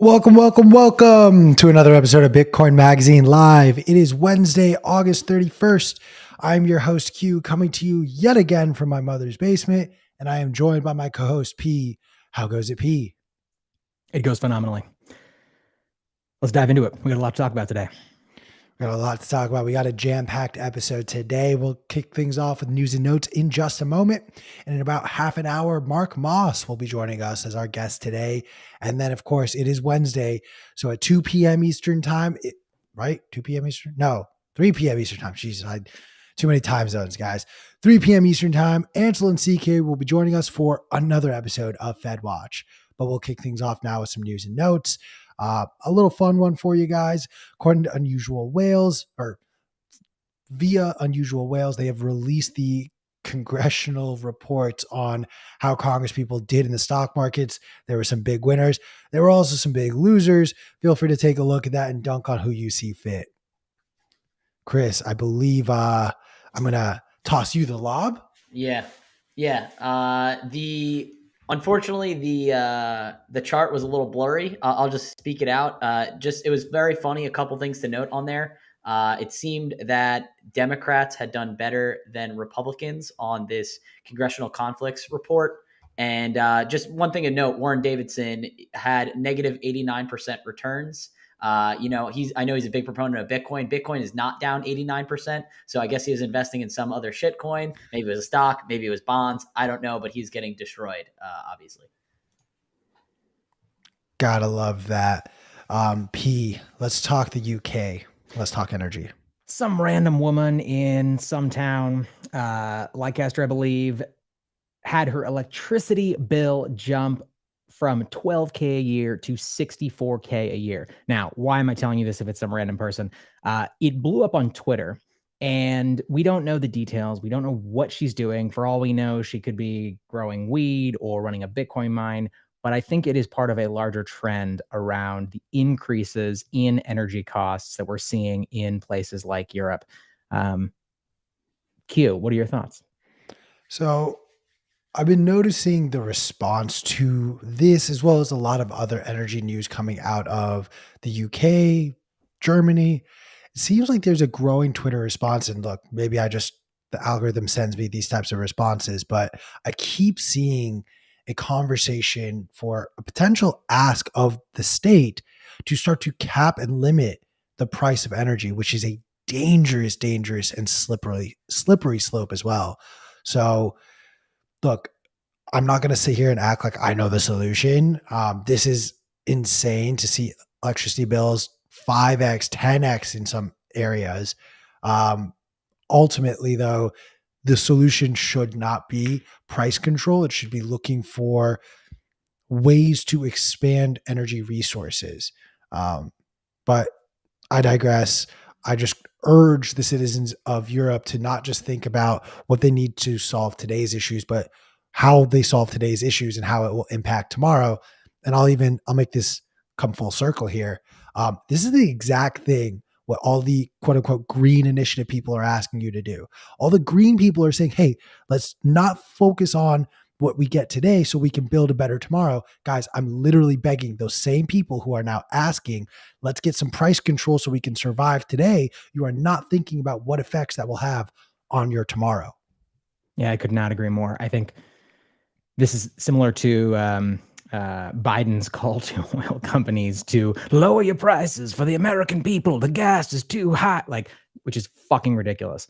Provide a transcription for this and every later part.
Welcome to another episode of Bitcoin Magazine Live. It is Wednesday, August 31st. I'm your host, Q, coming to you yet again from my mother's basement, and I am joined by my co-host, P. How goes it, P? It goes phenomenally. Let's dive into it. We got a lot to talk about today. We got a lot to talk about. We got a jam-packed episode today. We'll kick things off with news and notes in just a moment. And in about half an hour, Mark Moss will be joining us as our guest today. And then, of course, it is Wednesday. So at 2 p.m. Eastern time, right? 2 p.m. Eastern? No, 3 p.m. Eastern time. Jesus, too many time zones, guys. 3 p.m. Eastern time, Ansel and CK will be joining us for another episode of Fed Watch. But we'll kick things off now with some news and notes. A little fun one for you guys. According to via Unusual Whales, they have released the congressional reports on how Congress people did in the stock markets. There were some big winners. There were also some big losers. Feel free to take a look at that and dunk on who you see fit. Chris, I believe I'm going to toss you the lob. Yeah. Unfortunately, the chart was a little blurry. I'll just speak it out. It was very funny. A couple things to note on there. It seemed that Democrats had done better than Republicans on this congressional conflicts report. And just one thing to note, Warren Davidson had negative 89% returns. I know he's a big proponent of Bitcoin. Bitcoin is not down 89%. So I guess he was investing in some other shit coin. Maybe it was a stock, maybe it was bonds. I don't know, but he's getting destroyed, obviously. Gotta love that. P, let's talk the UK. Let's talk energy. Some random woman in some town, Leicester, I believe, had her electricity bill jump from $12K a year to $64K a year. Now, why am I telling you this if it's some random person? It blew up on Twitter, and we don't know the details. We don't know what she's doing. For all we know, she could be growing weed or running a Bitcoin mine. But I think it is part of a larger trend around the increases in energy costs that we're seeing in places like Europe. Q, what are your thoughts? So I've been noticing the response to this as well as a lot of other energy news coming out of the UK, Germany. It seems like there's a growing Twitter response. And look, maybe the algorithm sends me these types of responses, but I keep seeing a conversation for a potential ask of the state to start to cap and limit the price of energy, which is a dangerous and slippery slope as well. So look, I'm not going to sit here and act like I know the solution. This is insane to see electricity bills 5x, 10x in some areas. Ultimately, though, the solution should not be price control. It should be looking for ways to expand energy resources. But I digress. I just urge the citizens of Europe to not just think about what they need to solve today's issues, but how they solve today's issues and how it will impact tomorrow. And I'll make this come full circle here. This is the exact thing what all the quote unquote green initiative people are asking you to do. All the green people are saying, hey, let's not focus on what we get today so we can build a better tomorrow. Guys, I'm literally begging those same people who are now asking, let's get some price control so we can survive today. You are not thinking about what effects that will have on your tomorrow. Yeah, I could not agree more. I think this is similar to Biden's call to oil companies to lower your prices for the American people. The gas is too high, which is fucking ridiculous.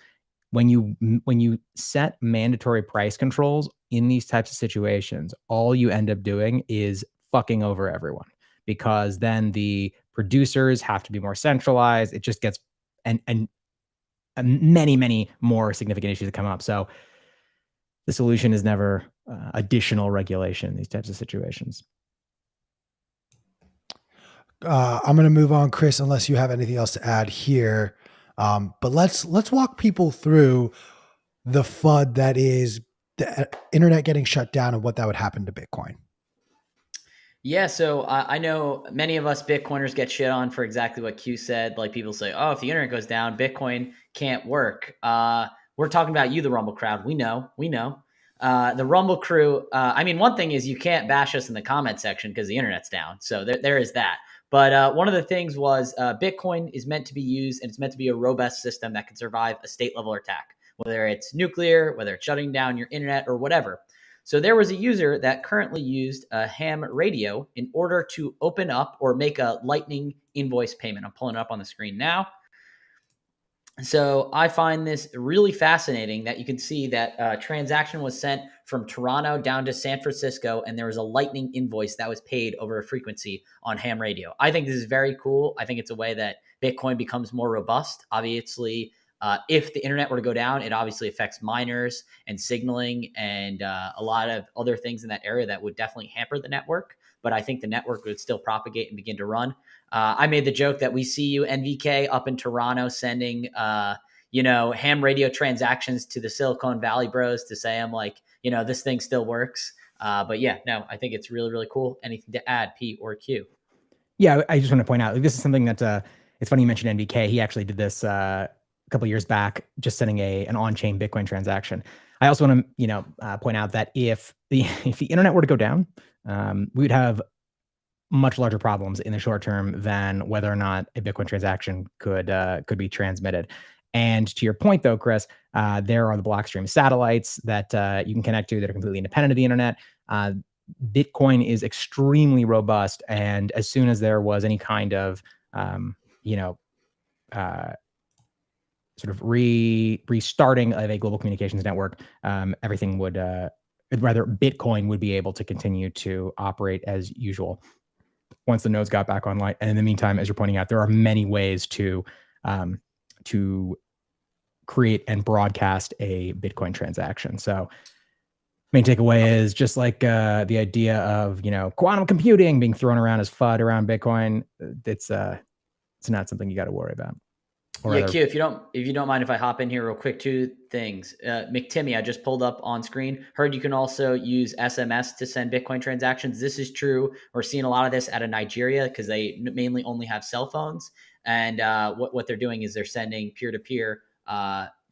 When you set mandatory price controls in these types of situations, all you end up doing is fucking over everyone, because then the producers have to be more centralized. It just gets and many more significant issues that come up. So the solution is never additional regulation in these types of situations. I'm going to move on, Chris, unless you have anything else to add here. But let's walk people through the FUD that is the internet getting shut down and what that would happen to Bitcoin. Yeah, so I know many of us Bitcoiners get shit on for exactly what Q said. Like, people say, oh, if the internet goes down, Bitcoin can't work. We're talking about you, the Rumble crowd. We know. The Rumble crew, one thing is you can't bash us in the comment section because the internet's down. So there is that. But one of the things was Bitcoin is meant to be used, and it's meant to be a robust system that can survive a state level attack, whether it's nuclear, whether it's shutting down your internet or whatever. So there was a user that currently used a ham radio in order to open up or make a Lightning invoice payment. I'm pulling it up on the screen now. So I find this really fascinating that you can see that a transaction was sent from Toronto down to San Francisco, and there was a Lightning invoice that was paid over a frequency on ham radio. I think this is very cool. I think it's a way that Bitcoin becomes more robust. Obviously, if the internet were to go down, it obviously affects miners and signaling and a lot of other things in that area that would definitely hamper the network. But I think the network would still propagate and begin to run. I made the joke that we see you, NVK, up in Toronto sending, ham radio transactions to the Silicon Valley bros to say, I'm like, this thing still works. But yeah, no, I think it's really, really cool. Anything to add, P or Q? Yeah, I just want to point out, this is something that it's funny you mentioned NVK. He actually did this a couple of years back, just sending an on-chain Bitcoin transaction. I also want to, point out that if the internet were to go down, we would have much larger problems in the short term than whether or not a Bitcoin transaction could be transmitted. And to your point, though, Chris, there are the Blockstream satellites that you can connect to that are completely independent of the internet. Bitcoin is extremely robust, and as soon as there was any kind of sort of restarting of a global communications network, everything would rather Bitcoin would be able to continue to operate as usual once the nodes got back online. And in the meantime, as you're pointing out, there are many ways to create and broadcast a Bitcoin transaction. So main takeaway is just like the idea of, quantum computing being thrown around as FUD around Bitcoin. It's not something you got to worry about. Q, if you don't mind if I hop in here real quick, two things. McTimmy, I just pulled up on screen. Heard you can also use SMS to send Bitcoin transactions. This is true. We're seeing a lot of this out of Nigeria because they mainly only have cell phones. And what they're doing is they're sending peer-to-peer,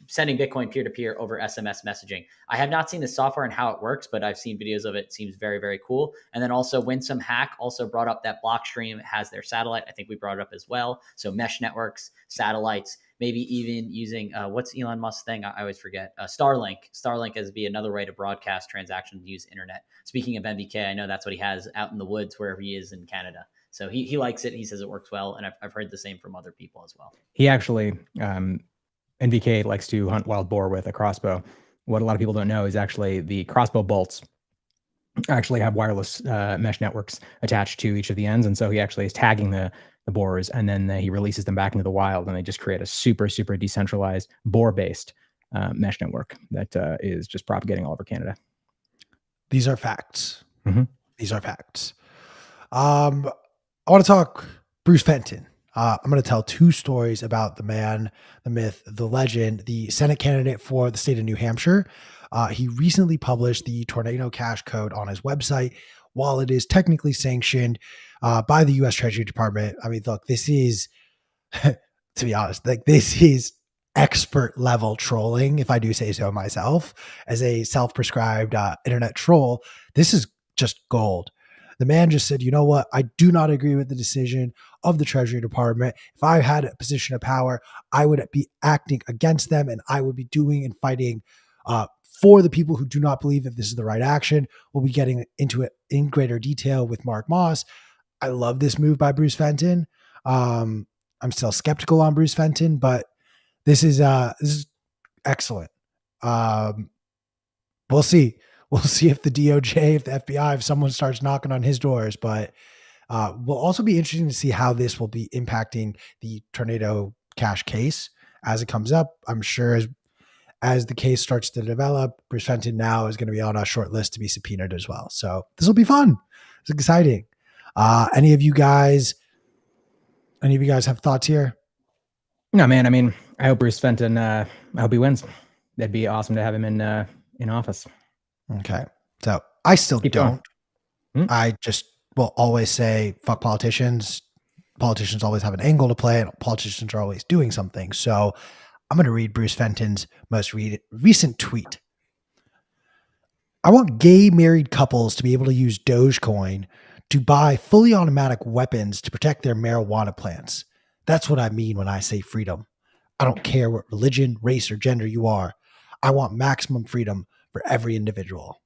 sending Bitcoin peer-to-peer over SMS messaging. I have not seen the software and how it works, but I've seen videos of it. It seems very, very cool. And then also Winsome Hack also brought up that Blockstream has their satellite. I think we brought it up as well. So mesh networks, satellites, maybe even using, what's Elon Musk's thing? I always forget. Starlink. Starlink is be another way to broadcast transactions and use internet. Speaking of MBK, I know that's what he has out in the woods wherever he is in Canada. So he likes it. He says it works well. And I've heard the same from other people as well. He actually, NVK likes to hunt wild boar with a crossbow. What a lot of people don't know is actually the crossbow bolts actually have wireless mesh networks attached to each of the ends. And so he actually is tagging the boars, and then he releases them back into the wild, and they just create a super, super decentralized boar-based mesh network that is just propagating all over Canada. These are facts. Mm-hmm. These are facts. I want to talk Bruce Fenton. I'm going to tell two stories about the man, the myth, the legend, the Senate candidate for the state of New Hampshire. He recently published the Tornado Cash Code on his website. While it is technically sanctioned by the U.S. Treasury Department, I mean, look, this is, to be honest, like this is expert level trolling, if I do say so myself. As a self-prescribed internet troll, this is just gold. The man just said, you know what? I do not agree with the decision of the Treasury Department. If I had a position of power, I would be acting against them, and I would be doing and fighting for the people who do not believe that this is the right action. We'll be getting into it in greater detail with Mark Moss. I love this move by Bruce Fenton. I'm still skeptical on Bruce Fenton, but this is excellent. We'll see. We'll see if the DOJ, if the FBI, if someone starts knocking on his doors, but will also be interesting to see how this will be impacting the Tornado Cash case as it comes up. I'm sure as the case starts to develop, Bruce Fenton now is going to be on a short list to be subpoenaed as well. So this will be fun. It's exciting. Any of you guys have thoughts here? No, man. I mean, I hope Bruce Fenton, I hope he wins. That'd be awesome to have him in office. Okay. So I still don't. I just will always say, fuck politicians. Politicians always have an angle to play, and politicians are always doing something. So I'm going to read Bruce Fenton's most recent tweet. I want gay married couples to be able to use Dogecoin to buy fully automatic weapons to protect their marijuana plants. That's what I mean when I say freedom. I don't care what religion, race, or gender you are. I want maximum freedom for every individual.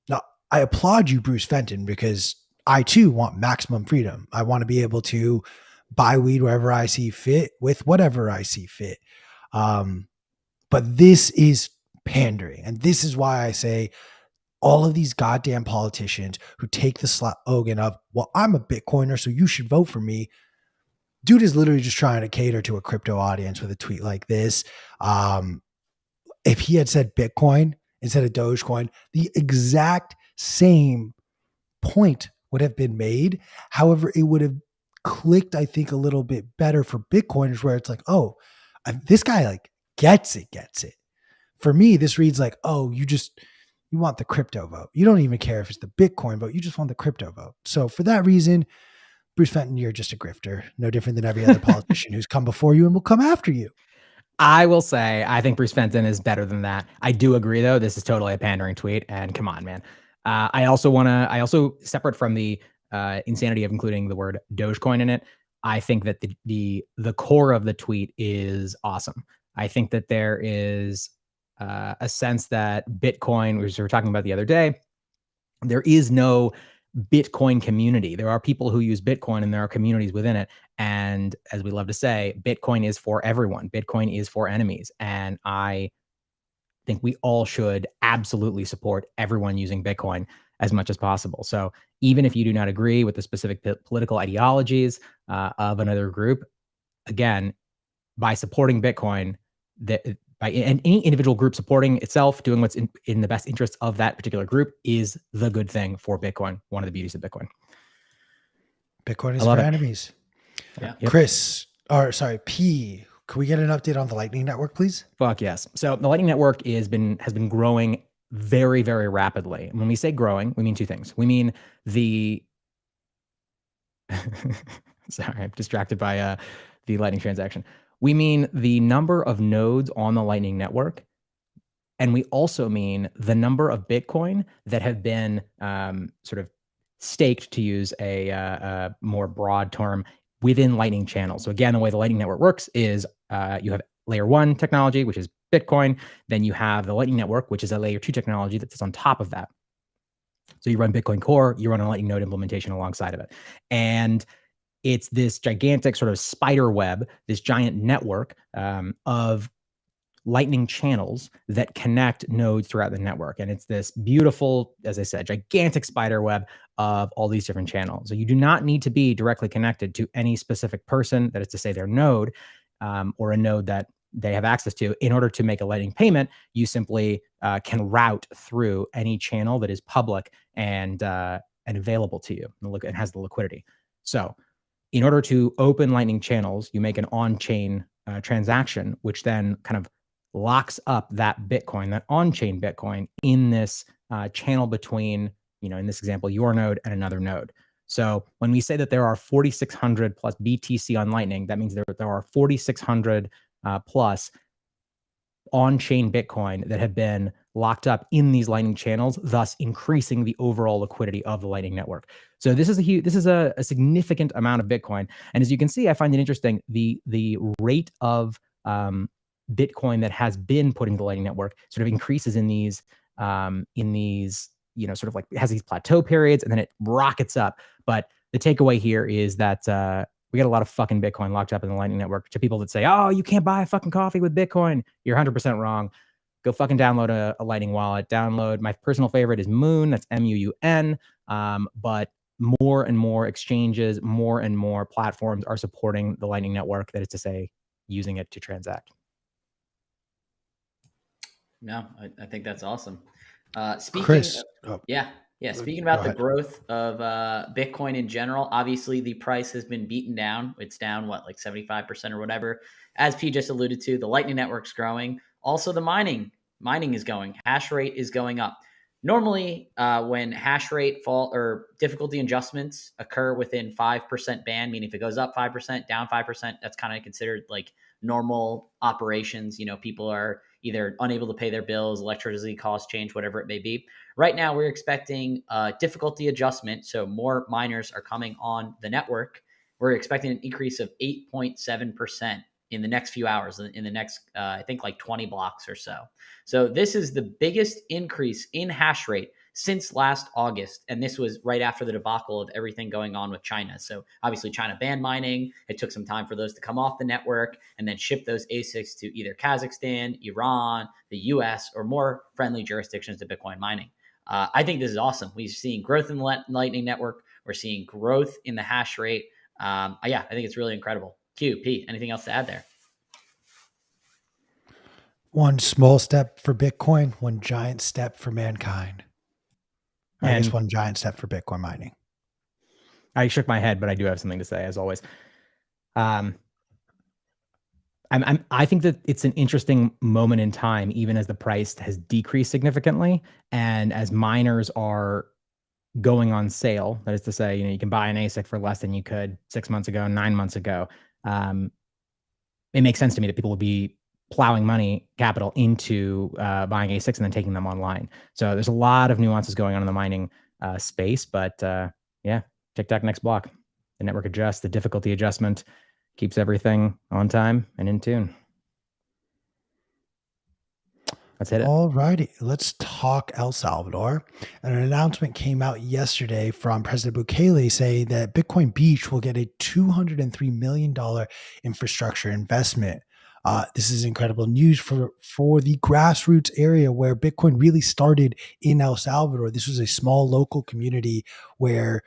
Now, I applaud you, Bruce Fenton, because I too want maximum freedom. I want to be able to buy weed wherever I see fit with whatever I see fit. But this is pandering. And this is why I say all of these goddamn politicians who take the slogan of, well, I'm a Bitcoiner, so you should vote for me. Dude is literally just trying to cater to a crypto audience with a tweet like this. If he had said Bitcoin instead of Dogecoin, the exact same point would have been made. However, it would have clicked, I think, a little bit better for Bitcoiners where it's like, oh, this guy like gets it. For me, this reads like, oh, you want the crypto vote. You don't even care if it's the Bitcoin vote. You just want the crypto vote. So for that reason, Bruce Fenton, you're just a grifter, no different than every other politician who's come before you and will come after you. I will say, I think Bruce Fenton is better than that. I do agree, though. This is totally a pandering tweet, and come on, man. I also separate from the insanity of including the word Dogecoin in it. I think that the core of the tweet is awesome. I think that there is a sense that Bitcoin, which we were talking about the other day, there is no Bitcoin community. There are people who use Bitcoin and there are communities within it. And as we love to say, Bitcoin is for everyone. Bitcoin is for enemies. And I think we all should absolutely support everyone using Bitcoin as much as possible. So even if you do not agree with the specific political ideologies of another group, again, by supporting Bitcoin, by any individual group supporting itself, doing what's in the best interest of that particular group is the good thing for Bitcoin. One of the beauties of Bitcoin. Bitcoin is for enemies. Yeah. Yep. P, can we get an update on the Lightning Network, please? Fuck yes. So the Lightning Network has been growing very, very rapidly. And when we say growing, we mean two things. We mean the sorry, I'm distracted by the Lightning transaction. We mean the number of nodes on the Lightning Network. And we also mean the number of Bitcoin that have been sort of staked, to use a more broad term, within Lightning channels. So again, the way the Lightning Network works is you have layer 1 technology, which is Bitcoin. Then you have the Lightning Network, which is a layer 2 technology that sits on top of that. So you run Bitcoin Core, you run a Lightning node implementation alongside of it. And it's this gigantic sort of spider web, this giant network of Lightning channels that connect nodes throughout the network. And it's this beautiful, as I said, gigantic spider web of all these different channels. So you do not need to be directly connected to any specific person, that is to say their node, or a node that they have access to, in order to make a Lightning payment. You simply can route through any channel that is public and available to you and has the liquidity. So in order to open Lightning channels, you make an on-chain transaction, which then kind of locks up that Bitcoin, that on-chain Bitcoin, in this channel between, in this example, your node and another node. So when we say that there are 4,600 plus BTC on Lightning, that means there are 4,600 plus on-chain Bitcoin that have been locked up in these Lightning channels, thus increasing the overall liquidity of the Lightning Network. So this is a significant amount of Bitcoin. And as you can see, I find it interesting, the rate of Bitcoin that has been put into the Lightning Network sort of increases in these, sort of like, it has these plateau periods and then it rockets up. But the takeaway here is that we got a lot of fucking Bitcoin locked up in the Lightning Network. To people that say, oh, you can't buy a fucking coffee with Bitcoin, you're 100% wrong. Go fucking download a Lightning wallet. Download, my personal favorite is Moon. That's MUUN. But more and more exchanges, more and more platforms are supporting the Lightning Network, that is to say, using it to transact. No, I think that's awesome. Speaking Chris. Speaking about the growth of Bitcoin in general, obviously the price has been beaten down. It's down, like 75% or whatever. As P just alluded to, the Lightning Network's growing. Also, the mining is going. Hash rate is going up. Normally, when hash rate fall or difficulty adjustments occur within 5% band, meaning if it goes up 5%, down 5%, that's kind of considered like normal operations. People are either unable to pay their bills, electricity costs change, whatever it may be. Right now, we're expecting a difficulty adjustment. So more miners are coming on the network. We're expecting an increase of 8.7% in the next few hours, in the next, I think, like 20 blocks or so. So this is the biggest increase in hash rate since last August. And this was right after the debacle of everything going on with China. So obviously China banned mining. It took some time for those to come off the network and then ship those ASICs to either Kazakhstan, Iran, the US, or more friendly jurisdictions to Bitcoin mining. I think this is awesome. We've seen growth in the Lightning Network. We're seeing growth in the hash rate. Yeah, I think it's really incredible. Q, Pete, anything else to add there? One small step for Bitcoin, one giant step for mankind. Or I guess one giant step for Bitcoin mining. I shook my head, but I do have something to say, as always. I think that it's an interesting moment in time, even as the price has decreased significantly, and as miners are going on sale. That is to say, you can buy an ASIC for less than you could 6 months ago, 9 months ago. It makes sense to me that people will be plowing capital into buying ASICs and then taking them online. So there's a lot of nuances going on in the mining space, but yeah, tick-tock next block. The network adjusts, the difficulty adjustment keeps everything on time and in tune. Let's hit it. All righty. Let's talk El Salvador. And an announcement came out yesterday from President Bukele saying that Bitcoin Beach will get a $203 million infrastructure investment. This is incredible news for the grassroots area where Bitcoin really started in El Salvador. This was a small local community where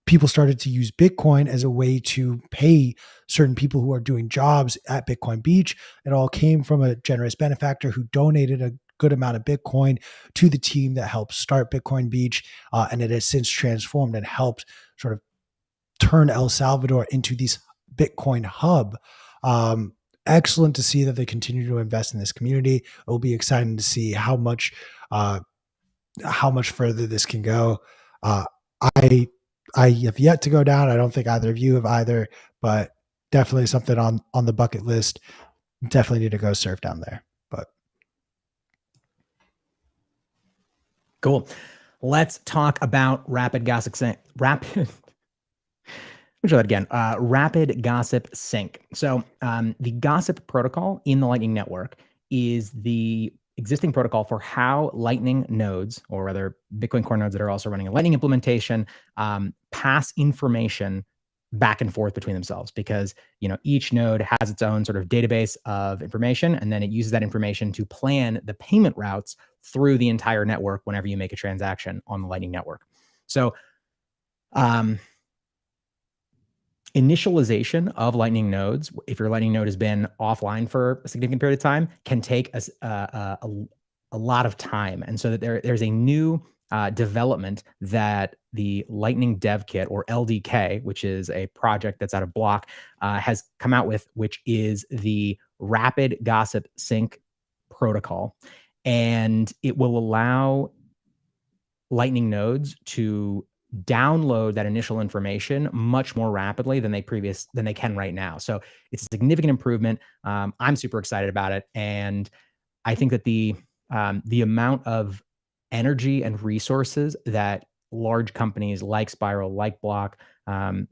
people started to use Bitcoin as a way to pay certain people who are doing jobs at Bitcoin Beach. It all came from a generous benefactor who donated a good amount of Bitcoin to the team that helped start Bitcoin Beach. And it has since transformed and helped sort of turn El Salvador into this Bitcoin hub. Excellent to see that they continue to invest in this community. It will be exciting to see how much further this can go. I have yet to go down. I don't think either of you have either, but definitely something on the bucket list. Definitely need to go surf down there. But cool. Let's talk about Rapid Gossip Sync. Rapid Sync. So the Gossip protocol in the Lightning Network is the existing protocol for how Lightning nodes, or rather Bitcoin Core nodes that are also running a Lightning implementation, pass information back and forth between themselves, because each node has its own sort of database of information, and then it uses that information to plan the payment routes through the entire network whenever you make a transaction on the Lightning Network. So initialization of Lightning nodes, if your Lightning node has been offline for a significant period of time, can take a lot of time. And so that there's a new development that the Lightning Dev Kit, or LDK, which is a project that's out of Block, has come out with, which is the Rapid Gossip Sync protocol. And it will allow Lightning nodes to download that initial information much more rapidly than they can right now. So it's a significant improvement. I'm super excited about it, and I think that the amount of energy and resources that large companies like Spiral, like Block,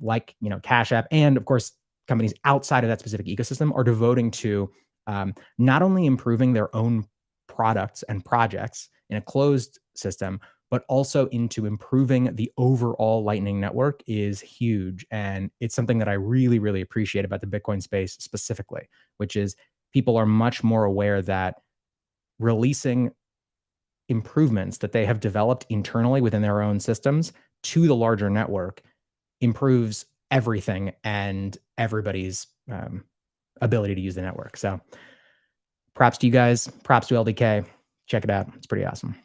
like Cash App, and of course companies outside of that specific ecosystem are devoting to not only improving their own products and projects in a closed system, but also into improving the overall Lightning Network is huge. And it's something that I really, really appreciate about the Bitcoin space specifically, which is people are much more aware that releasing improvements that they have developed internally within their own systems to the larger network improves everything and everybody's ability to use the network. So props to you guys, props to LDK. Check it out. It's pretty awesome.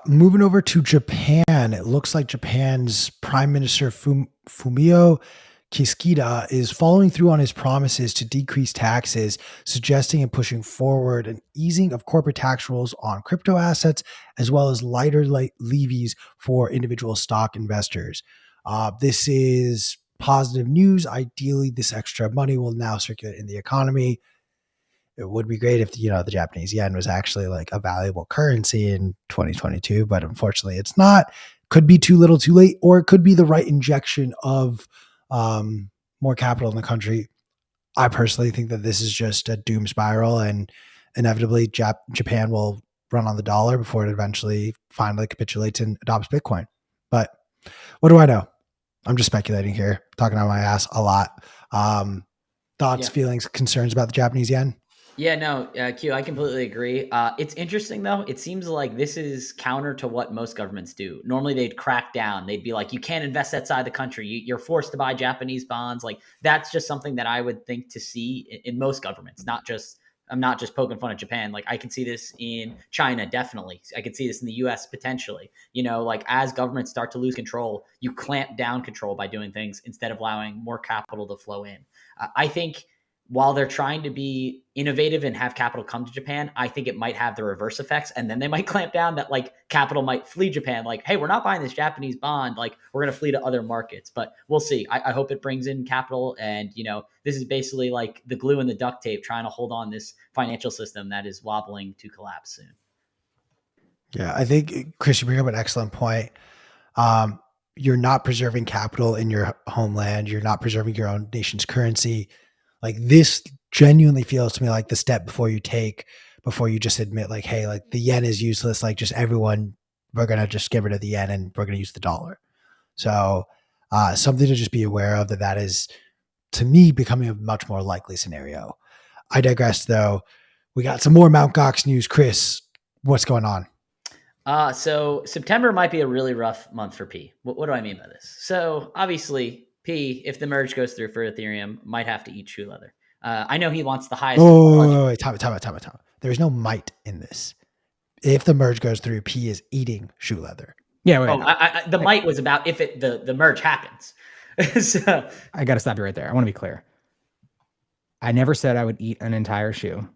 Moving over to Japan, it looks like Japan's Prime Minister Fumio Kishida is following through on his promises to decrease taxes, suggesting and pushing forward an easing of corporate tax rules on crypto assets, as well as lighter levies for individual stock investors. This is positive news. Ideally, this extra money will now circulate in the economy. It would be great if, the Japanese yen was actually like a valuable currency in 2022, but unfortunately it's not. Could be too little too late, or it could be the right injection of more capital in the country. I personally think that this is just a doom spiral, and inevitably Japan will run on the dollar before it eventually finally capitulates and adopts Bitcoin. But what do I know? I'm just speculating here, talking out my ass a lot. Thoughts, feelings, concerns about the Japanese yen? Yeah, no, Q, I completely agree. It's interesting, though. It seems like this is counter to what most governments do. Normally, they'd crack down. They'd be like, you can't invest outside the country. You're forced to buy Japanese bonds. Like, that's just something that I would think to see in most governments, I'm not just poking fun at Japan. Like, I can see this in China, definitely. I could see this in the US potentially. Like as governments start to lose control, you clamp down control by doing things instead of allowing more capital to flow in. I think while they're trying to be innovative and have capital come to Japan, I think it might have the reverse effects. And then they might clamp down that like capital might flee Japan. Like, hey, we're not buying this Japanese bond. Like we're going to flee to other markets, but we'll see. I hope it brings in capital. And, this is basically like the glue and the duct tape trying to hold on this financial system that is wobbling to collapse soon. Yeah, I think, Chris, you bring up an excellent point. You're not preserving capital in your homeland. You're not preserving your own nation's currency. Like this genuinely feels to me like the step before you just admit like, hey, like the yen is useless. Like just everyone, we're going to just get rid of the yen and we're going to use the dollar. So something to just be aware of that is, to me, becoming a much more likely scenario. I digress though. We got some more Mt. Gox news. Chris, what's going on? So September might be a really rough month for P. What do I mean by this? So obviously P, if the merge goes through for Ethereum, might have to eat shoe leather. I know he wants the highest. Wait, time. There's no might in this. If the merge goes through, P is eating shoe leather. Yeah. The might was about if the merge happens. So I got to stop you right there. I want to be clear. I never said I would eat an entire shoe.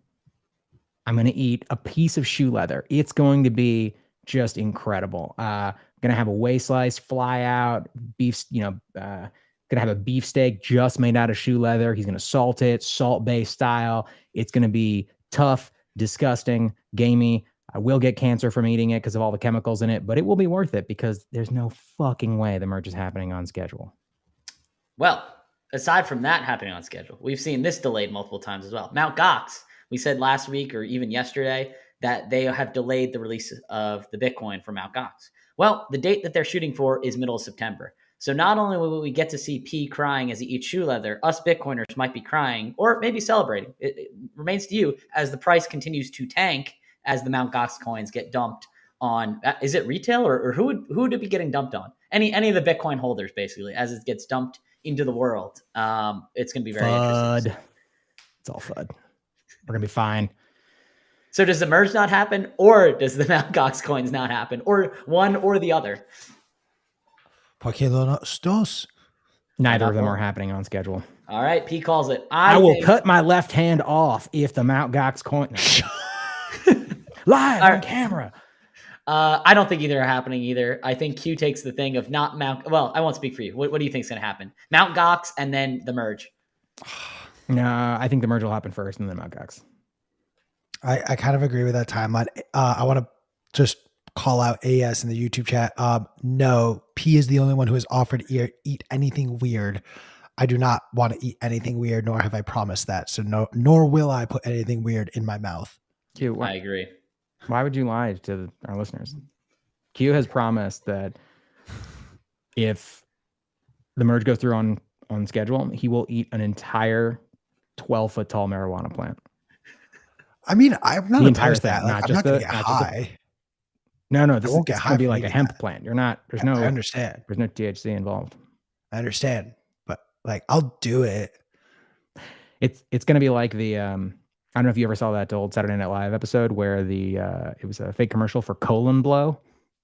I'm going to eat a piece of shoe leather. It's going to be just incredible. Going to have a whey slice fly out, beef, going to have a beefsteak just made out of shoe leather. He's going to salt it, salt-based style. It's going to be tough, disgusting, gamey. I will get cancer from eating it because of all the chemicals in it, but it will be worth it because there's no fucking way the merge is happening on schedule. Well, aside from that happening on schedule, we've seen this delayed multiple times as well. Mt. Gox, we said last week or even yesterday that they have delayed the release of the Bitcoin for Mt. Gox. Well, the date that they're shooting for is middle of September. So not only will we get to see P crying as he eats shoe leather, us Bitcoiners might be crying or maybe celebrating. It remains to you as the price continues to tank as the Mt. Gox coins get dumped on. Is it retail or who would it be getting dumped on? Any of the Bitcoin holders, basically, as it gets dumped into the world. It's going to be very interesting. It's all FUD. We're going to be fine. So does the merge not happen, or does the Mt. Gox coins not happen, or one or the other? Neither of them are happening on schedule. All right, P calls it. I will cut my left hand off if the Mt. Gox coin live on camera. I don't think either are happening either. I think Q takes the thing of not Mount. Well, I won't speak for you. What do you think is going to happen? Mt. Gox and then the merge. No, I think the merge will happen first and then Mt. Gox. I kind of agree with that timeline. I want to just call out AS in the YouTube chat. No, P is the only one who has offered to eat anything weird. I do not want to eat anything weird, nor have I promised that. So no, nor will I put anything weird in my mouth. Q, I agree. Why would you lie to our listeners? Q has promised that if the merge goes through on schedule, he will eat an entire 12-foot tall marijuana plant. I mean, I'm not the entire opposed to thing, that. Like, I'm not going to get high. No, this won't get high. It's going to be like a hemp plant. There's no. I understand. There's no THC involved. I understand, but like, I'll do it. It's going to be like the I don't know if you ever saw that old Saturday Night Live episode where it was a fake commercial for Colon Blow,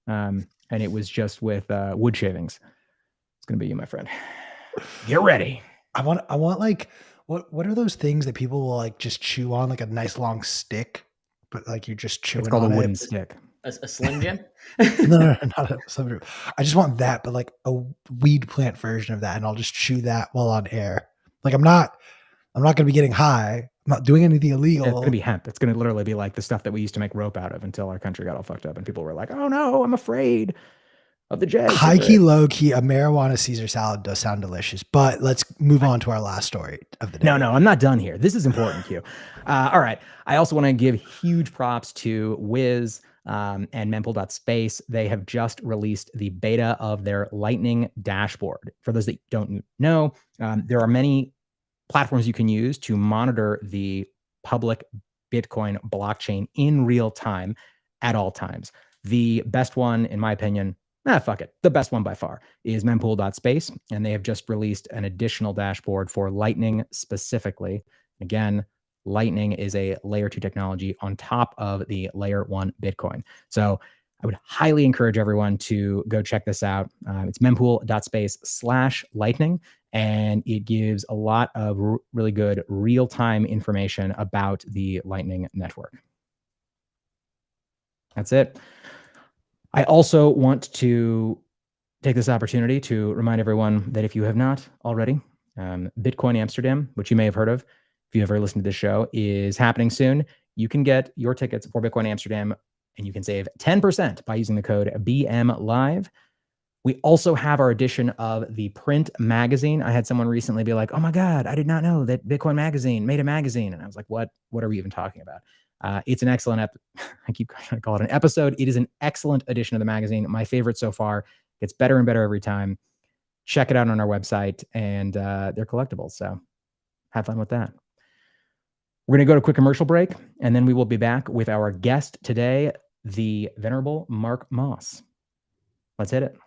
and it was just with wood shavings. It's going to be you, my friend. Get ready. I want like what are those things that people will like just chew on, like a nice long stick, but like you're just chewing on it? It's called a wooden stick. A Slim Jim? No, not a Slim Jim. I just want that, but like a weed plant version of that, and I'll just chew that while on air. Like I'm not going to be getting high. I'm not doing anything illegal. It's going to be hemp. It's going to literally be like the stuff that we used to make rope out of until our country got all fucked up and people were like, "Oh no, I'm afraid of the J." High key, low key, a marijuana Caesar salad does sound delicious. But let's move on to our last story of the day. No, I'm not done here. This is important, Q. All right. I also want to give huge props to Wiz and mempool.space. They have just released the beta of their Lightning dashboard. For those that don't know, there are many platforms you can use to monitor the public Bitcoin blockchain in real time at all times. The best one, in my opinion, fuck it. The best one by far is mempool.space, and they have just released an additional dashboard for Lightning specifically. Again, Lightning is a layer 2 technology on top of the layer 1 Bitcoin. So I would highly encourage everyone to go check this out. It's mempool.space/lightning, and it gives a lot of really good real-time information about the Lightning network. That's it. I also want to take this opportunity to remind everyone that if you have not already, Bitcoin Amsterdam, which you may have heard of if you ever listened to this show, is happening soon. You can get your tickets for Bitcoin Amsterdam and you can save 10% by using the code BMLive. We also have our edition of the print magazine. I had someone recently be like, "Oh my God, I did not know that Bitcoin Magazine made a magazine." And I was like, what are we even talking about? It's an excellent I keep trying to call it an episode. It is an excellent edition of the magazine. My favorite so far. It's better and better every time. Check it out on our website, and they're collectibles. So have fun with that. We're going to go to a quick commercial break, and then we will be back with our guest today, the venerable Mark Moss. Let's hit it.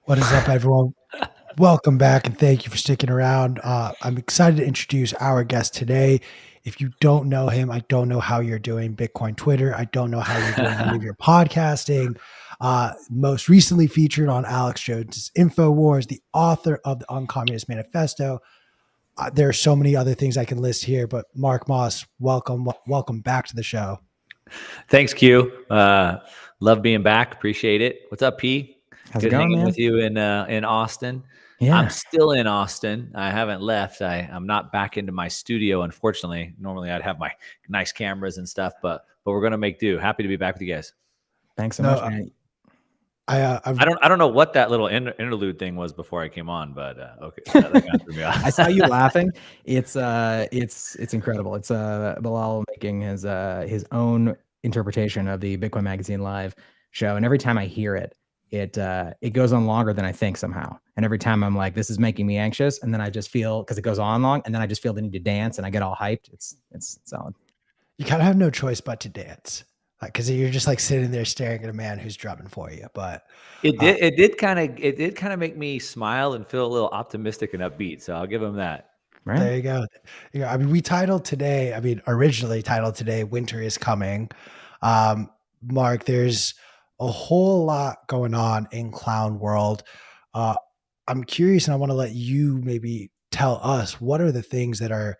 What is up, everyone? Welcome back, and thank you for sticking around. I'm excited to introduce our guest today. If you don't know him, I don't know how you're doing Bitcoin Twitter. I don't know how you're doing any of your podcasting. Most recently featured on Alex Jones' InfoWars, the author of the Uncommunist Manifesto. There are so many other things I can list here, but Mark Moss, welcome back to the show. Thanks, Q. Love being back. Appreciate it. What's up, P? How's Good it going, hanging man? with you in Austin. Yeah. I'm still in Austin. I haven't left. I'm not back into my studio, unfortunately. Normally, I'd have my nice cameras and stuff, but we're gonna make do. Happy to be back with you guys. Thanks so much, man. I don't know what that little interlude thing was before I came on, but okay, that kind of threw me off. I saw you laughing. It's incredible. It's Bilal making his own interpretation of the Bitcoin Magazine Live show, and every time I hear it, it goes on longer than I think somehow. And every time I'm like, this is making me anxious, and then I just feel, because it goes on long, and then I just feel the need to dance, and I get all hyped. It's solid. You kind of have no choice but to dance, because you're just like sitting there staring at a man who's drumming for you. But it did kind of make me smile and feel a little optimistic and upbeat. So I'll give him that. Right. There you go. I mean, originally titled today, Winter is Coming. Mark, there's a whole lot going on in clown world. Uh, I'm curious, and I want to let you maybe tell us what are the things that are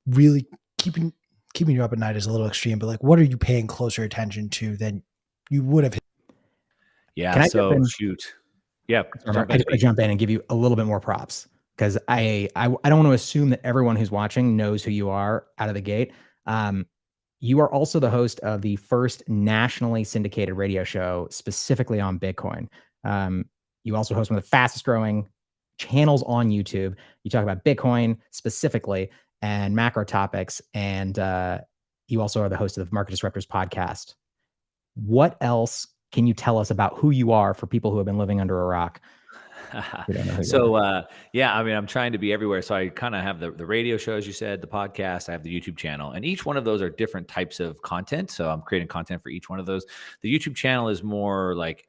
really keeping you up at night is a little extreme, but like, what are you paying closer attention to than you would have? Yeah. Can I jump So in? shoot. Yeah. Sorry, Mark, Jump I in, just want to Pete. jump in and give you a little bit more props because I don't want to assume that everyone who's watching knows who you are out of the gate. You are also the host of the first nationally syndicated radio show specifically on Bitcoin. You also host one of the fastest growing channels on YouTube. You talk about Bitcoin specifically and macro topics, and you also are the host of the Market Disruptors podcast. What else can you tell us about who you are for people who have been living under a rock? We don't know who you are. So yeah, I mean, I'm trying to be everywhere. So I kind of have the radio show, as you said, the podcast, I have the YouTube channel, and each one of those are different types of content. So I'm creating content for each one of those. The YouTube channel is more like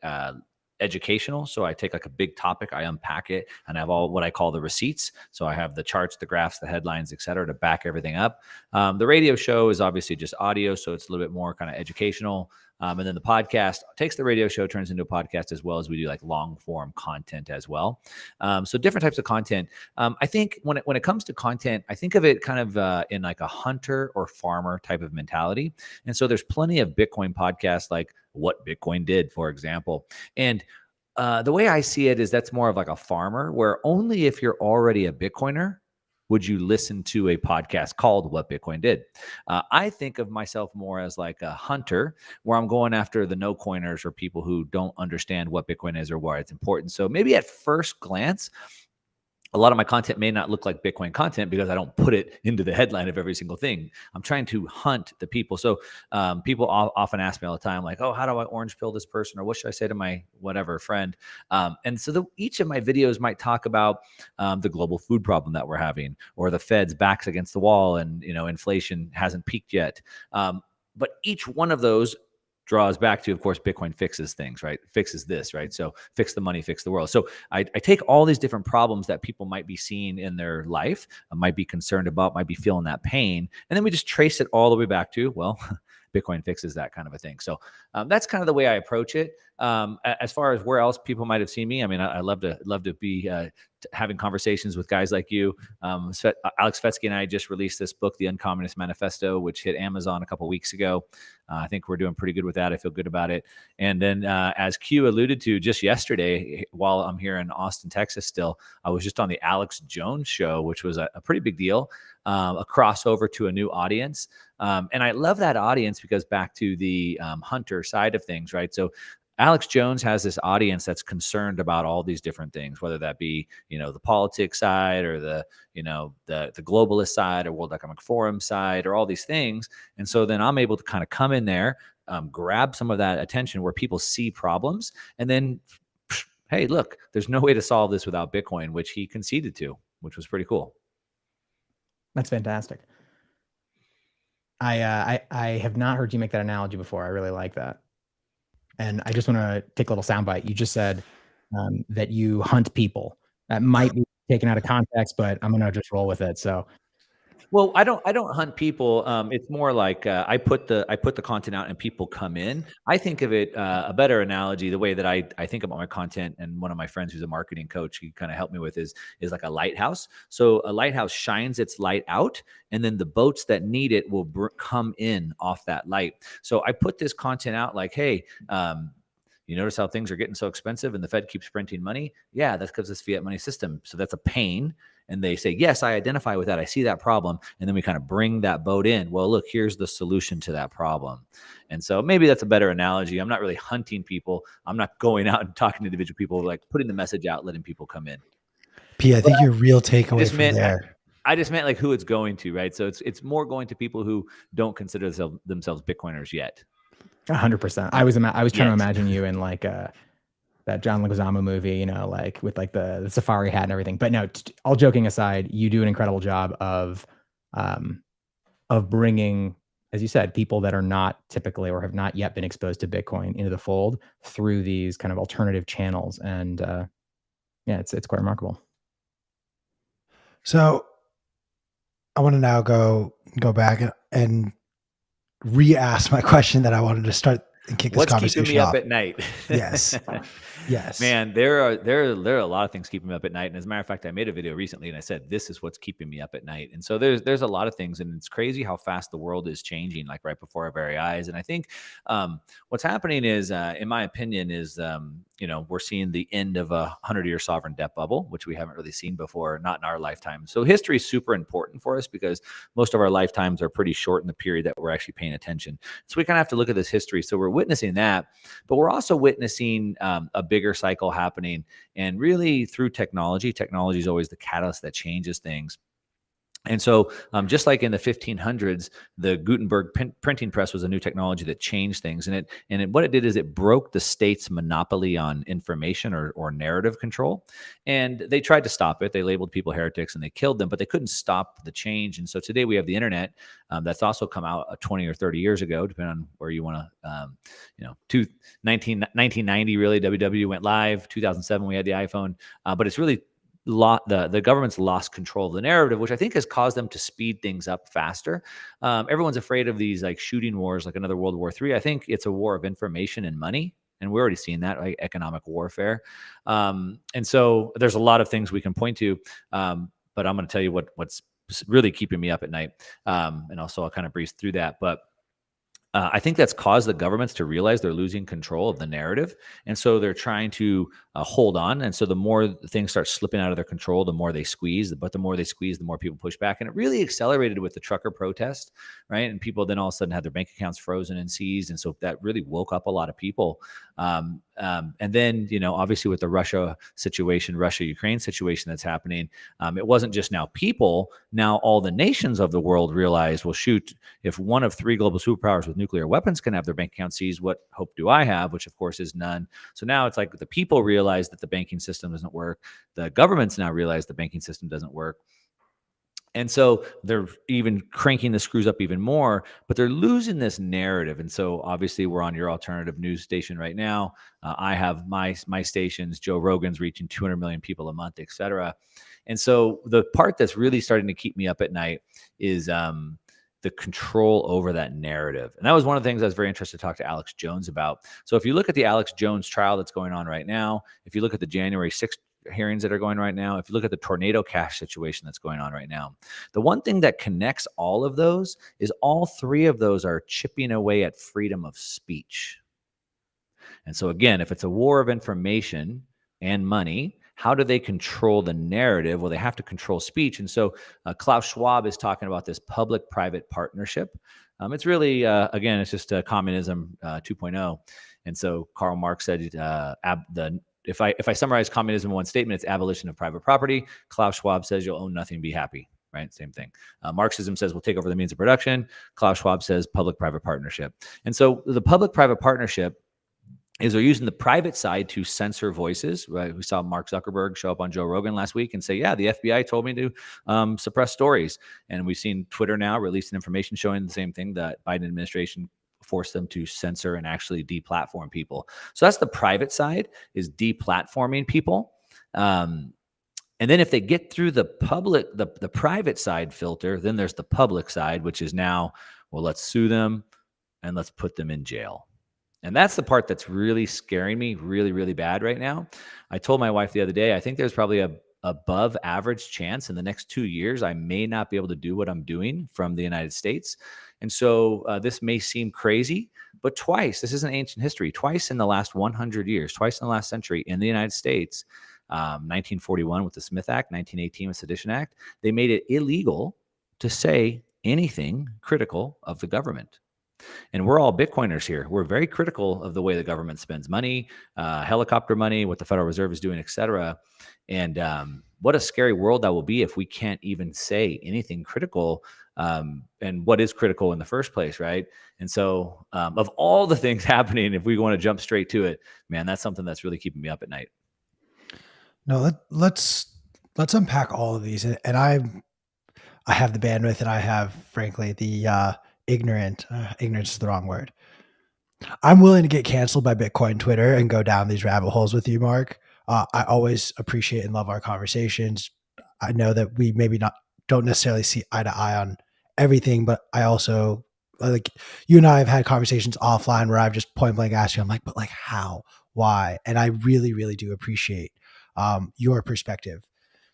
educational. So I take like a big topic, I unpack it, and I have all what I call the receipts. So I have the charts, the graphs, the headlines, et cetera, to back everything up. The radio show is obviously just audio, so it's a little bit more kind of educational. And then the podcast takes the radio show, turns into a podcast, as well as we do like long form content as well. So different types of content. I think when it comes to content, I think of it kind of in like a hunter or farmer type of mentality. And so there's plenty of Bitcoin podcasts like What Bitcoin Did, for example. And the way I see it is that's more of like a farmer, where only if you're already a Bitcoiner would you listen to a podcast called What Bitcoin Did. I think of myself more as like a hunter, where I'm going after the no coiners or people who don't understand what Bitcoin is or why it's important. So maybe at first glance, a lot of my content may not look like Bitcoin content because I don't put it into the headline of every single thing. I'm trying to hunt the people. So people often ask me all the time, like, oh, how do I orange pill this person? Or what should I say to my whatever friend? And so each of my videos might talk about the global food problem that we're having, or the Fed's backs against the wall and, inflation hasn't peaked yet. But each one of those draws back to, of course, Bitcoin fixes things, right? Fixes this, right? So fix the money, fix the world. So I take all these different problems that people might be seeing in their life, might be concerned about, might be feeling that pain. And then we just trace it all the way back to, well, Bitcoin fixes that kind of a thing. So that's kind of the way I approach it. As far as where else people might have seen me, I mean, I love to be having conversations with guys like you. Alex Svetsky and I just released this book, The Uncommunist Manifesto, which hit Amazon a couple of weeks ago. I think we're doing pretty good with that. I feel good about it. And then as Q alluded to just yesterday, while I'm here in Austin, Texas still, I was just on the Alex Jones show, which was a pretty big deal, a crossover to a new audience. And I love that audience because back to the hunter side of things, right? So Alex Jones has this audience that's concerned about all these different things, whether that be, the politics side or the globalist side or World Economic Forum side or all these things. And so then I'm able to kind of come in there, grab some of that attention where people see problems, and then, hey, look, there's no way to solve this without Bitcoin, which he conceded to, which was pretty cool. That's fantastic. I have not heard you make that analogy before. I really like that. And I just want to take a little soundbite. You just said that you hunt people. That might be taken out of context, but I'm going to just roll with it. So, well, I don't hunt people. It's more like I put the content out and people come in. I think of it a better analogy. The way that I think about my content, and one of my friends who's a marketing coach, he kind of helped me with is like a lighthouse. So a lighthouse shines its light out, and then the boats that need it will come in off that light. So I put this content out like, hey. You notice how things are getting so expensive and the Fed keeps printing money? Yeah, that's because this fiat money system. So that's a pain. And they say, yes, I identify with that. I see that problem. And then we kind of bring that boat in. Well, look, here's the solution to that problem. And so maybe that's a better analogy. I'm not really hunting people. I'm not going out and talking to individual people, like putting the message out, letting people come in. P, I think your real takeaway from there. I just meant like who it's going to, right? So it's more going to people who don't consider themselves Bitcoiners yet. 100%. I was trying to imagine you in like that John Leguizamo movie, like with like the safari hat and everything. But no, all joking aside, you do an incredible job of bringing, as you said, people that are not typically or have not yet been exposed to Bitcoin into the fold through these kind of alternative channels. And yeah, it's quite remarkable. So I want to now go back and re-ask my question that I wanted to start and kick this What's conversation keeping me up off. at night? Yes. Yes. Man, there are a lot of things keeping me up at night. And as a matter of fact, I made a video recently and I said, this is what's keeping me up at night. And so there's a lot of things, and it's crazy how fast the world is changing, like right before our very eyes. And I think what's happening is, in my opinion, is we're seeing the end of a 100-year sovereign debt bubble, which we haven't really seen before, not in our lifetime. So history is super important for us because most of our lifetimes are pretty short in the period that we're actually paying attention. So we kind of have to look at this history. So we're witnessing that, but we're also witnessing a bigger cycle happening. And really through technology is always the catalyst that changes things. And so just like in the 1500s, the Gutenberg printing press was a new technology that changed things. And what it did is it broke the state's monopoly on information or narrative control. And they tried to stop it. They labeled people heretics and they killed them, but they couldn't stop the change. And so today we have the internet that's also come out 20 or 30 years ago, depending on where you want to, 1990, really, WW went live. 2007, we had the iPhone. But it's really the government's lost control of the narrative, which I think has caused them to speed things up faster. Everyone's afraid of these like shooting wars, like another World War III. I think it's a war of information and money. And we're already seeing that, right? Economic warfare. And so there's a lot of things we can point to. But I'm going to tell you what's really keeping me up at night. And also I'll kind of breeze through that. But I think that's caused the governments to realize they're losing control of the narrative. And so they're trying to hold on. And so the more things start slipping out of their control, the more they squeeze. But the more they squeeze, the more people push back. And it really accelerated with the trucker protest, right? And people then all of a sudden had their bank accounts frozen and seized. And so that really woke up a lot of people. And then, obviously with the Russia-Ukraine situation that's happening, it wasn't just now people. Now all the nations of the world realized, well, shoot, if one of three global superpowers with nuclear weapons can have their bank account seized, what hope do I have? Which of course is none. So now it's like the people realize that the banking system doesn't work. The governments now realize the banking system doesn't work. And so they're even cranking the screws up even more, but they're losing this narrative. And so obviously we're on your alternative news station right now. I have my stations, Joe Rogan's reaching 200 million people a month, et cetera. And so the part that's really starting to keep me up at night is the control over that narrative. And that was one of the things I was very interested to talk to Alex Jones about. So if you look at the Alex Jones trial that's going on right now, if you look at the January 6th hearings that are going right now, if you look at the tornado cash situation that's going on right now, the one thing that connects all of those is all three of those are chipping away at freedom of speech. And so again, if it's a war of information and money, how do they control the narrative? Well, they have to control speech. And so Klaus Schwab is talking about this public-private partnership. It's really, again, it's just communism 2.0. And so Karl Marx said, if I summarize communism in one statement, it's abolition of private property. Klaus Schwab says you'll own nothing, be happy. Right? Same thing. Marxism says we'll take over the means of production. Klaus Schwab says public-private partnership. And so the public-private partnership is they're using the private side to censor voices, right? We saw Mark Zuckerberg show up on Joe Rogan last week and say, yeah, the FBI told me to suppress stories. And we've seen Twitter now releasing information showing the same thing, that Biden administration forced them to censor and actually deplatform people. So that's the private side, is deplatforming people. And then if they get through the private side filter, then there's the public side, which is now, well, let's sue them and let's put them in jail. And that's the part that's really scaring me really, really bad right now. I told my wife the other day, I think there's probably a above average chance in the next 2 years I may not be able to do what I'm doing from the United States. And so this may seem crazy, but twice, this isn't ancient history, twice in the last 100 years, twice in the last century in the United States, 1941 with the Smith Act, 1918 with Sedition Act, they made it illegal to say anything critical of the government. And we're all Bitcoiners here. We're very critical of the way the government spends money, helicopter money, what the Federal Reserve is doing, et cetera. And what a scary world that will be if we can't even say anything critical, and what is critical in the first place, right? And so of all the things happening, if we want to jump straight to it, man, that's something that's really keeping me up at night. No, let's unpack all of these. And I have the bandwidth, and I have, frankly, the ignorance is the wrong word. I'm willing to get canceled by Bitcoin Twitter and go down these rabbit holes with you, Mark. I always appreciate and love our conversations. I know that we maybe don't necessarily see eye to eye on everything, but I also, like, you and I have had conversations offline where I've just point blank asked you, I'm like, but like how, why? And I really, really do appreciate your perspective.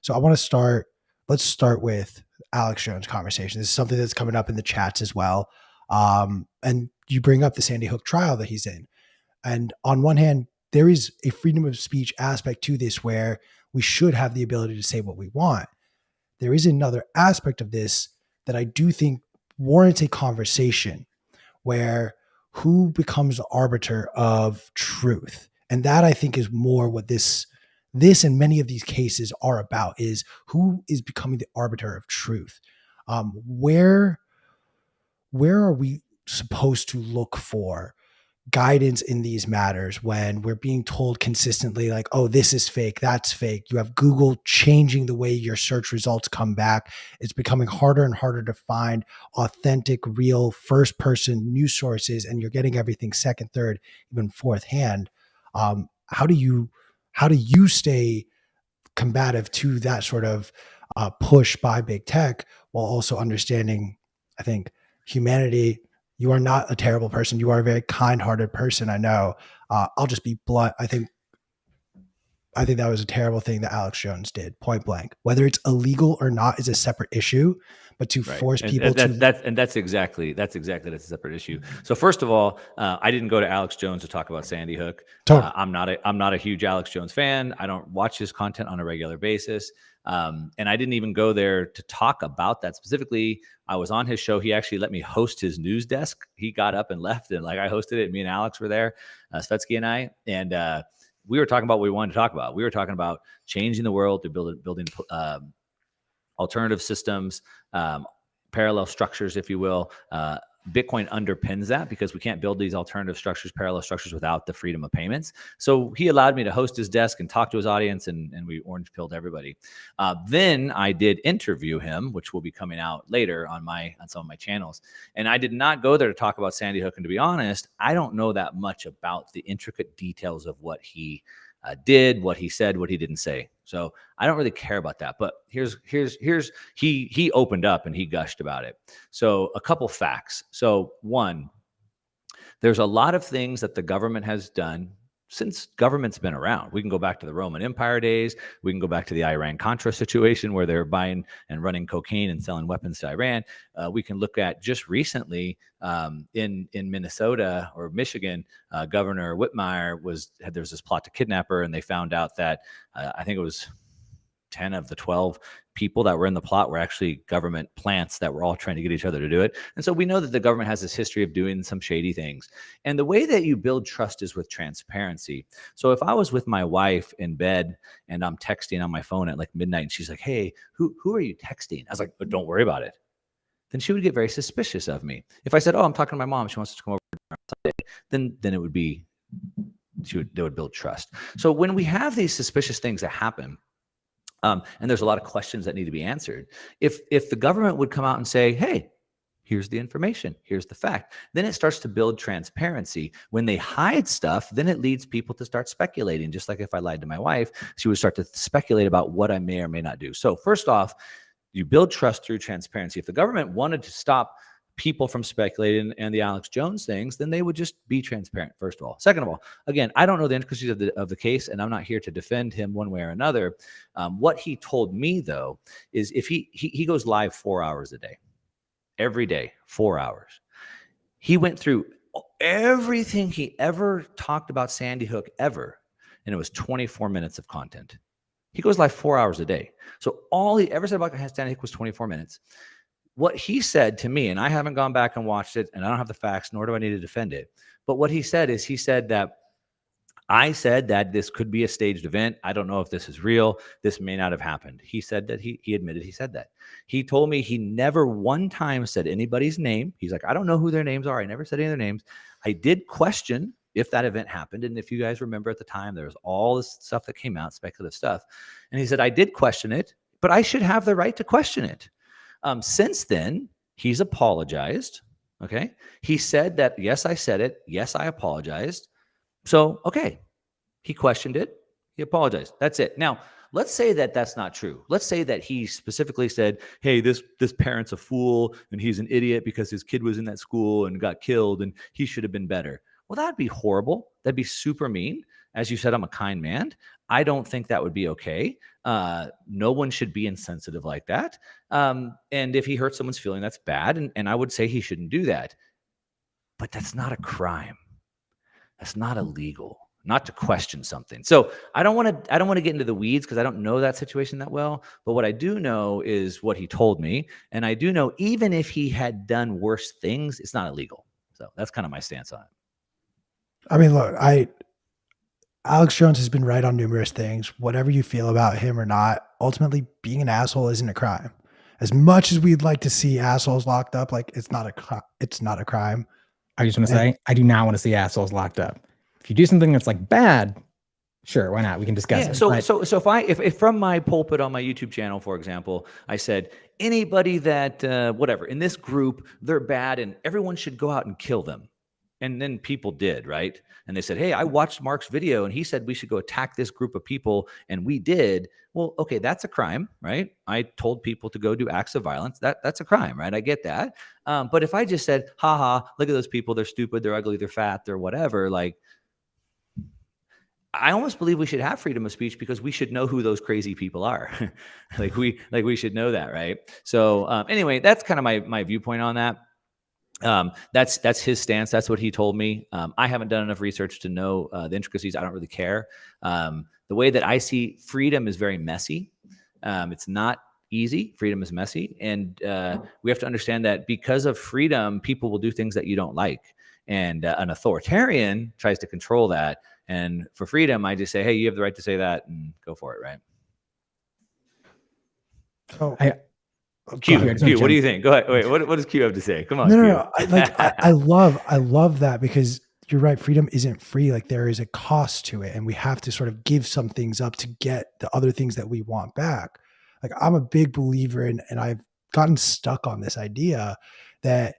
So I want to let's start with Alex Jones conversation. This is something that's coming up in the chats as well. And you bring up the Sandy Hook trial that he's in. And on one hand, there is a freedom of speech aspect to this where we should have the ability to say what we want. There is another aspect of this that I do think warrants a conversation where who becomes the arbiter of truth. And that I think is more what this and many of these cases are about, is who is becoming the arbiter of truth. Where are we supposed to look for guidance in these matters when we're being told consistently, like, oh, this is fake, that's fake? You have Google changing the way your search results come back. It's becoming harder and harder to find authentic, real, first person news sources, and you're getting everything second, third, even fourth hand. How do you stay combative to that sort of push by big tech, while also understanding, I think, humanity? You are not a terrible person. You are a very kind-hearted person. I know. I'll just be blunt. I think that was a terrible thing that Alex Jones did, point blank. Whether it's illegal or not is a separate issue, but to force people that's exactly that's a separate issue. So first of all, I didn't go to Alex Jones to talk about Sandy Hook. Totally. I'm not a huge Alex Jones fan. I don't watch his content on a regular basis. And I didn't even go there to talk about that specifically. I was on his show. He actually let me host his news desk. He got up and left, and like I hosted it. Me and Alex were there, Svetsky and I, and we were talking about what we wanted to talk about. We were talking about changing the world through building alternative systems, parallel structures, if you will. Bitcoin underpins that because we can't build these alternative structures, parallel structures, without the freedom of payments. So he allowed me to host his desk and talk to his audience, and we orange pilled everybody. Then I did interview him, which will be coming out later on some of my channels. And I did not go there to talk about Sandy Hook. And to be honest, I don't know that much about the intricate details of what he did, what he said, what he didn't say. So I don't really care about that. But he opened up and he gushed about it. So a couple facts. So one, there's a lot of things that the government has done since government's been around. We can go back to the Roman Empire days. We can go back to the Iran-Contra situation where they're buying and running cocaine and selling weapons to Iran. We can look at just recently in Minnesota or Michigan, Governor Whitmire there's this plot to kidnap her, and they found out that I think it was 10 of the 12 people that were in the plot were actually government plants that were all trying to get each other to do it. And so we know that the government has this history of doing some shady things. And the way that you build trust is with transparency. So if I was with my wife in bed and I'm texting on my phone at like midnight and she's like, hey, who are you texting? I was like, but don't worry about it. Then she would get very suspicious of me. If I said, oh, I'm talking to my mom, she wants to come over on Sunday, then it would be, they would build trust. So when we have these suspicious things that happen, and there's a lot of questions that need to be answered. If the government would come out and say, hey, here's the information, here's the fact, then it starts to build transparency. When they hide stuff, then it leads people to start speculating. Just like if I lied to my wife, she would start to speculate about what I may or may not do. So first off, you build trust through transparency. If the government wanted to stop people from speculating and the Alex Jones things, then they would just be transparent, first of all. Second of all, again, I don't know the intricacies of the case, and I'm not here to defend him one way or another. What he told me, though, is if he goes live 4 hours a day, every day, 4 hours. He went through everything he ever talked about Sandy Hook ever, and it was 24 minutes of content. He goes live 4 hours a day. So all he ever said about Sandy Hook was 24 minutes. What he said to me, and I haven't gone back and watched it, and I don't have the facts, nor do I need to defend it. But what he said is, he said that I said that this could be a staged event. I don't know if this is real. This may not have happened. He said that he admitted he said that. He told me he never one time said anybody's name. He's like, I don't know who their names are. I never said any of their names. I did question if that event happened. And if you guys remember at the time, there was all this stuff that came out, speculative stuff. And he said, I did question it, but I should have the right to question it. Since then, he's apologized. Okay. He said that, yes, I said it. Yes, I apologized. So, okay. He questioned it. He apologized. That's it. Now, let's say that that's not true. Let's say that he specifically said, hey, this parent's a fool and he's an idiot because his kid was in that school and got killed and he should have been better. Well, that'd be horrible. That'd be super mean. As you said, I'm a kind man. I don't think that would be okay. No one should be insensitive like that. And if he hurts someone's feeling, that's bad. And I would say he shouldn't do that. But that's not a crime. That's not illegal. Not to question something. So I don't want to get into the weeds because I don't know that situation that well. But what I do know is what he told me. And I do know even if he had done worse things, it's not illegal. So that's kind of my stance on it. I mean, look, Alex Jones has been right on numerous things. Whatever you feel about him or not, ultimately being an asshole isn't a crime. As much as we'd like to see assholes locked up, like it's not a crime. I just want to say, I do not want to see assholes locked up. If you do something that's like bad, sure, why not? We can discuss it. So if from my pulpit on my YouTube channel, for example, I said anybody that whatever in this group, they're bad and everyone should go out and kill them. And then people did, right? And they said, hey, I watched Mark's video and he said we should go attack this group of people. And we did. Well, okay, that's a crime, right? I told people to go do acts of violence. That's a crime, right? I get that. But if I just said, haha, look at those people. They're stupid. They're ugly. They're fat. They're whatever. Like, I almost believe we should have freedom of speech because we should know who those crazy people are. we should know that, right? So anyway, that's kind of my viewpoint on that. That's his stance. That's what he told me. I haven't done enough research to know the intricacies. I don't really care. The way that I see freedom is very messy. It's not easy. Freedom is messy. And we have to understand that because of freedom, people will do things that you don't like. And an authoritarian tries to control that. And for freedom, I just say, hey, you have the right to say that and go for it, right? So Q, what do you think? Go ahead. Wait, what does Q have to say? Come on. No. I love that because you're right. Freedom isn't free. Like there is a cost to it, and we have to sort of give some things up to get the other things that we want back. Like I'm a big believer in, and I've gotten stuck on this idea that,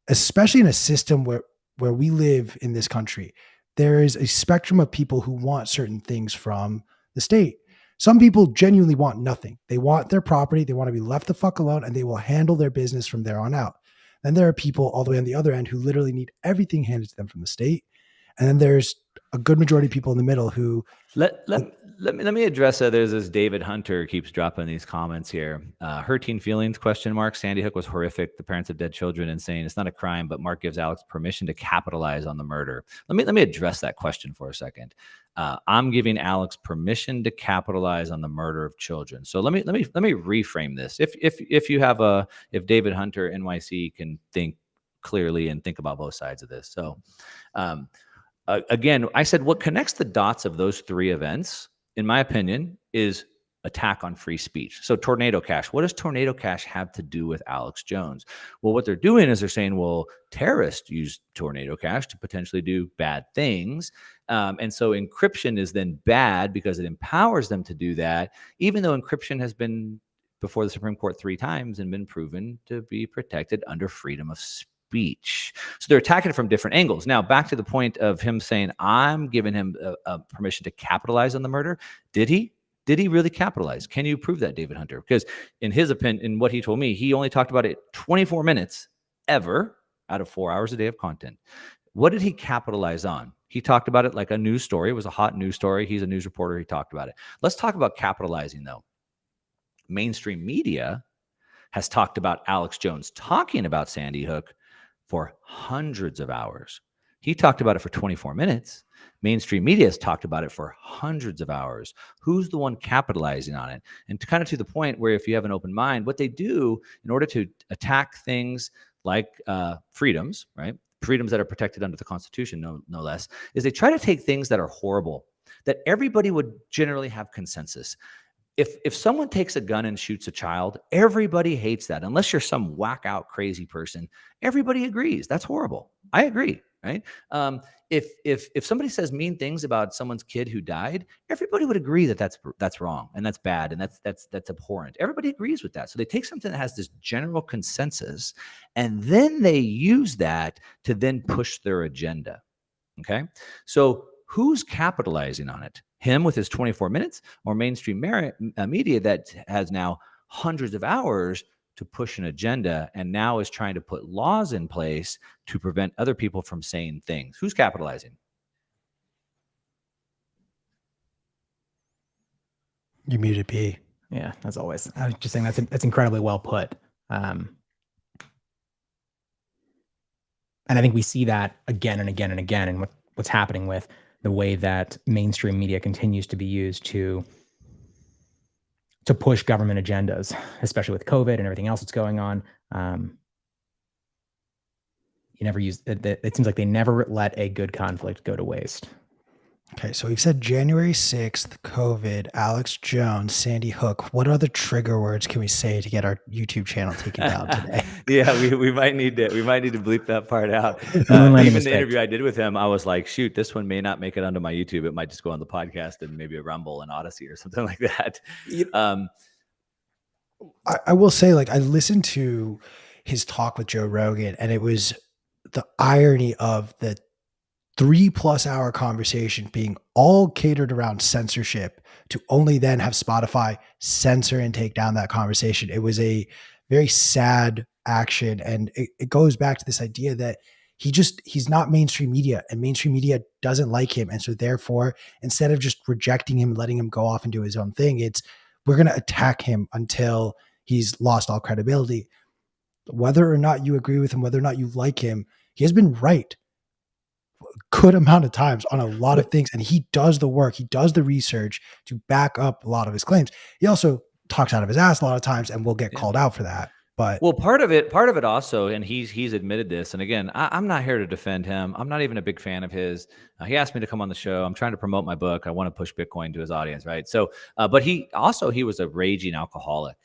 especially in a system where we live in this country, there is a spectrum of people who want certain things from the state. Some people genuinely want nothing. They want their property. They want to be left the fuck alone, and they will handle their business from there on out. Then there are people all the way on the other end who literally need everything handed to them from the state. And then there's a good majority of people in the middle who let me address there's this David Hunter keeps dropping these comments here. Hurting feelings, ? Sandy Hook was horrific. The parents of dead children insane. It's not a crime, but Mark gives Alex permission to capitalize on the murder. Let me address that question for a second. I'm giving Alex permission to capitalize on the murder of children. So let me reframe this. If David Hunter NYC can think clearly and think about both sides of this. So again, I said what connects the dots of those three events, in my opinion, is attack on free speech. So Tornado Cash, what does Tornado Cash have to do with Alex Jones? Well, what they're doing is they're saying, well, terrorists use Tornado Cash to potentially do bad things. And so encryption is then bad because it empowers them to do that, even though encryption has been before the Supreme Court 3 times and been proven to be protected under freedom of speech. So they're attacking it from different angles. Now, back to the point of him saying, I'm giving him a permission to capitalize on the murder. Did he? Did he really capitalize? Can you prove that, David Hunter? Because in his opinion, in what he told me, he only talked about it 24 minutes ever out of 4 hours a day of content. What did he capitalize on? He talked about it like a news story. It was a hot news story. He's a news reporter. He talked about it. Let's talk about capitalizing, though. Mainstream media has talked about Alex Jones talking about Sandy Hook for hundreds of hours. He talked about it for 24 minutes. Mainstream media has talked about it for hundreds of hours. Who's the one capitalizing on it? And kind of to the point where if you have an open mind, what they do in order to attack things like freedoms, right? Freedoms that are protected under the Constitution, no less, is they try to take things that are horrible, that everybody would generally have consensus. If someone takes a gun and shoots a child, everybody hates that. Unless you're some whack out crazy person, everybody agrees. That's horrible. I agree, right? If somebody says mean things about someone's kid who died, everybody would agree that that's wrong and that's bad and that's abhorrent. Everybody agrees with that. So they take something that has this general consensus and then they use that to then push their agenda. Okay, so who's capitalizing on it? Him with his 24 minutes, or mainstream media that has now hundreds of hours to push an agenda and now is trying to put laws in place to prevent other people from saying things? Who's capitalizing? You muted P. Yeah, as always. I was just saying that's incredibly well put. And I think we see that again and again and again in what's happening with the way that mainstream media continues to be used to push government agendas, especially with COVID and everything else that's going on. You never use it. It seems like they never let a good conflict go to waste. Okay, so we've said January 6th, COVID, Alex Jones, Sandy Hook. What other trigger words can we say to get our YouTube channel taken down today? Yeah, we might need to bleep that part out. Even the interview I did with him, I was like, shoot, this one may not make it onto my YouTube. It might just go on the podcast and maybe a Rumble and Odyssey or something like that. I will say, like, I listened to his talk with Joe Rogan, and it was the irony of the 3+ hour conversation being all catered around censorship to only then have Spotify censor and take down that conversation. It was a very sad action. And it goes back to this idea that he's not mainstream media, and mainstream media doesn't like him. And so therefore, instead of just rejecting him, letting him go off and do his own thing, we're going to attack him until he's lost all credibility. Whether or not you agree with him, whether or not you like him, he has been right good amount of times on a lot of things, and he does the work, he does the research to back up a lot of his claims. He also talks out of his ass a lot of times, and will get called out for that. But well, part of it also, and he's admitted this. And again, I'm not here to defend him. I'm not even a big fan of his. He asked me to come on the show. I'm trying to promote my book. I want to push Bitcoin to his audience, right? So, but he was a raging alcoholic,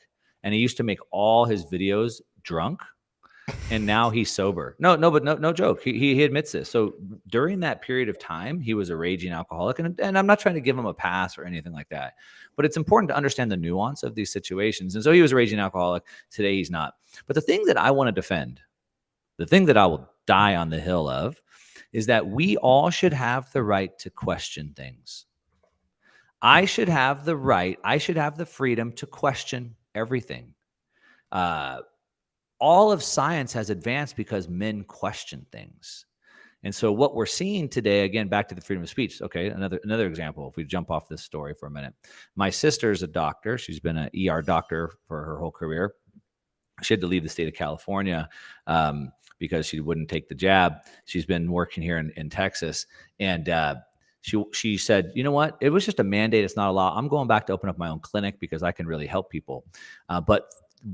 and he used to make all his videos drunk. And now he's sober. No joke. He admits this. So during that period of time, he was a raging alcoholic, and I'm not trying to give him a pass or anything like that, but it's important to understand the nuance of these situations. And so he was a raging alcoholic. Today he's not. But the thing that I want to defend, the thing that I will die on the hill of, is that we all should have the right to question things. I should have the freedom to question everything. All of science has advanced because men question things. And so what we're seeing today, again, back to the freedom of speech. Okay, another example, if we jump off this story for a minute. My sister's a doctor. She's been an ER doctor for her whole career. She had to leave the state of California because she wouldn't take the jab. She's been working here in Texas. And she said, you know what? It was just a mandate. It's not a law. I'm going back to open up my own clinic because I can really help people. But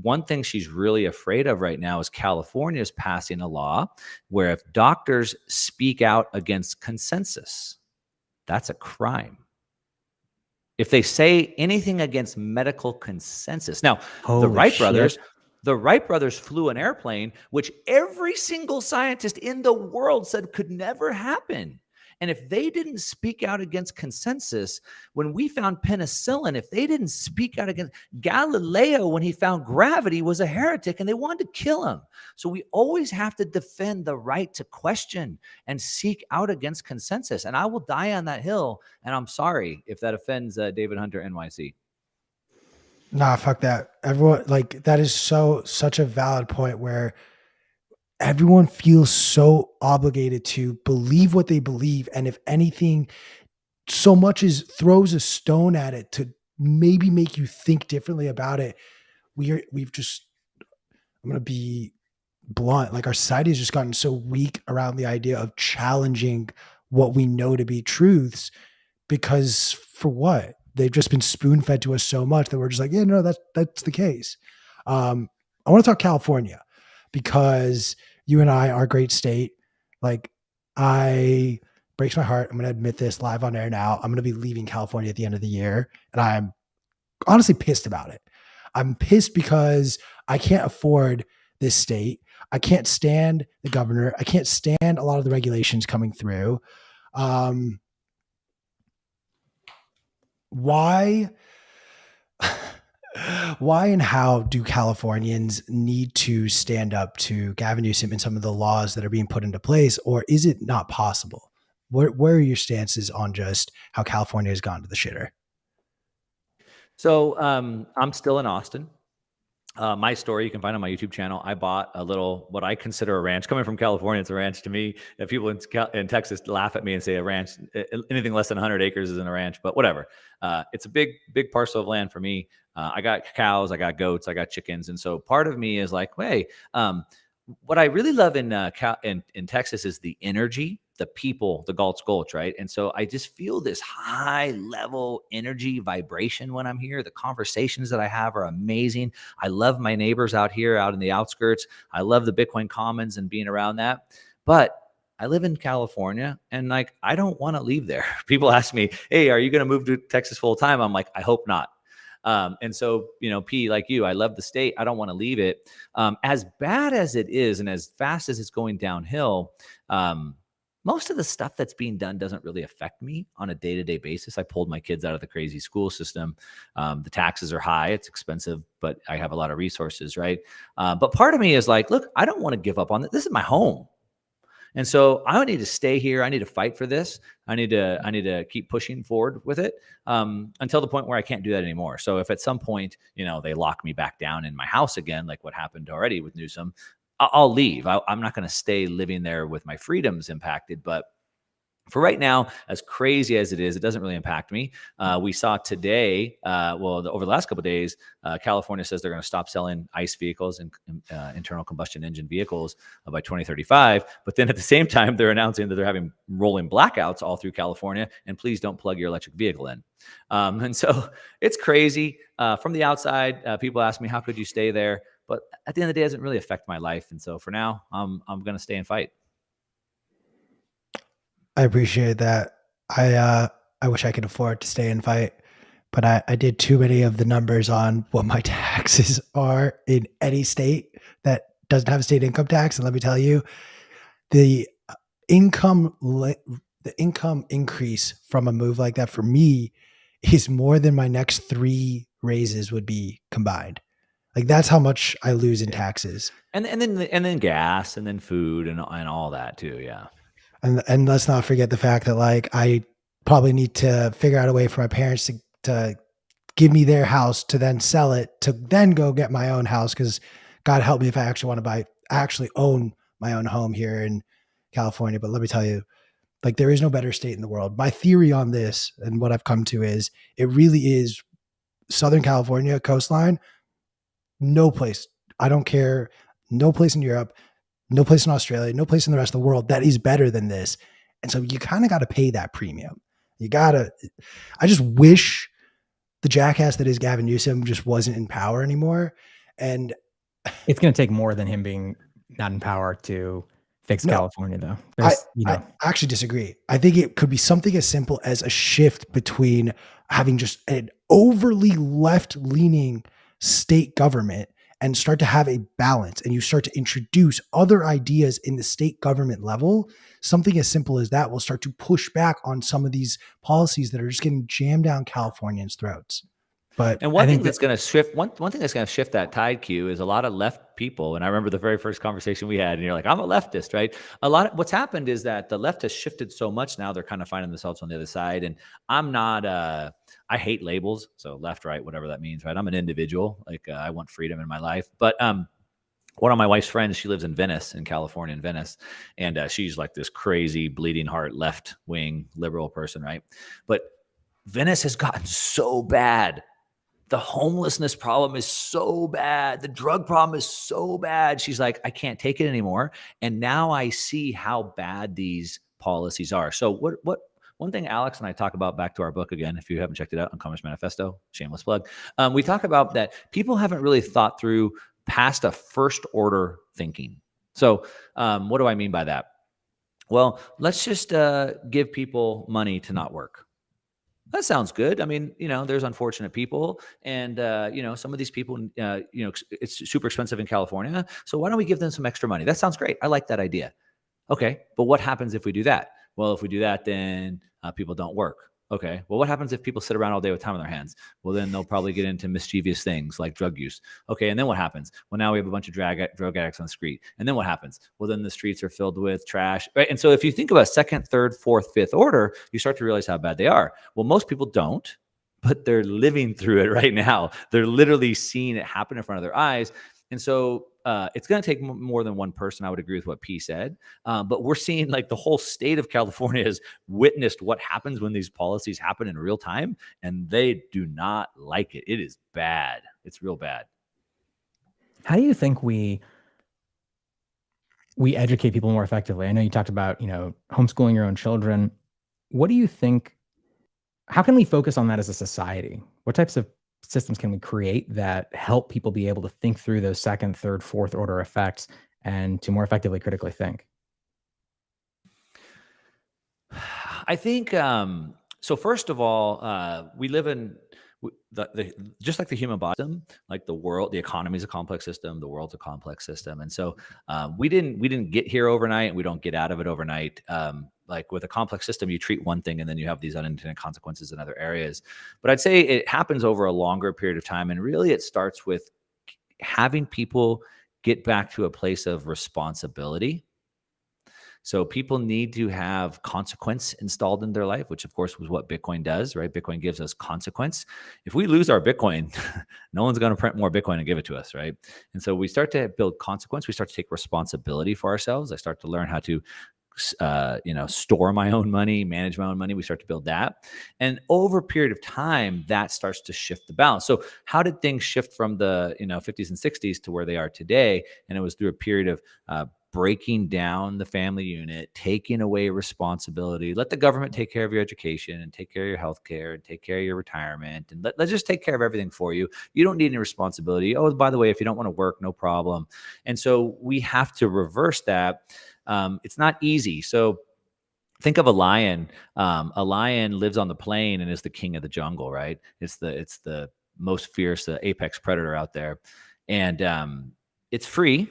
one thing she's really afraid of right now is California is passing a law where if doctors speak out against consensus, that's a crime. If they say anything against medical consensus. Now, the Wright brothers flew an airplane, which every single scientist in the world said could never happen. And if they didn't speak out against consensus, when we found penicillin, if they didn't speak out against Galileo, when he found gravity, was a heretic and they wanted to kill him. So we always have to defend the right to question and seek out against consensus. And I will die on that hill. And I'm sorry if that offends David Hunter NYC. Nah, fuck that. Everyone, like, that is such a valid point where everyone feels so obligated to believe what they believe. And if anything, so much as throws a stone at it to maybe make you think differently about it. I'm going to be blunt. Like, our society has just gotten so weak around the idea of challenging what we know to be truths, because for what? They've just been spoon fed to us so much that we're just like, yeah, no, that's the case. I want to talk California, because you and I, our great state, like, breaks my heart. I'm going to admit this live on air now. I'm going to be leaving California at the end of the year, and I'm honestly pissed about it. I'm pissed because I can't afford this state. I can't stand the governor. I can't stand a lot of the regulations coming through. Why and how do Californians need to stand up to Gavin Newsom and some of the laws that are being put into place, or is it not possible? Where are your stances on just how California has gone to the shitter? So I'm still in Austin. My story you can find on my YouTube channel. I bought a little, what I consider a ranch. Coming from California, it's a ranch to me. And people in Texas laugh at me and say a ranch, anything less than 100 acres isn't a ranch, but whatever. It's a big parcel of land for me. I got cows, I got goats, I got chickens. And so part of me is like, hey, what I really love in Texas is the energy, the people, the Galt's Gulch, right? And so I just feel this high level energy vibration when I'm here. The conversations that I have are amazing. I love my neighbors out here, out in the outskirts. I love the Bitcoin Commons and being around that. But I live in California and like, I don't want to leave there. People ask me, hey, are you going to move to Texas full time? I'm like, I hope not. And so, P, like you, I love the state. I don't want to leave it. As bad as it is and as fast as it's going downhill, most of the stuff that's being done doesn't really affect me on a day-to-day basis. I pulled my kids out of the crazy school system. The taxes are high. It's expensive, but I have a lot of resources, right? But part of me is like, look, I don't want to give up on it. This is my home. And so I need to stay here. I need to fight for this. I need to keep pushing forward with it until the point where I can't do that anymore. So if at some point, they lock me back down in my house again, like what happened already with Newsom, I'll leave. I'm not going to stay living there with my freedoms impacted, but for right now, as crazy as it is, it doesn't really impact me. We saw today, over the last couple of days, California says they're going to stop selling ICE vehicles and internal combustion engine vehicles by 2035. But then at the same time, they're announcing that they're having rolling blackouts all through California. And please don't plug your electric vehicle in. And so it's crazy. From the outside, people ask me, how could you stay there? But at the end of the day, it doesn't really affect my life. And so for now, I'm going to stay and fight. I appreciate that. I wish I could afford to stay and fight, but I did too many of the numbers on what my taxes are in any state that doesn't have a state income tax. And let me tell you, the income increase from a move like that for me is more than my next 3 raises would be combined. Like that's how much I lose in taxes. And then gas and then food and all that too. Yeah. And let's not forget the fact that like I probably need to figure out a way for my parents to give me their house to then sell it to then go get my own house. Cause God help me if I actually want to actually own my own home here in California. But let me tell you, like there is no better state in the world. My theory on this and what I've come to is it really is Southern California coastline. No place. I don't care. No place in Europe, no place in Australia, no place in the rest of the world that is better than this. And so you kind of got to pay that premium. I just wish the jackass that is Gavin Newsom just wasn't in power anymore. And it's going to take more than him being not in power to fix California, though. I actually disagree. I think it could be something as simple as a shift between having just an overly left-leaning state government and start to have a balance, and you start to introduce other ideas in the state government level. Something as simple as that will start to push back on some of these policies that are just getting jammed down Californians' throats. And one thing that's going to shift, one thing that's going to shift that tide queue is a lot of left people. And I remember the very first conversation we had, and you're like, I'm a leftist, right? What's happened is that the left has shifted so much now they're kind of finding themselves on the other side. And I'm not, I hate labels. So left, right, whatever that means, right? I'm an individual. Like I want freedom in my life. But one of my wife's friends, she lives in Venice, in California, in Venice. And she's like this crazy bleeding heart, left wing liberal person, right? But Venice has gotten so bad. The homelessness problem is so bad. The drug problem is so bad. She's like, I can't take it anymore. And now I see how bad these policies are. So one thing Alex and I talk about, back to our book again, if you haven't checked it out, Uncommunist Manifesto, shameless plug. We talk about that people haven't really thought through past a first order thinking. So what do I mean by that? Well, let's just give people money to not work. That sounds good. I mean, there's unfortunate people and, some of these people, it's super expensive in California. So why don't we give them some extra money? That sounds great. I like that idea. Okay. But what happens if we do that? Well, if we do that, then people don't work. Okay. Well, what happens if people sit around all day with time on their hands? Well, then they'll probably get into mischievous things like drug use. Okay. And then what happens? Well, now we have a bunch of drug addicts on the street. And then what happens? Well, then the streets are filled with trash. Right. And so if you think about second, third, fourth, fifth order, you start to realize how bad they are. Well, most people don't, but they're living through it right now. They're literally seeing it happen in front of their eyes. And so it's going to take more than one person. I would agree with what P said. But we're seeing like the whole state of California has witnessed what happens when these policies happen in real time, and they do not like it. It is bad. It's real bad. How do you think we educate people more effectively? I know you talked about, homeschooling your own children. What do you think? How can we focus on that as a society? What types of systems can we create that help people be able to think through those second, third, fourth order effects and to more effectively critically think? I think so. First of all, we live in just like the human body system, like the world, the economy is a complex system, the world's a complex system, and so we didn't get here overnight, and we don't get out of it overnight. Like with a complex system, you treat one thing, and then you have these unintended consequences in other areas. But I'd say it happens over a longer period of time, and really, it starts with having people get back to a place of responsibility. So people need to have consequence installed in their life, which of course was what Bitcoin does, right? Bitcoin gives us consequence. If we lose our Bitcoin, no one's going to print more Bitcoin and give it to us, right? And so we start to build consequence. We start to take responsibility for ourselves. I start to learn how to store my own money, manage my own money. We start to build that. And over a period of time, that starts to shift the balance. So how did things shift from the 50s and 60s to where they are today? And it was through a period of breaking down the family unit, taking away responsibility. Let the government take care of your education and take care of your health care and take care of your retirement. And let's just take care of everything for you. You don't need any responsibility. Oh, by the way, if you don't want to work, no problem. And so we have to reverse that. It's not easy. So think of a lion. A lion lives on the plain and is the king of the jungle, right? It's the most fierce, apex predator out there. And it's free,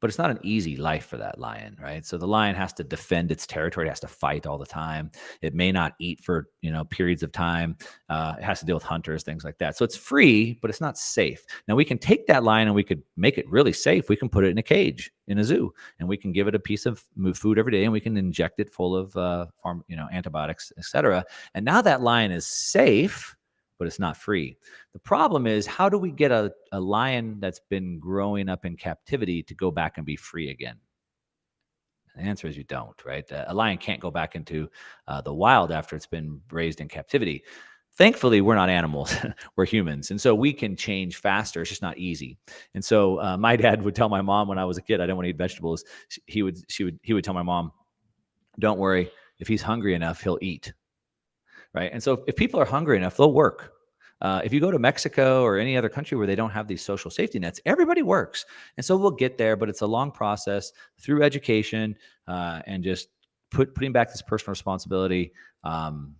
but it's not an easy life for that lion, right? So the lion has to defend its territory. It has to fight all the time. It may not eat for, periods of time. It has to deal with hunters, things like that. So it's free, but it's not safe. Now we can take that lion and we could make it really safe. We can put it in a cage in a zoo, and we can give it a piece of food every day, and we can inject it full of antibiotics, etc. And now that lion is safe, but it's not free. The problem is, how do we get a lion that's been growing up in captivity to go back and be free again? And the answer is you don't, right? A lion can't go back into the wild after it's been raised in captivity. Thankfully, we're not animals, we're humans. And so we can change faster. It's just not easy. And so my dad would tell my mom when I was a kid, I didn't want to eat vegetables. He would tell my mom, don't worry, if he's hungry enough, he'll eat. Right. And so if people are hungry enough, they'll work. If you go to Mexico or any other country where they don't have these social safety nets, everybody works. And so we'll get there, but it's a long process through education and just putting back this personal responsibility. And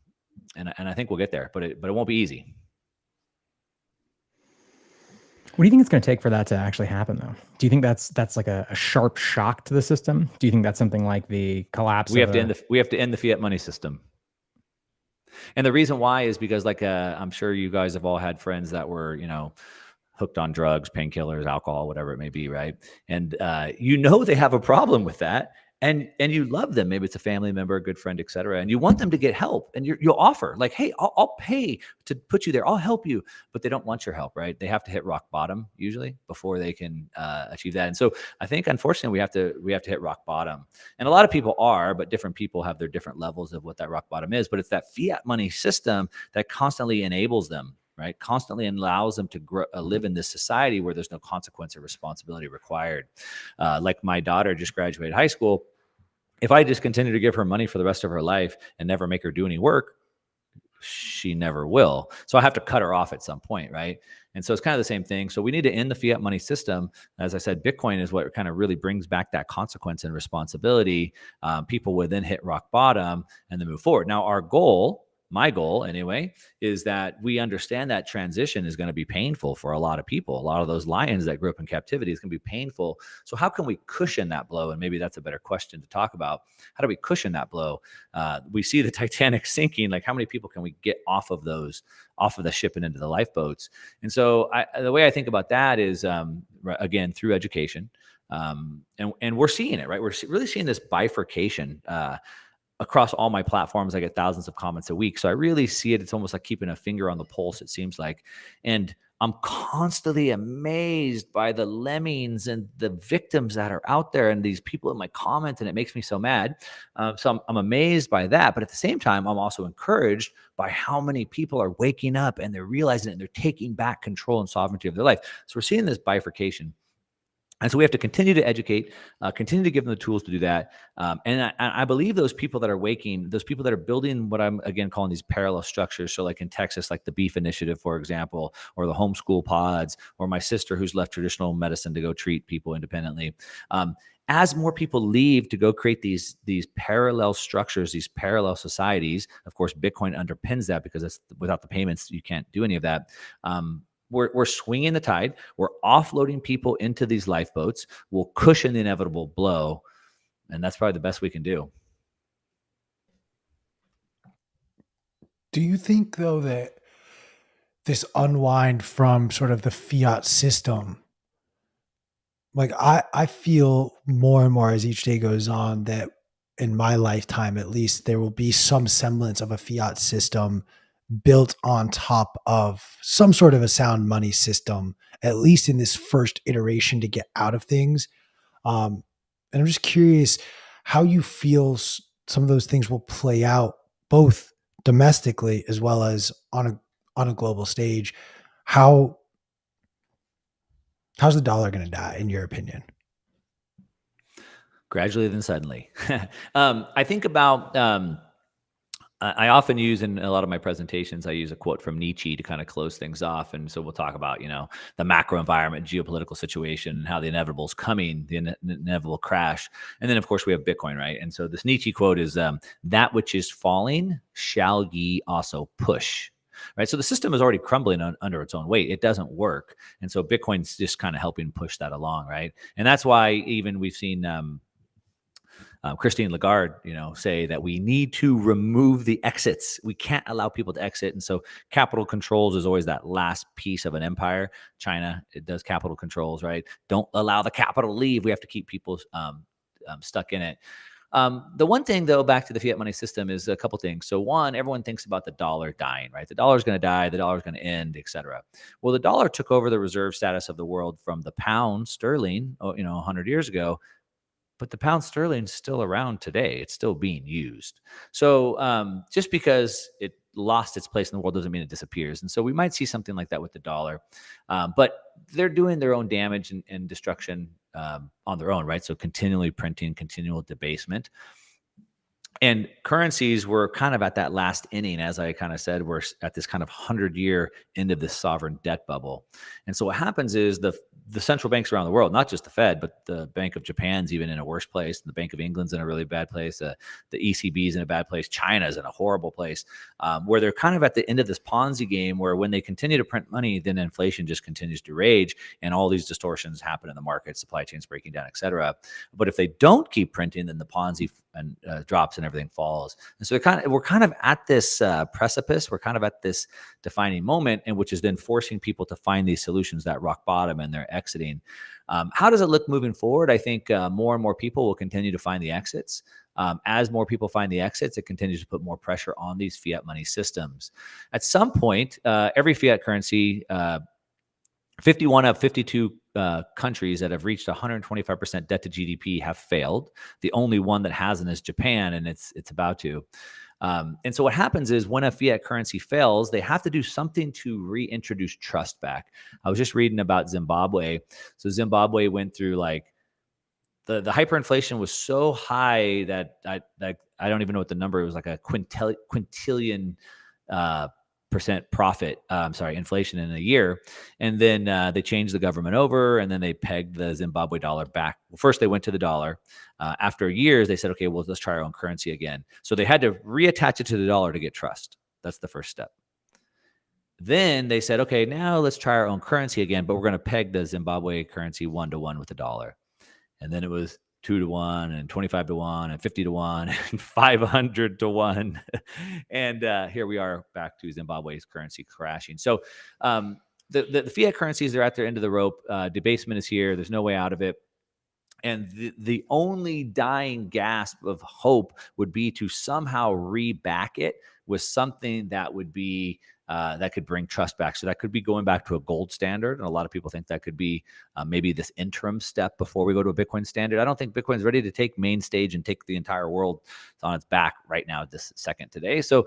I think we'll get there, but it won't be easy. What do you think it's going to take for that to actually happen, though? Do you think that's like a sharp shock to the system? Do you think that's something like the collapse? We have to end the fiat money system. And the reason why is because, like, I'm sure you guys have all had friends that were, hooked on drugs, painkillers, alcohol, whatever it may be, right? And they have a problem with that, and you love them. Maybe it's a family member, a good friend, et cetera, and you want them to get help, and you'll offer like, hey, I'll pay to put you there. I'll help you, but they don't want your help, right? They have to hit rock bottom usually before they can achieve that. And so I think, unfortunately, we have to hit rock bottom, and a lot of people are, but different people have their different levels of what that rock bottom is. But it's that fiat money system that constantly enables them, right? Constantly allows them to live in this society where there's no consequence or responsibility required. Like my daughter just graduated high school. If I just continue to give her money for the rest of her life and never make her do any work, she never will. So I have to cut her off at some point, right? And so it's kind of the same thing. So we need to end the fiat money system. As I said, Bitcoin is what kind of really brings back that consequence and responsibility. People would then hit rock bottom and then move forward. Now, our goal my goal anyway, is that we understand that transition is going to be painful for a lot of people. A lot of those lions that grew up in captivity is going to be painful. So how can we cushion that blow? And maybe that's a better question to talk about. How do we cushion that blow? We see the Titanic sinking. Like, how many people can we get off of the ship and into the lifeboats? And so the way I think about that is, again, through education. And we're seeing it, right? We're really seeing this bifurcation across all my platforms. I get thousands of comments a week. So I really see it. It's almost like keeping a finger on the pulse, it seems like. And I'm constantly amazed by the lemmings and the victims that are out there and these people in my comments, and it makes me so mad. So I'm amazed by that. But at the same time, I'm also encouraged by how many people are waking up and they're realizing it and they're taking back control and sovereignty of their life. So we're seeing this bifurcation. And so we have to continue to educate, continue to give them the tools to do that. And I believe those people that are waking, those people that are building what I'm, again, calling these parallel structures. So like in Texas, like the Beef Initiative, for example, or the homeschool pods, or my sister who's left traditional medicine to go treat people independently. As more people leave to go create these parallel structures, these parallel societies, of course, Bitcoin underpins that, because that's, without the payments, you can't do any of that. We're swinging the tide. We're offloading people into these lifeboats. We'll cushion the inevitable blow. And that's probably the best we can do. Do you think, though, that this unwind from sort of the fiat system, like I feel more and more as each day goes on that in my lifetime, at least, there will be some semblance of a fiat system built on top of some sort of a sound money system, at least in this first iteration to get out of things. And I'm just curious how you feel some of those things will play out, both domestically as well as on a global stage. How's the dollar going to die, in your opinion? Gradually, then suddenly. I think about, I often use, in a lot of my presentations, I use a quote from Nietzsche to kind of close things off. And so we'll talk about, the macro environment, geopolitical situation, and how the inevitable is coming, the inevitable crash. And then, of course, we have Bitcoin, right? And so this Nietzsche quote is, that which is falling shall ye also push. Right. So the system is already crumbling under its own weight. It doesn't work. And so Bitcoin's just kind of helping push that along. Right. And that's why even we've seen, Christine Lagarde, say that we need to remove the exits. We can't allow people to exit. And so capital controls is always that last piece of an empire. China, it does capital controls, right? Don't allow the capital to leave. We have to keep people stuck in it. The one thing, though, back to the fiat money system, is a couple things. So one, everyone thinks about the dollar dying, right? The dollar is going to die, the dollar is going to end, et cetera. Well, the dollar took over the reserve status of the world from the pound sterling, 100 years ago. But the pound sterling is still around today. It's still being used. So just because it lost its place in the world doesn't mean it disappears. And so we might see something like that with the dollar. But they're doing their own damage and destruction on their own, right? So continually printing, continual debasement. And currencies were kind of at that last inning, as I kind of said, we're at this kind of 100-year end of this sovereign debt bubble. And so what happens is the central banks around the world, not just the Fed, but the Bank of Japan's even in a worse place. The Bank of England's in a really bad place. The ECB's in a bad place. China's in a horrible place, where they're kind of at the end of this Ponzi game, where when they continue to print money, then inflation just continues to rage and all these distortions happen in the market, supply chains breaking down, et cetera. But if they don't keep printing, then the Ponzi drops and everything falls. And so we're kind of at this precipice. We're kind of at this defining moment, and which is then forcing people to find these solutions, that rock bottom, and they're exiting. How does it look moving forward? I think more and more people will continue to find the exits. As more people find the exits, it continues to put more pressure on these fiat money systems. At some point, every fiat currency, 51 of 52 countries that have reached 125% debt to GDP have failed. The only one that hasn't is Japan, and it's about to. And so what happens is when a fiat currency fails, they have to do something to reintroduce trust back. I was just reading about Zimbabwe. So Zimbabwe went through like the hyperinflation was so high that I don't even know what the number. It was like a quintillion percent inflation in a year. And then they changed the government over, and then they pegged the Zimbabwe dollar back. Well, first they went to the dollar. After years, they said, okay, well, let's try our own currency again. So they had to reattach it to the dollar to get trust. That's the first step. Then they said, okay, now let's try our own currency again, but we're going to peg the Zimbabwe currency 1-to-1 with the dollar. And then it was 2-to-1 and 25-to-1 and 50-to-1 and 500-to-1. And here we are back to Zimbabwe's currency crashing. So the fiat currencies, they're at their end of the rope. Debasement is here. There's no way out of it. And the only dying gasp of hope would be to somehow reback it with something that would be that could bring trust back. So that could be going back to a gold standard. And a lot of people think that could be maybe this interim step before we go to a Bitcoin standard. I don't think Bitcoin's ready to take main stage and take the entire world on its back right now, this second today. So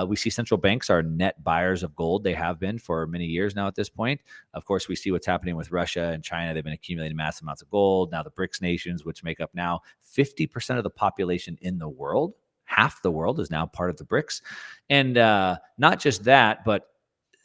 we see central banks are net buyers of gold. They have been for many years now at this point. Of course, we see what's happening with Russia and China. They've been accumulating massive amounts of gold. Now the BRICS nations, which make up now 50% of the population in the world, half the world is now part of the BRICS. And not just that, but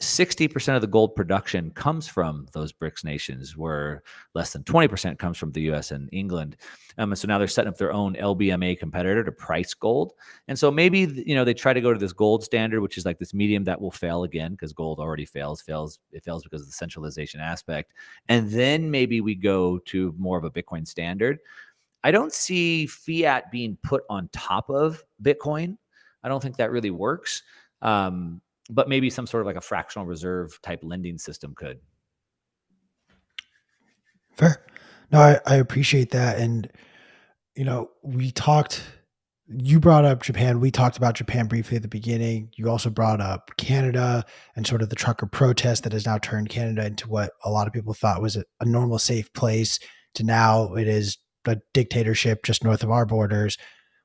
60% of the gold production comes from those BRICS nations, where less than 20% comes from the US and England. And so now they're setting up their own LBMA competitor to price gold. And so maybe, they try to go to this gold standard, which is like this medium that will fail again because gold already fails. It fails because of the centralization aspect. And then maybe we go to more of a Bitcoin standard. I don't see fiat being put on top of Bitcoin. I don't think that really works. But maybe some sort of like a fractional reserve type lending system could. Fair. No, I appreciate that. And, you brought up Japan. We talked about Japan briefly at the beginning. You also brought up Canada and sort of the trucker protest that has now turned Canada into what a lot of people thought was a normal, safe place to now it is a dictatorship just north of our borders.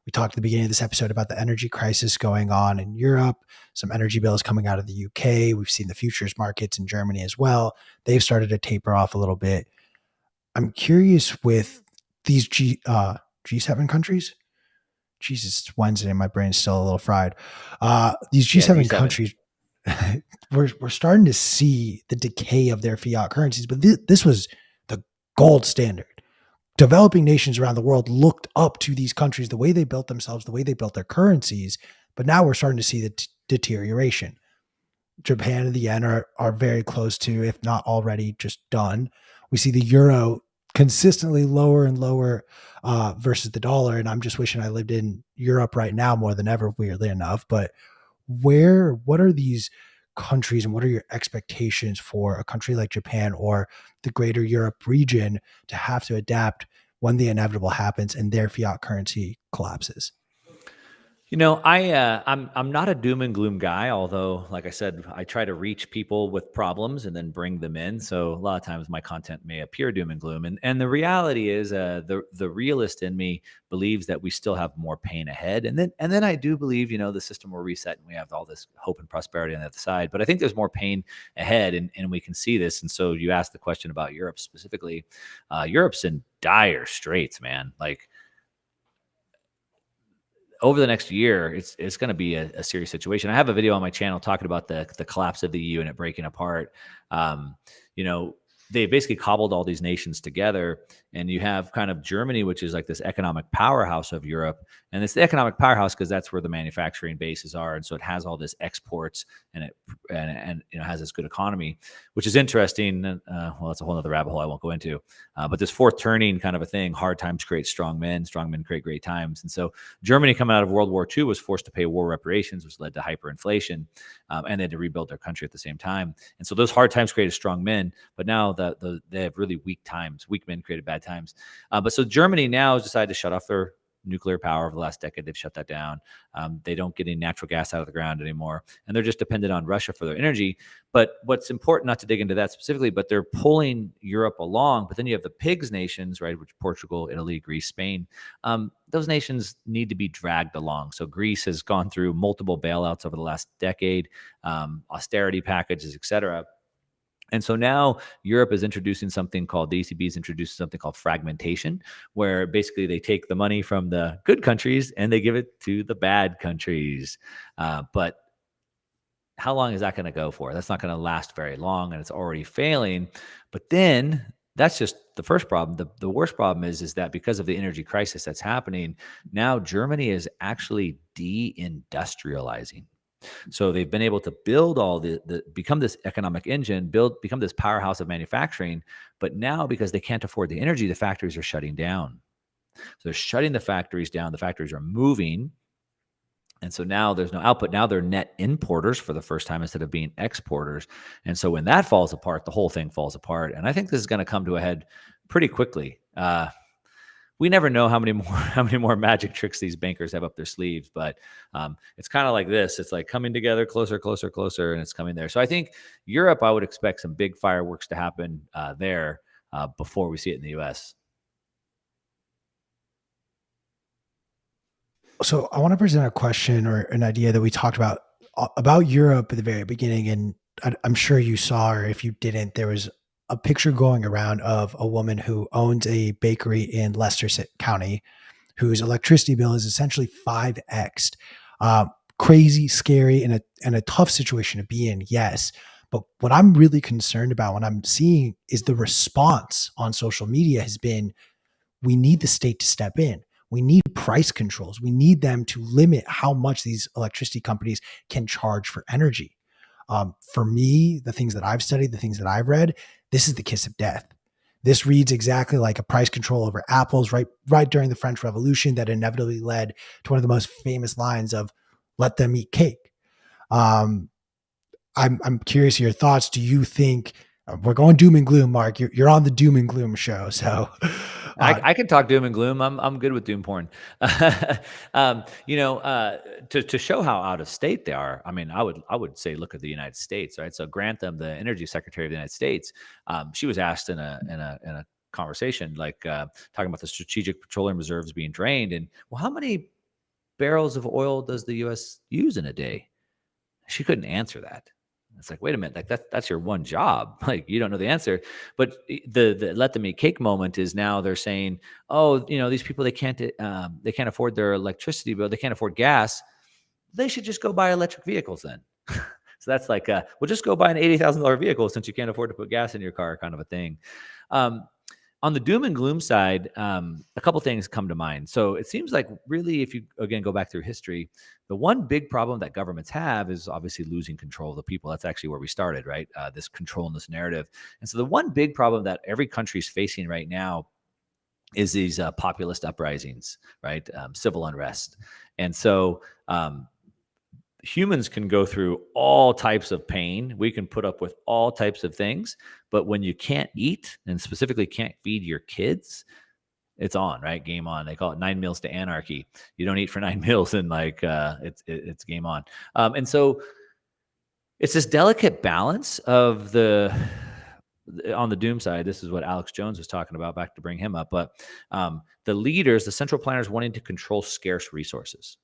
We talked at the beginning of this episode about the energy crisis going on in Europe, some energy bills coming out of the UK. We've seen the futures markets in Germany as well. They've started to taper off a little bit. I'm curious with these G7 countries. Jesus, it's Wednesday and my brain's still a little fried. These G7 countries, we're starting to see the decay of their fiat currencies, but this was the gold standard. Developing nations around the world looked up to these countries, the way they built themselves, the way they built their currencies. But now we're starting to see the deterioration. Japan and the yen are very close to, if not already, just done. We see the euro consistently lower and lower versus the dollar. And I'm just wishing I lived in Europe right now more than ever, weirdly enough. But what are these countries and what are your expectations for a country like Japan or the greater Europe region to have to adapt when the inevitable happens and their fiat currency collapses? I'm not a doom and gloom guy, although, like I said, I try to reach people with problems and then bring them in. So a lot of times my content may appear doom and gloom. And the reality is the realist in me believes that we still have more pain ahead. And then I do believe, the system will reset and we have all this hope and prosperity on the other side. But I think there's more pain ahead and we can see this. And so you asked the question about Europe specifically. Europe's in dire straits, man. Like, over the next year, it's going to be a serious situation. I have a video on my channel talking about the collapse of the EU and it breaking apart. They basically cobbled all these nations together, and you have kind of Germany, which is like this economic powerhouse of Europe, and it's the economic powerhouse because that's where the manufacturing bases are, and so it has all this exports and it has this good economy, which is interesting. Well, that's a whole other rabbit hole I won't go into. But this fourth turning kind of a thing: hard times create strong men create great times, and so Germany coming out of World War II was forced to pay war reparations, which led to hyperinflation, and they had to rebuild their country at the same time. And so those hard times created strong men, but now they have really weak times. Weak men created bad times. But so Germany now has decided to shut off their nuclear power over the last decade. They've shut that down. They don't get any natural gas out of the ground anymore, and they're just dependent on Russia for their energy. But what's important, not to dig into that specifically, but they're pulling Europe along. But then you have the pigs nations, right, which Portugal, Italy, Greece, Spain. Those nations need to be dragged along. So Greece has gone through multiple bailouts over the last decade, austerity packages, et cetera. And so now Europe is introducing something called, the ECB is introducing something called fragmentation, where basically they take the money from the good countries and they give it to the bad countries. But how long is that going to go for? That's not going to last very long, and it's already failing. But then that's just the first problem. The worst problem is that because of the energy crisis that's happening, now Germany is actually deindustrializing. So they've been able to build all become this economic engine, become this powerhouse of manufacturing. But now, because they can't afford the energy, the factories are shutting down. So they're shutting the factories down. The factories are moving. And so now there's no output. Now they're net importers for the first time instead of being exporters. And so when that falls apart, the whole thing falls apart. And I think this is going to come to a head pretty quickly. We never know how many more magic tricks these bankers have up their sleeves, but it's kind of like this. It's like coming together closer, closer, closer, and it's coming there. So I think Europe, I would expect some big fireworks to happen there before we see it in the U.S. So I want to present a question or an idea that we talked about Europe at the very beginning. And I'm sure you saw, or if you didn't, there was a picture going around of a woman who owns a bakery in Leicester County, whose electricity bill is essentially 5x'd. Crazy, scary, and a tough situation to be in, yes. But what I'm really concerned about, what I'm seeing, is the response on social media has been, we need the state to step in. We need price controls. We need them to limit how much these electricity companies can charge for energy. For me, the things that I've studied, the things that I've read, this is the kiss of death. This reads exactly like a price control over apples right during the French Revolution that inevitably led to one of the most famous lines of "Let them eat cake." I'm curious of your thoughts. Do you think we're going doom and gloom, Mark? You're on the doom and gloom show, so I can talk doom and gloom. I'm good with doom porn. To show how out of state they are, I mean, I would say look at the United States, right? So Grantham, the Energy Secretary of the United States, she was asked in a conversation, like talking about the strategic petroleum reserves being drained, and well, how many barrels of oil does the U.S. use in a day? She couldn't answer that. It's like, wait a minute, like that's your one job. Like, you don't know the answer. But the let them eat cake moment is now they're saying, oh, these people, they can't afford their electricity bill, they can't afford gas. They should just go buy electric vehicles then. So that's like, well, just go buy an $80,000 vehicle since you can't afford to put gas in your car, kind of a thing. On the doom and gloom side, a couple things come to mind. So it seems like really, if you, again, go back through history, the one big problem that governments have is obviously losing control of the people. That's actually where we started, right? This control and this narrative. And so the one big problem that every country is facing right now is these populist uprisings, right? Civil unrest. And so humans can go through all types of pain. We can put up with all types of things. But when you can't eat, and specifically can't feed your kids, it's on, right? Game on. They call it 9 meals to anarchy. You don't eat for 9 meals, and like it's game on. And so it's this delicate balance of on the doom side. This is what Alex Jones was talking about, back to bring him up. But the leaders, the central planners, wanting to control scarce resources,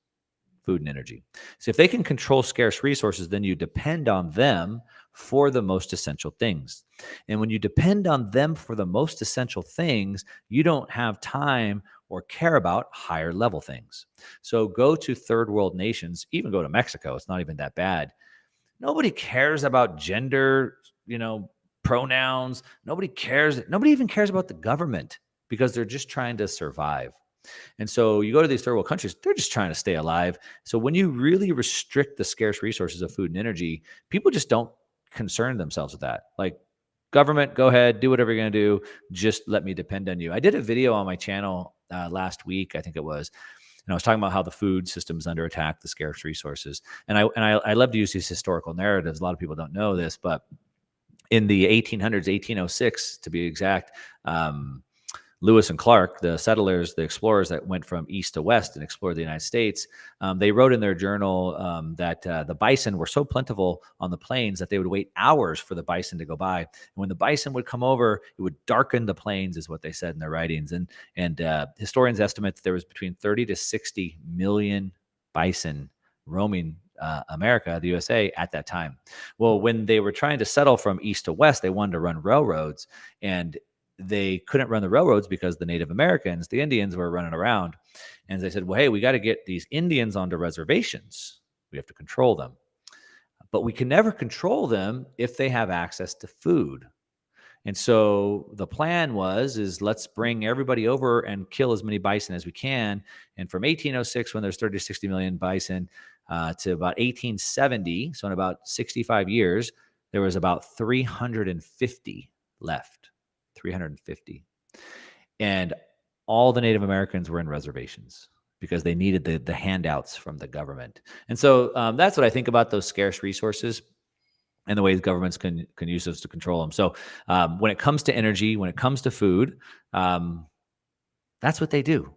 food and energy. So if they can control scarce resources, then you depend on them for the most essential things. And when you depend on them for the most essential things, you don't have time or care about higher level things. So go to third world nations, even go to Mexico. It's not even that bad. Nobody cares about gender, pronouns. Nobody cares. Nobody even cares about the government, because they're just trying to survive. And so you go to these third world countries, they're just trying to stay alive. So when you really restrict the scarce resources of food and energy, people just don't concern themselves with that. Like, government, go ahead, do whatever you're going to do. Just let me depend on you. I did a video on my channel last week, I think it was, and I was talking about how the food system is under attack, the scarce resources. And I love to use these historical narratives. A lot of people don't know this, but in the 1800s, 1806 to be exact, Lewis and Clark, the settlers, the explorers that went from east to west and explored the United States, they wrote in their journal that the bison were so plentiful on the plains that they would wait hours for the bison to go by. And when the bison would come over, it would darken the plains, is what they said in their writings. And historians estimate that there was between 30 to 60 million bison roaming America, the USA, at that time. Well, when they were trying to settle from east to west, they wanted to run railroads, and they couldn't run the railroads because the Native Americans, the Indians, were running around. And they said, well, hey, we got to get these Indians onto reservations. We have to control them. But we can never control them if they have access to food. And so the plan is let's bring everybody over and kill as many bison as we can. And from 1806, when there's 30 to 60 million bison, to about 1870. So in about 65 years, there was about 350 left. 350. And all the Native Americans were in reservations because they needed the handouts from the government. And so that's what I think about those scarce resources and the ways governments can use those to control them. So when it comes to energy, when it comes to food, that's what they do.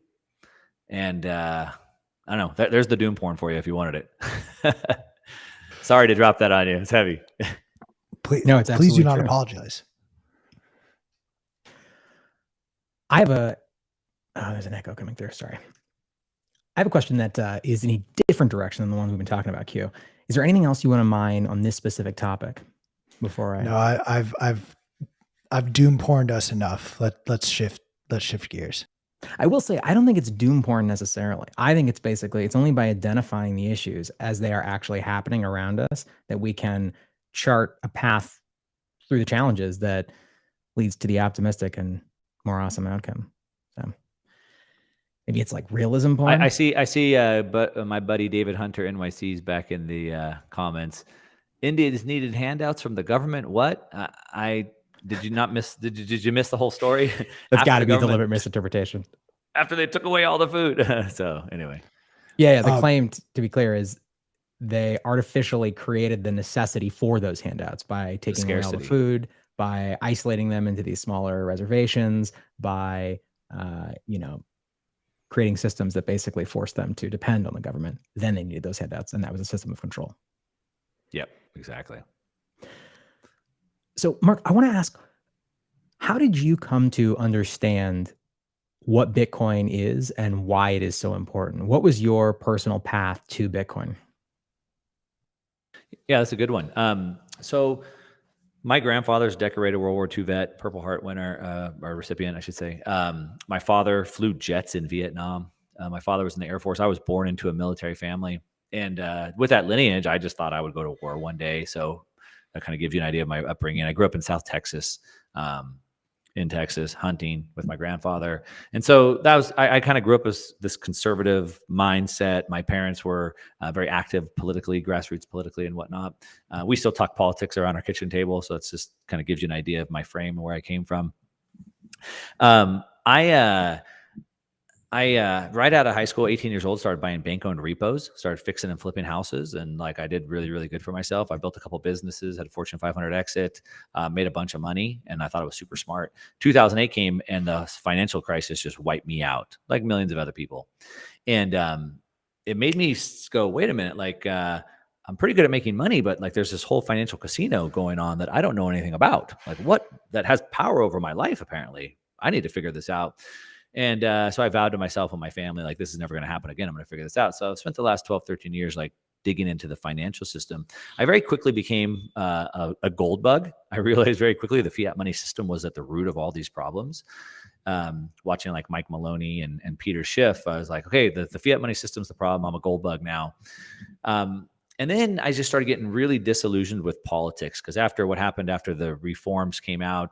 And I don't know. There's the doom porn for you if you wanted it. Sorry to drop that on you. It's heavy. Please, No, it's please do absolutely not true. apologize. I have there's an echo coming through. Sorry. I have a question that is in a different direction than the one we've been talking about, Q. Is there anything else you want to mine on this specific topic before I? No, I've doom porned us enough. Let's shift gears. I will say, I don't think it's doom porn necessarily. I think it's only by identifying the issues as they are actually happening around us that we can chart a path through the challenges that leads to the optimistic and more awesome outcome. So maybe it's like realism porn. I see. But my buddy David Hunter NYC's back in the comments. Indians needed handouts from the government. What? Did you not miss? Did you miss the whole story? That's got to be a deliberate misinterpretation. After they took away all the food. So anyway. Yeah. The claim, to be clear, is they artificially created the necessity for those handouts by taking away all the food, by isolating them into these smaller reservations, by creating systems that basically forced them to depend on the government. Then they needed those handouts, and that was a system of control. Yep, exactly. So, Mark, I want to ask, how did you come to understand what Bitcoin is and why it is so important? What was your personal path to Bitcoin? Yeah, that's a good one. So my grandfather's decorated World War II vet, Purple Heart winner, or recipient, I should say. My father flew jets in Vietnam. My father was in the Air Force. I was born into a military family. And with that lineage, I just thought I would go to war one day. So that kind of gives you an idea of my upbringing. I grew up in South Texas, hunting with my grandfather. And so that was, I kind of grew up as this conservative mindset. My parents were very active politically, grassroots politically and whatnot. We still talk politics around our kitchen table. So it's just kind of gives you an idea of my frame and where I came from. I right out of high school, 18 years old, started buying bank-owned repos, started fixing and flipping houses. And like I did really, really good for myself. I built a couple businesses, had a Fortune 500 exit, made a bunch of money. And I thought it was super smart. 2008 came and the financial crisis just wiped me out like millions of other people. And it made me go, wait a minute, like I'm pretty good at making money, but like there's this whole financial casino going on that I don't know anything about. Like what that has power over my life, apparently. I need to figure this out. And so I vowed to myself and my family, like, this is never going to happen again. I'm going to figure this out. So I've spent the last 12, 13 years, like digging into the financial system. I very quickly became a gold bug. I realized very quickly the fiat money system was at the root of all these problems. Watching like Mike Maloney and Peter Schiff, I was like, okay, the fiat money system's the problem. I'm a gold bug now. And then I just started getting really disillusioned with politics because after what happened after the reforms came out,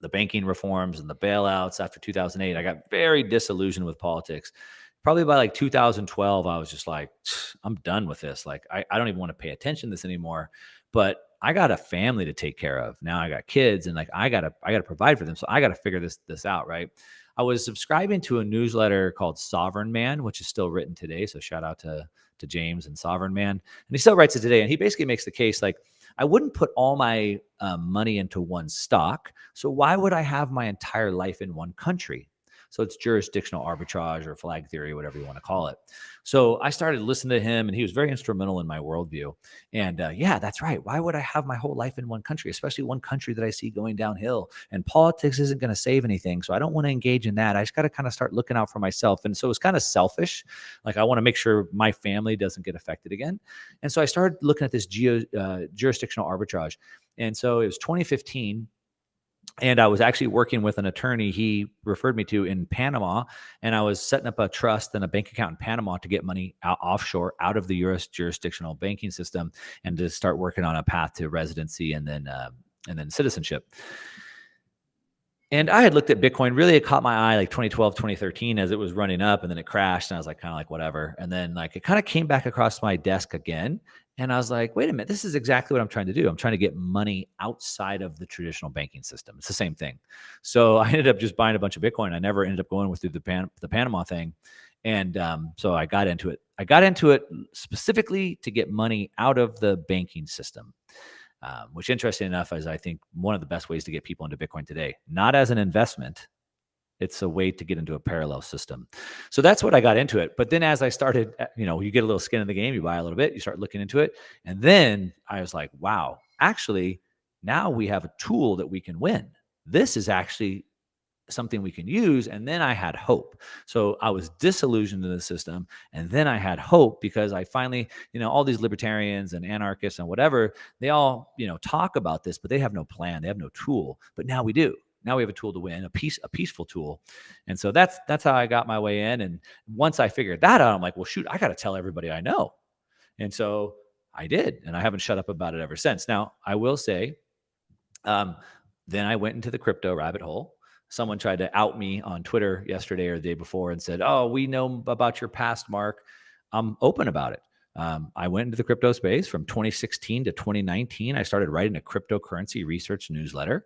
the banking reforms and the bailouts after 2008, I got very disillusioned with politics. Probably by like 2012, I was just like, I'm done with this. Like, I don't even want to pay attention to this anymore. But I got a family to take care of. Now I got kids and like, I gotta provide for them. So I got to figure this out. Right. I was subscribing to a newsletter called Sovereign Man, which is still written today. So shout out to James and Sovereign Man. And he still writes it today. And he basically makes the case like, I wouldn't put all my money into one stock. So why would I have my entire life in one country? So it's jurisdictional arbitrage or flag theory, whatever you want to call it. So I started listening to him and he was very instrumental in my worldview. And yeah, that's right. Why would I have my whole life in one country, especially one country that I see going downhill? And politics isn't going to save anything. So I don't want to engage in that. I just got to kind of start looking out for myself. And so it's kind of selfish. Like I want to make sure my family doesn't get affected again. And so I started looking at this jurisdictional arbitrage. And so it was 2015. And I was actually working with an attorney he referred me to in Panama. And I was setting up a trust and a bank account in Panama to get money offshore out of the U.S. jurisdictional banking system and to start working on a path to residency and then citizenship. And I had looked at Bitcoin, really it caught my eye like 2012, 2013 as it was running up, and then it crashed and I was like, kind of like, whatever. And then like, it kind of came back across my desk again. And I was like, wait a minute, this is exactly what I'm trying to do. I'm trying to get money outside of the traditional banking system. It's the same thing. So I ended up just buying a bunch of Bitcoin. I never ended up going through the Panama thing. And so I got into it. I got into it specifically to get money out of the banking system. Which, interesting enough, is I think one of the best ways to get people into Bitcoin today. Not as an investment, it's a way to get into a parallel system. So that's what I got into it. But then as I started, you get a little skin in the game, you buy a little bit, you start looking into it. And then I was like, wow, actually, now we have a tool that we can win. This is actually something we can use. And then I had hope. So I was disillusioned in the system. And then I had hope because I finally, all these libertarians and anarchists and whatever, they all, talk about this, but they have no plan. They have no tool. But now we do. Now we have a tool to win, a peaceful tool. And so that's how I got my way in. And once I figured that out, I'm like, well, shoot, I got to tell everybody I know. And so I did. And I haven't shut up about it ever since. Now, I will say, then I went into the crypto rabbit hole. Someone tried to out me on Twitter yesterday or the day before and said, oh, we know about your past, Mark. I'm open about it. I went into the crypto space from 2016 to 2019. I started writing a cryptocurrency research newsletter.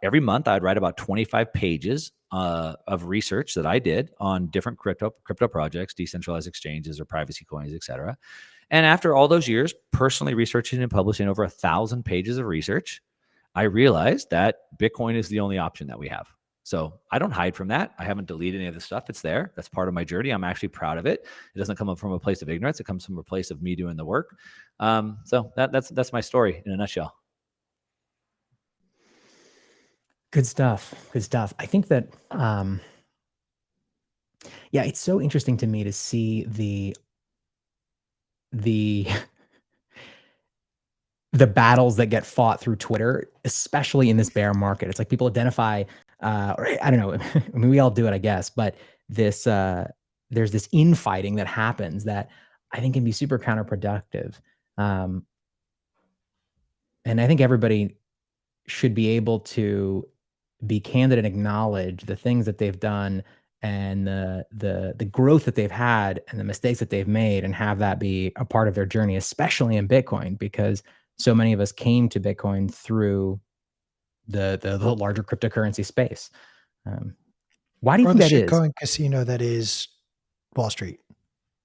Every month I'd write about 25 pages of research that I did on different crypto projects, decentralized exchanges or privacy coins, et cetera. And after all those years, personally researching and publishing over 1,000 pages of research, I realized that Bitcoin is the only option that we have. So I don't hide from that. I haven't deleted any of the stuff. It's there. That's part of my journey. I'm actually proud of it. It doesn't come from a place of ignorance. It comes from a place of me doing the work. So that's my story in a nutshell. Good stuff. Good stuff. I think that, it's so interesting to me to see the battles that get fought through Twitter, especially in this bear market. It's like people identify, or I don't know. I mean, we all do it, I guess, but there's this infighting that happens that I think can be super counterproductive. And I think everybody should be able to be candid and acknowledge the things that they've done and the growth that they've had and the mistakes that they've made, and have that be a part of their journey, especially in Bitcoin, because so many of us came to Bitcoin through the larger cryptocurrency space. Why do you think that is? The shitcoin casino that is Wall Street.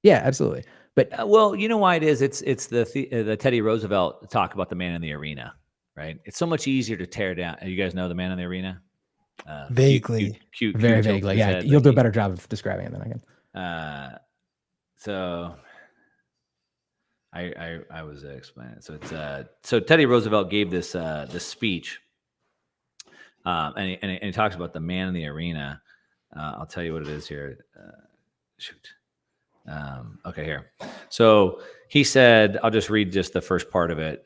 Yeah, absolutely. But well, you know why it is? It's the Teddy Roosevelt talk about the man in the arena, right? It's so much easier to tear down. You guys know the man in the arena? Vaguely. Very vaguely. Yeah, you'll do a better job of describing it than I can. So I was explaining it. So it's so Teddy Roosevelt gave this speech, and he talks about the man in the arena. I'll tell you what it is here. Okay, here. So he said, I'll just read just the first part of it.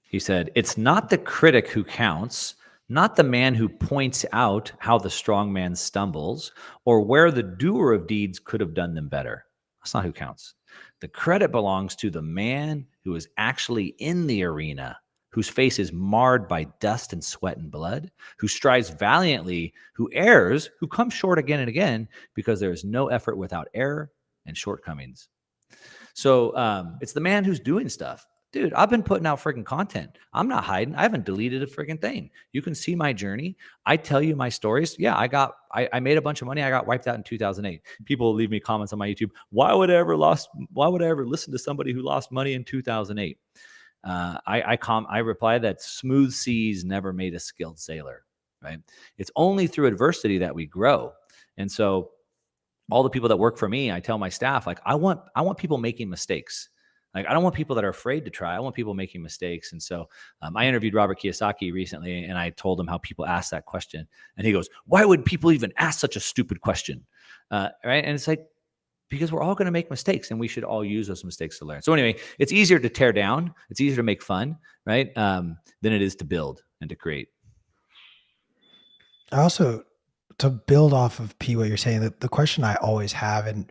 He said, "It's not the critic who counts, not the man who points out how the strong man stumbles or where the doer of deeds could have done them better. That's not who counts. The credit belongs to the man who is actually in the arena, whose face is marred by dust and sweat and blood, who strives valiantly, who errs, who comes short again and again, because there is no effort without error and shortcomings." So it's the man who's doing stuff. Dude, I've been putting out freaking content. I'm not hiding. I haven't deleted a freaking thing. You can see my journey. I tell you my stories. Yeah, I made a bunch of money. I got wiped out in 2008. People leave me comments on my YouTube. Why would I ever listen to somebody who lost money in 2008? I reply that smooth seas never made a skilled sailor, right? It's only through adversity that we grow. And so all the people that work for me, I tell my staff, like, I want people making mistakes. Like, I don't want people that are afraid to try. I want people making mistakes. And so I interviewed Robert Kiyosaki recently, and I told him how people ask that question. And he goes, why would people even ask such a stupid question? Right? And it's like, because we're all going to make mistakes, and we should all use those mistakes to learn. So anyway, it's easier to tear down. It's easier to make fun, right? Than it is to build and to create. Also, to build off of P, what you're saying, the question I always have, and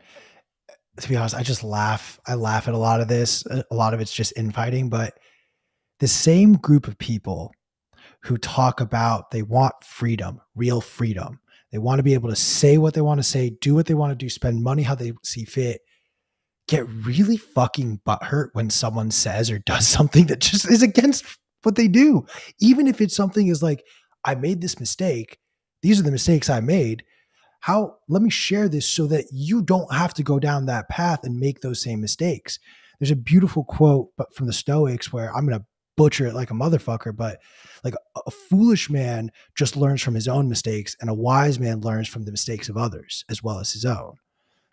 to be honest, I just laugh. I laugh at a lot of this. A lot of it's just infighting, but the same group of people who talk about they want freedom, real freedom. They want to be able to say what they want to say, do what they want to do, spend money how they see fit, get really fucking butthurt when someone says or does something that just is against what they do. Even if it's something is like, I made this mistake. These are the mistakes I made. Let me share this so that you don't have to go down that path and make those same mistakes. There's a beautiful quote but from the Stoics where I'm going to butcher it like a motherfucker, but like a foolish man just learns from his own mistakes and a wise man learns from the mistakes of others as well as his own.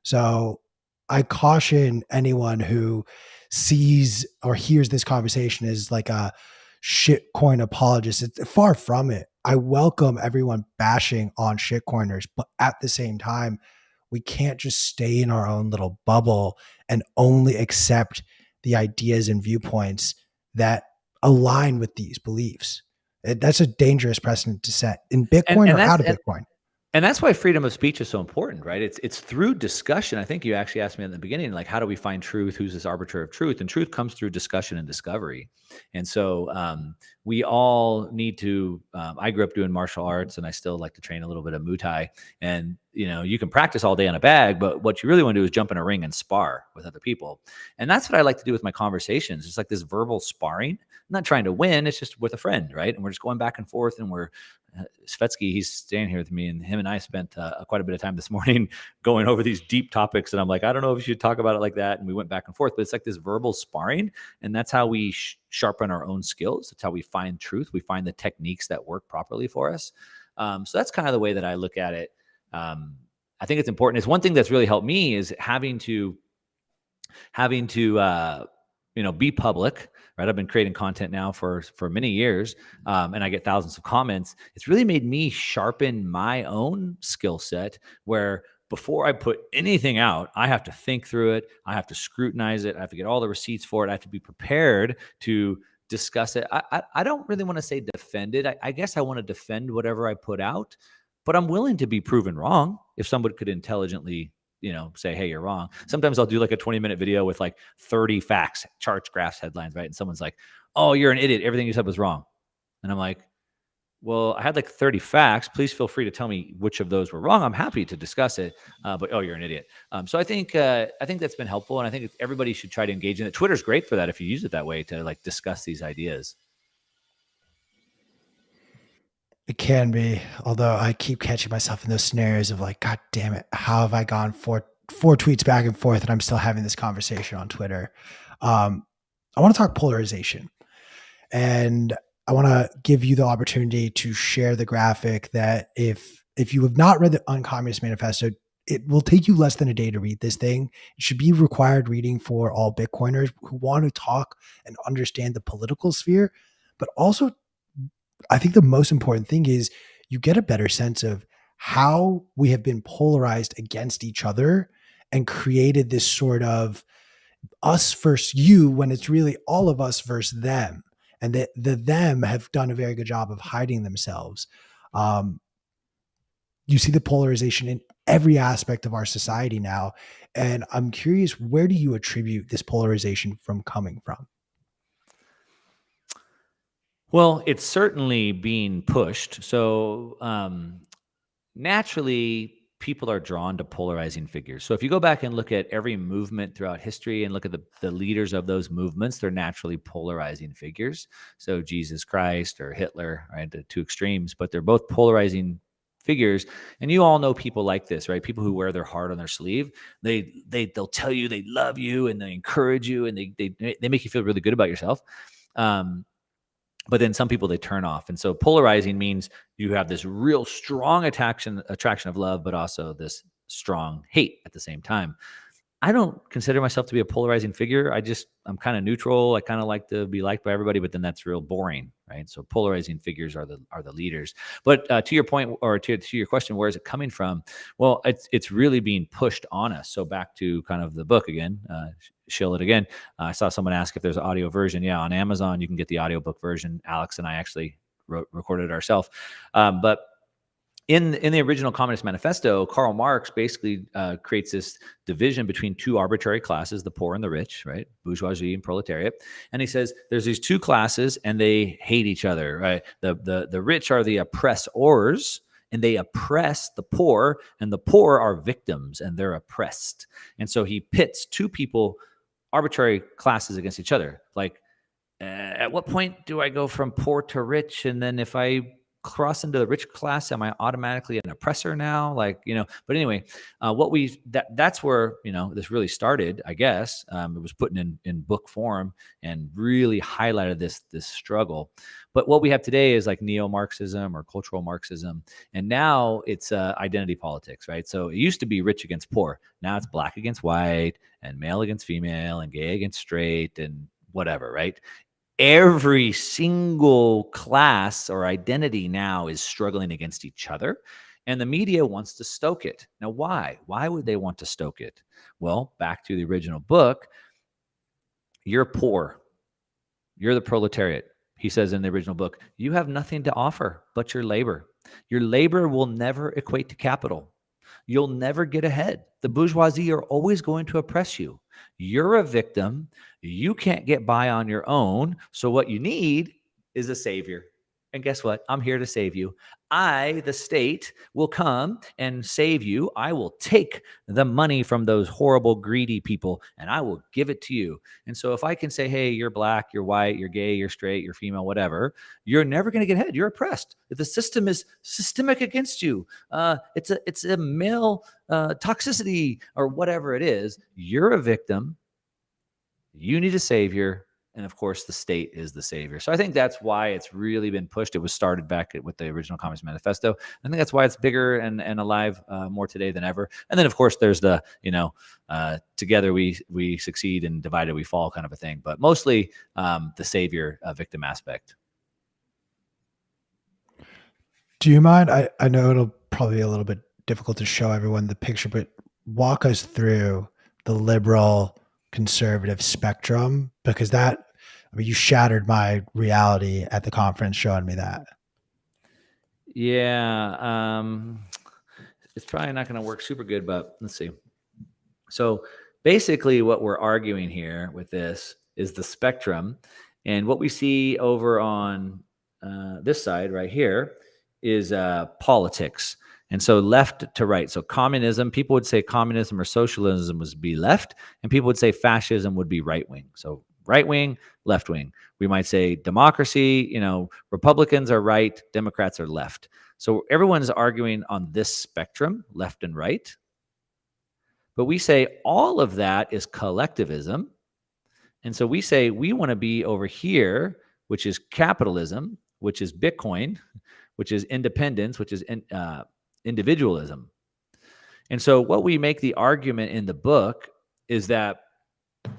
So I caution anyone who sees or hears this conversation as like a shitcoin apologist. It's far from it. I welcome everyone bashing on shitcoiners, but at the same time, we can't just stay in our own little bubble and only accept the ideas and viewpoints that align with these beliefs. That's a dangerous precedent to set in Bitcoin or out of Bitcoin. And that's why freedom of speech is so important, right? It's through discussion. I think you actually asked me in the beginning, like, how do we find truth? Who's this arbiter of truth? And truth comes through discussion and discovery. And so we all need to, I grew up doing martial arts and I still like to train a little bit of Muay Thai. And, you can practice all day on a bag, but what you really want to do is jump in a ring and spar with other people. And that's what I like to do with my conversations. It's like this verbal sparring. I'm not trying to win. It's just with a friend, right? And we're just going back and forth and we're, Svetsky, he's staying here with me, and him and I spent quite a bit of time this morning going over these deep topics. And I'm like, I don't know if you should talk about it like that. And we went back and forth, but it's like this verbal sparring. And that's how we sharpen our own skills. That's how we find truth. We find the techniques that work properly for us. So that's kind of the way that I look at it. I think it's important. It's one thing that's really helped me is having to be public, right? I've been creating content now for many years, and I get thousands of comments. It's really made me sharpen my own skill set where before I put anything out, I have to think through it. I have to scrutinize it. I have to get all the receipts for it. I have to be prepared to discuss it. I don't really want to say defend it. I guess I want to defend whatever I put out, but I'm willing to be proven wrong if somebody could intelligently say, hey, you're wrong. Sometimes I'll do like a 20-minute video with like 30 facts, charts, graphs, headlines, right? And someone's like, oh, you're an idiot. Everything you said was wrong. And I'm like, well, I had like 30 facts. Please feel free to tell me which of those were wrong. I'm happy to discuss it. But, oh, you're an idiot. So I think that's been helpful. And I think everybody should try to engage in it. Twitter's great for that if you use it that way to like discuss these ideas. It can be, although I keep catching myself in those scenarios of like, God damn it, how have I gone four tweets back and forth and I'm still having this conversation on Twitter? I want to talk polarization, and I want to give you the opportunity to share the graphic that if you have not read the Uncommunist Manifesto, it will take you less than a day to read this thing. It should be required reading for all Bitcoiners who want to talk and understand the political sphere, but also I think the most important thing is you get a better sense of how we have been polarized against each other and created this sort of us versus you when it's really all of us versus them. And that them have done a very good job of hiding themselves. You see the polarization in every aspect of our society now. And I'm curious, where do you attribute this polarization from coming from? Well, it's certainly being pushed. So naturally, people are drawn to polarizing figures. So if you go back and look at every movement throughout history and look at the leaders of those movements, they're naturally polarizing figures. So Jesus Christ or Hitler, right? The two extremes, but they're both polarizing figures. And you all know people like this, right? People who wear their heart on their sleeve. They'll tell you they love you and they encourage you and they make you feel really good about yourself. But then some people, they turn off. And so polarizing means you have this real strong attraction of love, but also this strong hate at the same time. I don't consider myself to be a polarizing figure. I'm kind of neutral. I kind of like to be liked by everybody, but then that's real boring, right? So polarizing figures are the leaders. But to your point, or to your question, where is it coming from? Well, it's really being pushed on us. So back to kind of the book again, shill it again. I saw someone ask if there's an audio version. Yeah, on Amazon, you can get the audiobook version. Alex and I actually recorded it ourselves. But in the original Communist Manifesto, Karl Marx basically creates this division between two arbitrary classes, the poor and the rich, right? Bourgeoisie and proletariat. And he says there's these two classes and they hate each other, right? The rich are the oppressors and they oppress the poor, and the poor are victims and they're oppressed. And so he pits two people, arbitrary classes, against each other. Like, at what point do I go from poor to rich? And then if I cross into the rich class, am I automatically an oppressor now? Like, but anyway, that's where, this really started, I guess. It was put in book form and really highlighted this struggle. But what we have today is like neo-Marxism or cultural Marxism. And now it's identity politics, right? So it used to be rich against poor. Now it's black against white and male against female and gay against straight and whatever, right? Every single class or identity now is struggling against each other, and the media wants to stoke it. Now, why? Why would they want to stoke it? Well, back to the original book, you're poor. You're the proletariat. He says in the original book, you have nothing to offer but your labor. Your labor will never equate to capital. You'll never get ahead. The bourgeoisie are always going to oppress you. You're a victim. You can't get by on your own. So what you need is a savior. And guess what? I'm here to save you. I, the state, will come and save you. I will take the money from those horrible, greedy people, and I will give it to you. And so if I can say, hey, you're black, you're white, you're gay, you're straight, you're female, whatever, you're never going to get ahead. You're oppressed. If the system is systemic against you, it's a male toxicity or whatever it is, you're a victim. You need a savior. And of course, the state is the savior. So I think that's why it's really been pushed. It was started back with the original Communist Manifesto. I think that's why it's bigger and alive more today than ever. And then, of course, there's the, together we succeed and divided we fall kind of a thing. But mostly the savior victim aspect. Do you mind? I know it'll probably be a little bit difficult to show everyone the picture, but walk us through the liberal conservative spectrum, because you shattered my reality at the conference showing me that. Yeah. It's probably not going to work super good, but let's see. So basically what we're arguing here with this is the spectrum. And what we see over on this side right here is politics. And so left to right. So communism, people would say communism or socialism would be left, and people would say fascism would be right wing. So right wing, left wing. We might say democracy, Republicans are right, Democrats are left. So everyone's arguing on this spectrum, left and right. But we say all of that is collectivism. And so we say we want to be over here, which is capitalism, which is Bitcoin, which is independence, which is individualism. And so what we make the argument in the book is that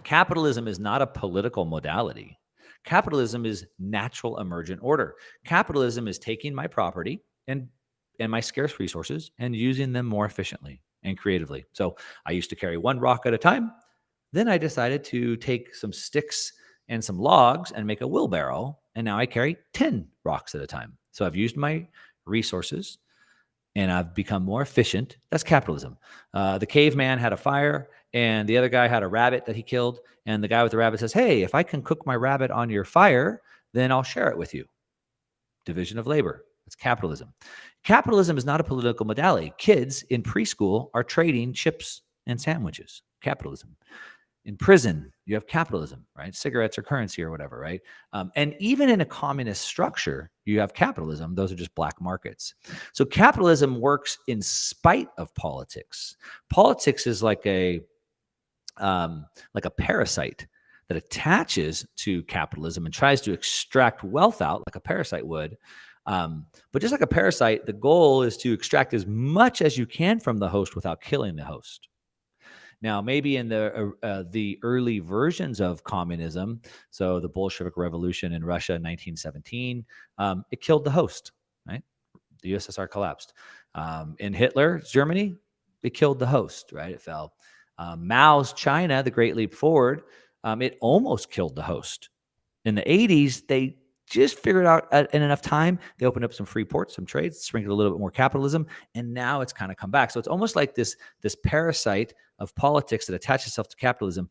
capitalism is not a political modality. Capitalism is natural emergent order. Capitalism is taking my property and my scarce resources and using them more efficiently and creatively. So I used to carry one rock at a time. Then I decided to take some sticks and some logs and make a wheelbarrow. And now I carry 10 rocks at a time. So I've used my resources and I've become more efficient. That's capitalism. The caveman had a fire and the other guy had a rabbit that he killed. And the guy with the rabbit says, hey, if I can cook my rabbit on your fire, then I'll share it with you. Division of labor. That's capitalism. Capitalism is not a political modality. Kids in preschool are trading chips and sandwiches. Capitalism. In prison, you have capitalism, right? Cigarettes are currency or whatever, right? And even in a communist structure, you have capitalism. Those are just black markets. So capitalism works in spite of politics. Politics is like a parasite that attaches to capitalism and tries to extract wealth out like a parasite would. But just like a parasite, the goal is to extract as much as you can from the host without killing the host. Now, maybe in the early versions of communism, so the Bolshevik Revolution in Russia in 1917, it killed the host, right? The USSR collapsed. In Hitler's Germany, it killed the host, right? It fell. Mao's China, the Great Leap Forward, it almost killed the host. In the 80s, they just figured out in enough time. They opened up some free ports, some trades, sprinkled a little bit more capitalism, and now it's kind of come back. So it's almost like this parasite of politics that attaches itself to capitalism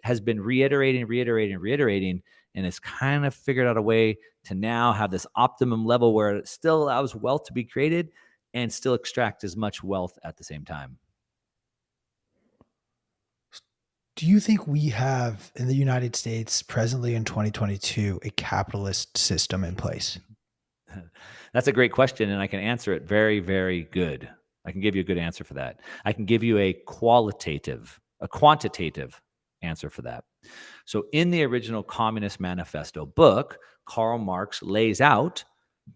has been reiterating, and it's kind of figured out a way to now have this optimum level where it still allows wealth to be created and still extract as much wealth at the same time. Do you think we have in the United States presently in 2022 a capitalist system in place? That's a great question, and I can answer it very, very good. I can give you a good answer for that. I can give you a quantitative answer for that. So in the original Communist Manifesto book, Karl Marx lays out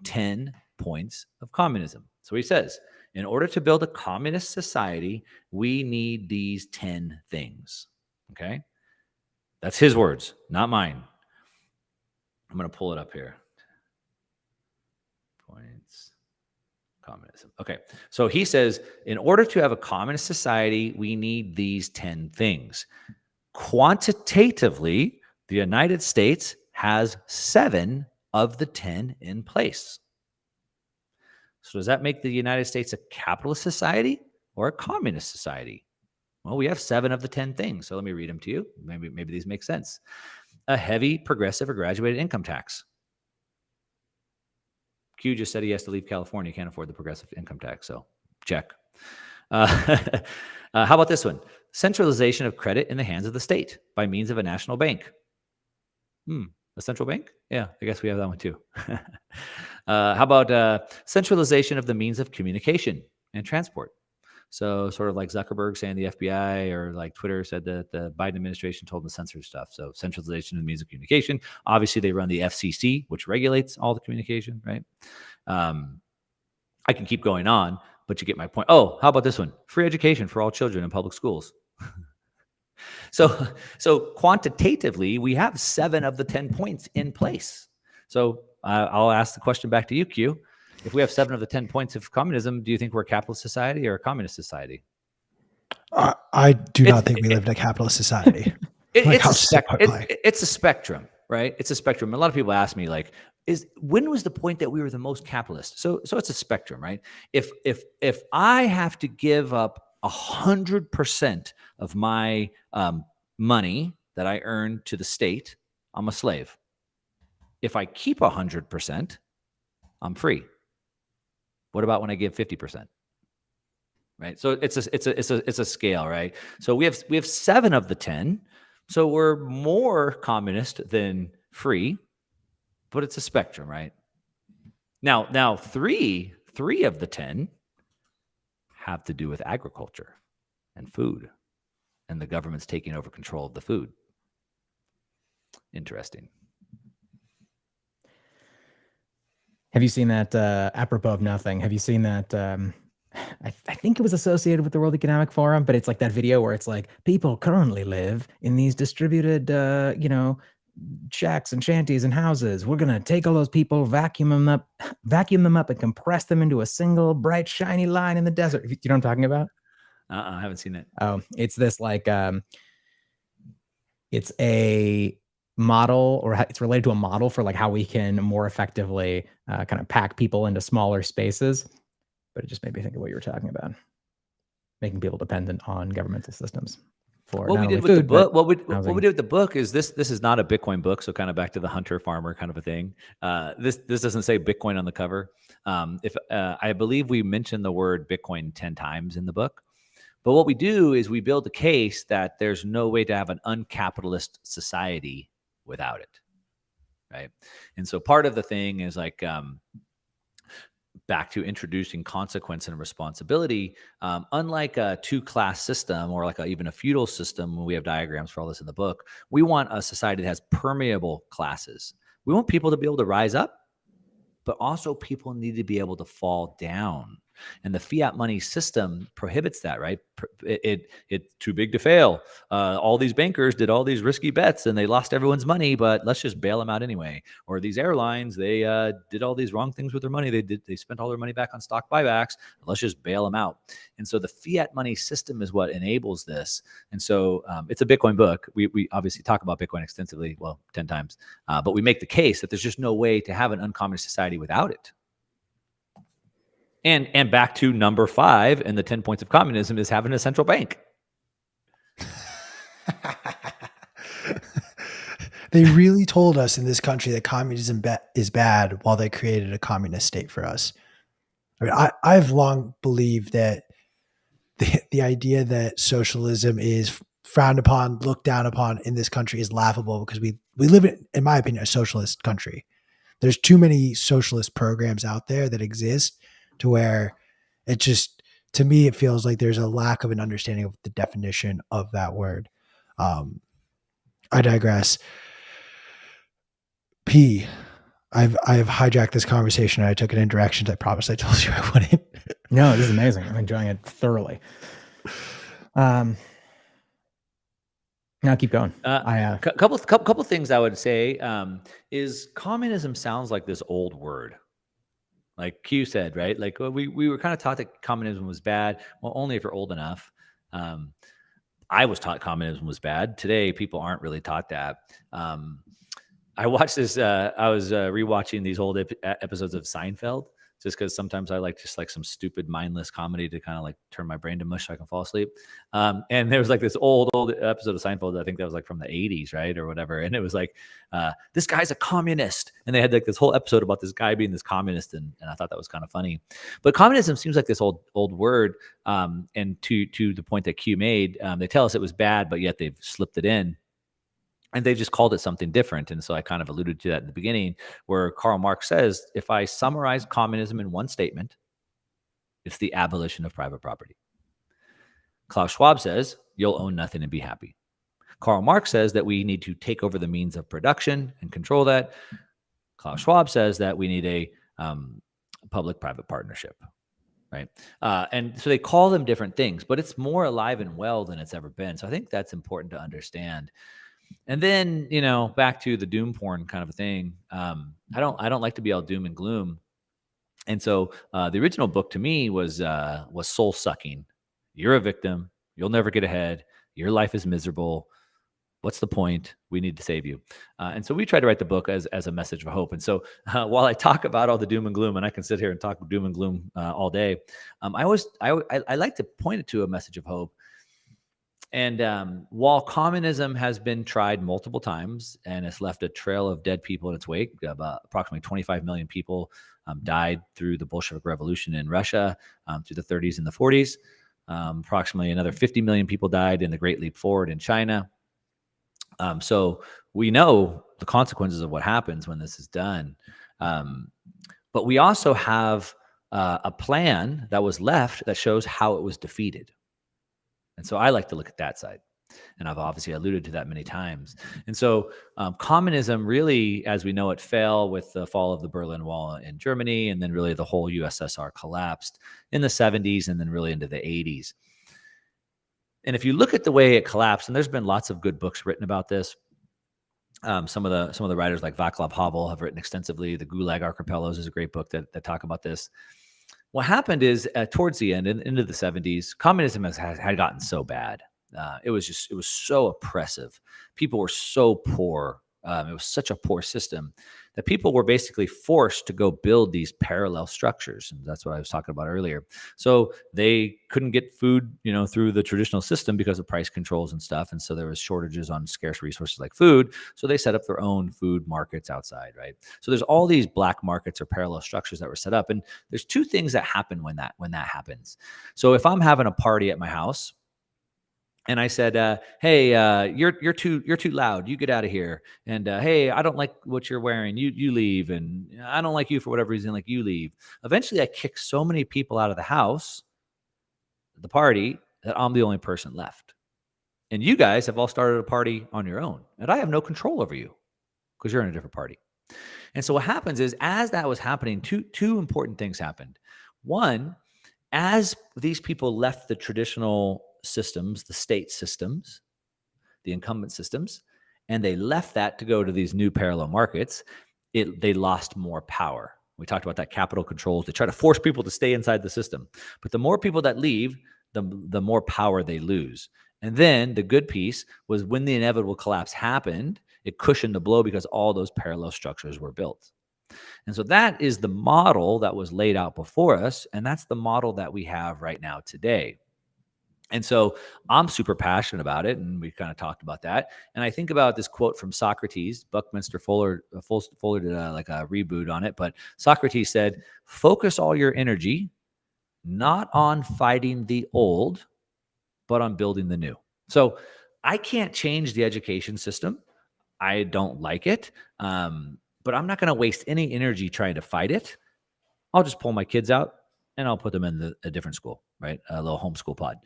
10 points of communism. So he says, in order to build a communist society, we need these 10 things. Okay? That's his words, not mine. I'm going to pull it up here. Points. Communism. Okay. So he says, in order to have a communist society, we need these 10 things. Quantitatively, the United States has 7 of the 10 in place. So does that make the United States a capitalist society or a communist society? Well, we have 7 of the 10 things. So let me read them to you. Maybe these make sense. A heavy, progressive, or graduated income tax. Q just said he has to leave California. He can't afford the progressive income tax. So check. How about this one? Centralization of credit in the hands of the state by means of a national bank. A central bank? Yeah, I guess we have that one too. How about centralization of the means of communication and transport? So sort of like Zuckerberg saying the FBI, or like Twitter said that the Biden administration told them to censor stuff. So centralization of the means of communication. Obviously, they run the FCC, which regulates all the communication, right? I can keep going on, but you get my point. Oh, how about this one? Free education for all children in public schools. So quantitatively, we have 7 of the 10 points in place. So I'll ask the question back to you, Q. If we have 7 of the 10 points of communism, do you think we're a capitalist society or a communist society? I do not think we live in a capitalist society. It's a spectrum, right? It's a spectrum. A lot of people ask me, like, when was the point that we were the most capitalist? So it's a spectrum, right? If I have to give up 100% of my money that I earn to the state, I'm a slave. If I keep 100%, I'm free. What about when I give 50%? Right. So it's a scale, right? So we have 7 of the 10. So we're more communist than free, but it's a spectrum, right? Now 3 of the 10 have to do with agriculture and food, and the government's taking over control of the food. Interesting. Have you seen that, apropos of nothing, have you seen that, I think it was associated with the World Economic Forum, but it's like that video where it's like, people currently live in these distributed, shacks and shanties and houses. We're going to take all those people, vacuum them up and compress them into a single bright, shiny line in the desert. You know what I'm talking about? I haven't seen it. Oh, it's this like, it's a model, or it's related to a model for like how we can more effectively kind of pack people into smaller spaces. But it just made me think of what you were talking about, making people dependent on governmental systems. What we did with the book, what we did with the book is this is not a Bitcoin book, so kind of back to the hunter farmer kind of a thing. This doesn't say Bitcoin on the cover. I believe we mentioned the word Bitcoin 10 times in the book. But what we do is we build a case that there's no way to have an uncapitalist society without it, right? And so part of the thing is like back to introducing consequence and responsibility. Unlike a 2-class system or like even a feudal system, we have diagrams for all this in the book. We want a society that has permeable classes. We want people to be able to rise up, but also people need to be able to fall down. And the fiat money system prohibits that, right? It's too big to fail. All these bankers did all these risky bets and they lost everyone's money, but let's just bail them out anyway. Or these airlines, they did all these wrong things with their money. They spent all their money back on stock buybacks. Let's just bail them out. And so the fiat money system is what enables this. And so it's a Bitcoin book. We obviously talk about Bitcoin extensively, well, 10 times, but we make the case that there's just no way to have an uncommunist society without it. And back to number 5 in the 10 points of communism is having a central bank. They really told us in this country that communism is bad while they created a communist state for us. I mean, I've long believed that the idea that socialism is frowned upon, looked down upon in this country is laughable because we live in my opinion, a socialist country. There's too many socialist programs out there that exist to where it just, to me, it feels like there's a lack of an understanding of the definition of that word. I digress. I've hijacked this conversation and I took it in directions I promised I told you I wouldn't. No, this is amazing. I'm enjoying it thoroughly. Now keep going. Couple things I would say is communism sounds like this old word. Like Q said, right? Like we were kind of taught that communism was bad. Well, only if you're old enough. I was taught communism was bad. Today, people aren't really taught that. I watched this. I was rewatching these old episodes of Seinfeld, just because sometimes I like just like some stupid, mindless comedy to kind of like turn my brain to mush so I can fall asleep. And there was like this old episode of Seinfeld. I think that was like from the 80s, right, or whatever. And it was like, this guy's a communist, and they had like this whole episode about this guy being this communist, and I thought that was kind of funny. But communism seems like this old word. And to the point that Q made, they tell us it was bad, but yet they've slipped it in. And they just called it something different. And so I kind of alluded to that in the beginning, where Karl Marx says, if I summarize communism in one statement, it's the abolition of private property. Klaus Schwab says, you'll own nothing and be happy. Karl Marx says that we need to take over the means of production and control that. Klaus Schwab says that we need a public-private partnership. Right. And so they call them different things, but it's more alive and well than it's ever been. So I think that's important to understand. And then, back to the doom porn kind of a thing. I don't like to be all doom and gloom. And so the original book to me was soul sucking. You're a victim. You'll never get ahead. Your life is miserable. What's the point? We need to save you. And so we tried to write the book as a message of hope. And so while I talk about all the doom and gloom, and I can sit here and talk doom and gloom all day, I like to point it to a message of hope. And while communism has been tried multiple times and it's left a trail of dead people in its wake, about approximately 25 million people died through the Bolshevik Revolution in Russia through the 30s and the 40s. Approximately another 50 million people died in the Great Leap Forward in China. So we know the consequences of what happens when this is done. But we also have a plan that was left that shows how it was defeated. And so I like to look at that side. And I've obviously alluded to that many times. And so communism really, as we know it, fell with the fall of the Berlin Wall in Germany. And then really the whole USSR collapsed in the 70s and then really into the 80s. And if you look at the way it collapsed, and there's been lots of good books written about this. Some of the writers like Václav Havel have written extensively. The Gulag Archipelagos is a great book that talk about this. What happened is towards the end, into the 70s, communism had gotten so bad. It was so oppressive. People were so poor. It was such a poor system that people were basically forced to go build these parallel structures. And that's what I was talking about earlier. So they couldn't get food, through the traditional system because of price controls and stuff. And so there was shortages on scarce resources like food. So they set up their own food markets outside, right? So there's all these black markets or parallel structures that were set up. And there's two things that happen when that happens. So if I'm having a party at my house, and I said, "Hey, you're too loud. You get out of here." And hey, I don't like what you're wearing. You leave. And I don't like you for whatever reason. Like, you leave. Eventually, I kick so many people out of the house, the party, that I'm the only person left. And you guys have all started a party on your own, and I have no control over you because you're in a different party. And so what happens is, as that was happening, two important things happened. One As these people left the traditional systems, the state systems, the incumbent systems, and they left that to go to these new parallel markets, they lost more power. We talked about that capital controls. They try to force people to stay inside the system. But the more people that leave, the more power they lose. And then the good piece was when the inevitable collapse happened, it cushioned the blow because all those parallel structures were built. And so that is the model that was laid out before us. And that's the model that we have right now today. And so I'm super passionate about it. And we kind of talked about that. And I think about this quote from Socrates. Buckminster Fuller did like a reboot on it. But Socrates said, focus all your energy not on fighting the old, but on building the new. So I can't change the education system. I don't like it. But I'm not going to waste any energy trying to fight it. I'll just pull my kids out and I'll put them in a different school, right? A little homeschool pod.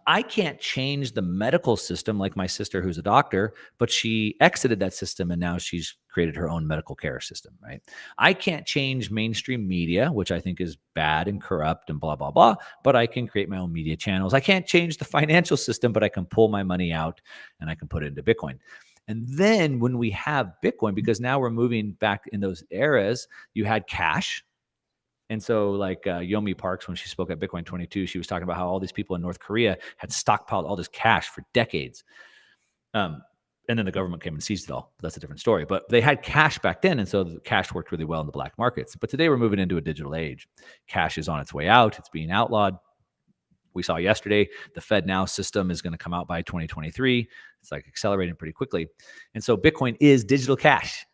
I can't change the medical system like my sister who's a doctor, but she exited that system and now she's created her own medical care system, right? I can't change mainstream media, which I think is bad and corrupt and blah, blah, blah, but I can create my own media channels. I can't change the financial system, but I can pull my money out and I can put it into Bitcoin. And then when we have Bitcoin, because now we're moving back in those eras, you had cash. And so like Yomi Parks, when she spoke at Bitcoin 22, she was talking about how all these people in North Korea had stockpiled all this cash for decades. And then the government came and seized it all. But that's a different story. But they had cash back then. And so the cash worked really well in the black markets. But today we're moving into a digital age. Cash is on its way out. It's being outlawed. We saw yesterday the FedNow system is going to come out by 2023. It's like accelerating pretty quickly. And so Bitcoin is digital cash.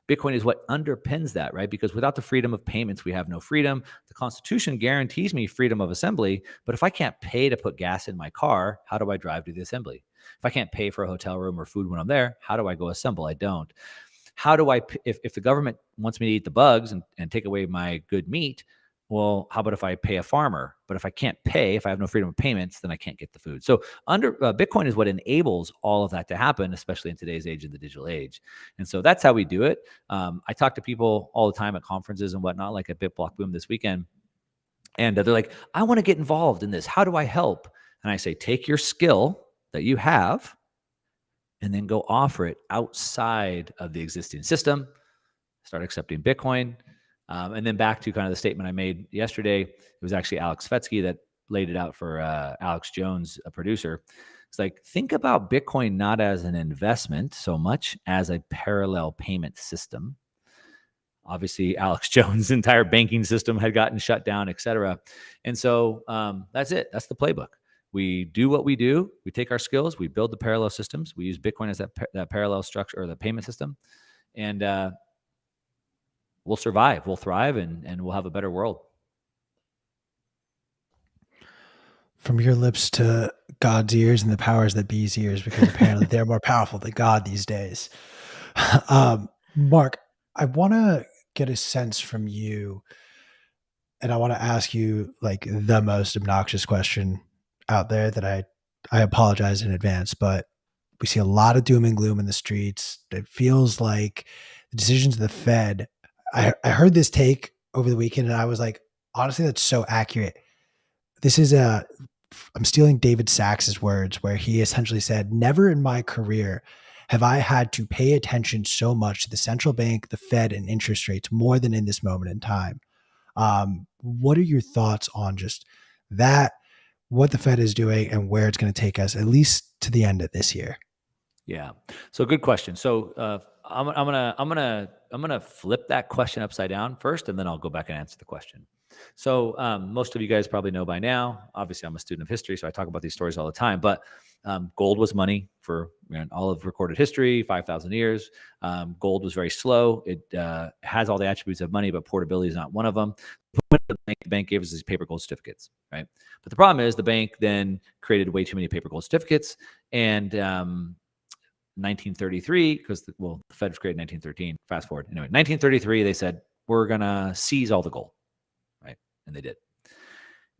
Bitcoin is what underpins that, right? Because without the freedom of payments, we have no freedom. The Constitution guarantees me freedom of assembly, but if I can't pay to put gas in my car, how do I drive to the assembly? If I can't pay for a hotel room or food when I'm there, how do I go assemble? I don't. How do I, if the government wants me to eat the bugs and take away my good meat, well, how about if I pay a farmer? But if I can't pay, if I have no freedom of payments, then I can't get the food. So Bitcoin is what enables all of that to happen, especially in today's age of the digital age. And so that's how we do it. I talk to people all the time at conferences and whatnot, like at BitBlock Boom this weekend. And they're like, I want to get involved in this. How do I help? And I say, take your skill that you have and then go offer it outside of the existing system. Start accepting Bitcoin. And then back to kind of the statement I made yesterday, it was actually Alex Fetsky that laid it out for Alex Jones, a producer. It's like, think about Bitcoin not as an investment so much as a parallel payment system. Obviously, Alex Jones' entire banking system had gotten shut down, et cetera. And so that's it. That's the playbook. We do what we do. We take our skills. We build the parallel systems. We use Bitcoin as that parallel structure or the payment system. And we'll survive, we'll thrive, and we'll have a better world. From your lips to God's ears and the powers that be's ears, because apparently they're more powerful than God these days. Mark, I want to get a sense from you, and I want to ask you like the most obnoxious question out there that I apologize in advance, but we see a lot of doom and gloom in the streets. It feels like the decisions of the Fed. I heard this take over the weekend and I was like, honestly, that's so accurate. This is I'm stealing David Sachs's words where he essentially said, never in my career have I had to pay attention so much to the central bank, the Fed, and interest rates more than in this moment in time. What are your thoughts on just that, what the Fed is doing and where it's going to take us, at least to the end of this year? Yeah. So good question. So I'm gonna flip that question upside down first, and then I'll go back and answer the question. So most of you guys probably know by now. Obviously, I'm a student of history, so I talk about these stories all the time. But gold was money for all of recorded history, 5,000 years. Gold was very slow. It has all the attributes of money, but portability is not one of them. The bank gave us these paper gold certificates, right? But the problem is the bank then created way too many paper gold certificates, and 1933, because the Fed was created in 1913. Fast forward. Anyway, 1933, they said, we're going to seize all the gold, right? And they did.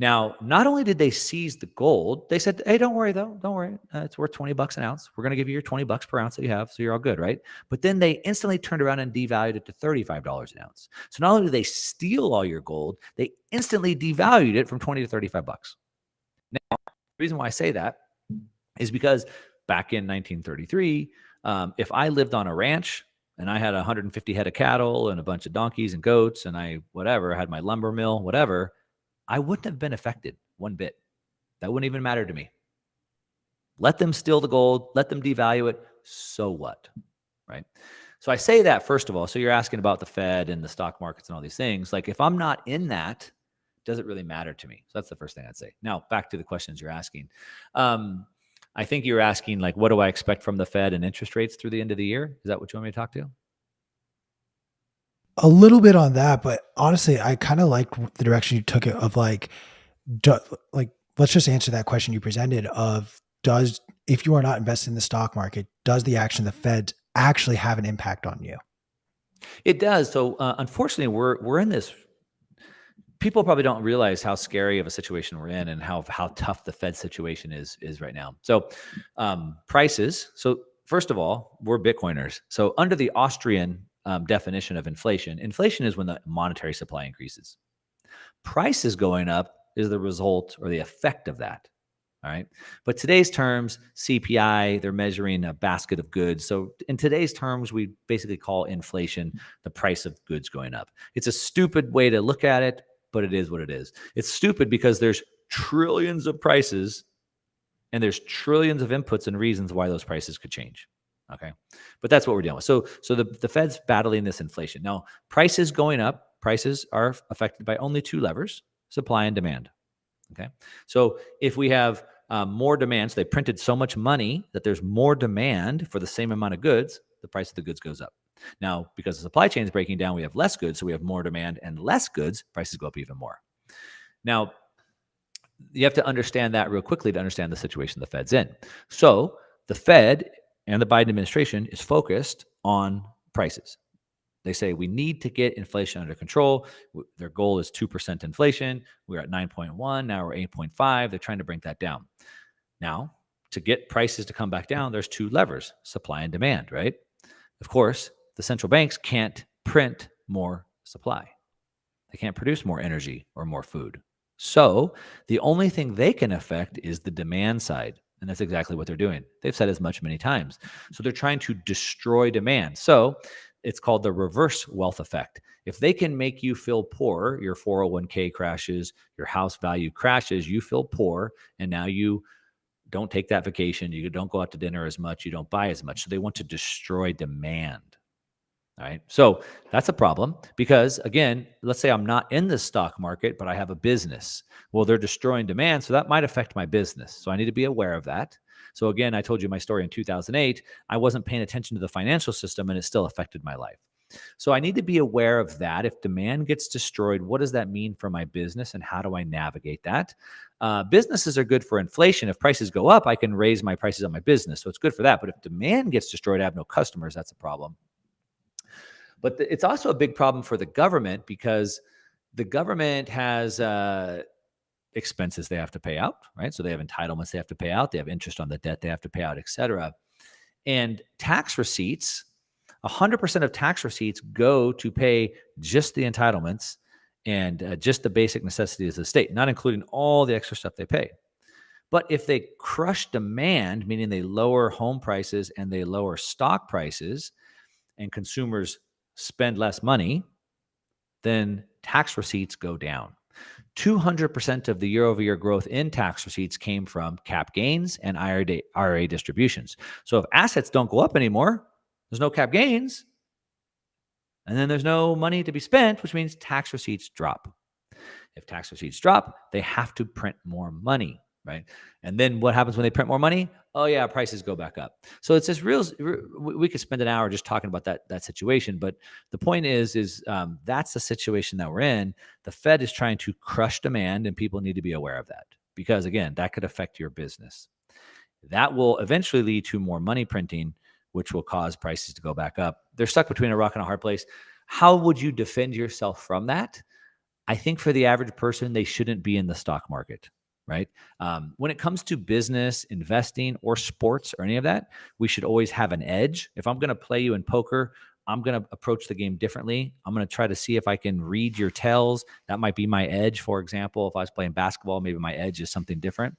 Now, not only did they seize the gold, they said, hey, don't worry though. Don't worry. It's worth 20 bucks an ounce. We're going to give you your 20 bucks per ounce that you have. So you're all good, right? But then they instantly turned around and devalued it to $35 an ounce. So not only did they steal all your gold, they instantly devalued it from 20 to 35 bucks. Now, the reason why I say that is because back in 1933, if I lived on a ranch and I had 150 head of cattle and a bunch of donkeys and goats and I had my lumber mill, whatever, I wouldn't have been affected one bit. That wouldn't even matter to me. Let them steal the gold, let them devalue it. So what, right? So I say that first of all. So you're asking about the Fed and the stock markets and all these things. Like if I'm not in that, does it really matter to me? So that's the first thing I'd say. Now back to the questions you're asking. I think you're asking like, what do I expect from the Fed and interest rates through the end of the year? Is that what you want me to talk to? A little bit on that, but honestly, I kind of like the direction you took it of like, let's just answer that question you presented of if you are not invested in the stock market, does the action of the Fed actually have an impact on you? It does. So unfortunately, we're in this. People probably don't realize how scary of a situation we're in and how tough the Fed situation is right now. So prices. So first of all, we're Bitcoiners. So under the Austrian definition of inflation is when the monetary supply increases. Prices going up is the result or the effect of that. All right. But today's terms, CPI, they're measuring a basket of goods. So in today's terms, we basically call inflation the price of goods going up. It's a stupid way to look at it, but it is what it is. It's stupid because there's trillions of prices and there's trillions of inputs and reasons why those prices could change. Okay. But that's what we're dealing with. So the Fed's battling this inflation. Now, prices going up, prices are affected by only two levers, supply and demand. Okay. So if we have more demand, so they printed so much money that there's more demand for the same amount of goods, the price of the goods goes up. Now, because the supply chain is breaking down, we have less goods. So we have more demand and less goods, prices go up even more. Now, you have to understand that real quickly to understand the situation the Fed's in. So the Fed and the Biden administration is focused on prices. They say we need to get inflation under control. Their goal is 2% inflation. We're at 9.1. Now we're 8.5. They're trying to bring that down. Now, to get prices to come back down, there's two levers, supply and demand, right? Of course, the central banks can't print more supply. They can't produce more energy or more food. So the only thing they can affect is the demand side. And that's exactly what they're doing. They've said as much many times. So they're trying to destroy demand. So it's called the reverse wealth effect. If they can make you feel poor, your 401k crashes, your house value crashes, you feel poor, and now you don't take that vacation, you don't go out to dinner as much, you don't buy as much. So they want to destroy demand. All right. So that's a problem because, again, let's say I'm not in the stock market, but I have a business. Well, they're destroying demand. So that might affect my business. So I need to be aware of that. So again, I told you my story in 2008. I wasn't paying attention to the financial system and it still affected my life. So I need to be aware of that. If demand gets destroyed, what does that mean for my business and how do I navigate that? Businesses are good for inflation. If prices go up, I can raise my prices on my business. So it's good for that. But if demand gets destroyed, I have no customers. That's a problem. But it's also a big problem for the government because the government has expenses they have to pay out, right? So they have entitlements they have to pay out. They have interest on the debt they have to pay out, et cetera. And tax receipts, 100% of tax receipts go to pay just the entitlements and just the basic necessities of the state, not including all the extra stuff they pay. But if they crush demand, meaning they lower home prices and they lower stock prices, and consumers spend less money, then tax receipts go down. 200% of the year-over-year growth in tax receipts came from cap gains and IRA distributions. So if assets don't go up anymore, there's no cap gains, and then there's no money to be spent, which means tax receipts drop. If tax receipts drop, they have to print more money, right? And then what happens when they print more money? Oh yeah, prices go back up. So it's this real. We could spend an hour just talking about that situation, but the point is that's the situation that we're in. The Fed is trying to crush demand, and people need to be aware of that because again, that could affect your business. That will eventually lead to more money printing, which will cause prices to go back up. They're stuck between a rock and a hard place. How would you defend yourself from that? I think for the average person, they shouldn't be in the stock market, right? When it comes to business, investing, or sports, or any of that, we should always have an edge. If I'm going to play you in poker, I'm going to approach the game differently. I'm going to try to see if I can read your tells. That might be my edge. For example, if I was playing basketball, maybe my edge is something different.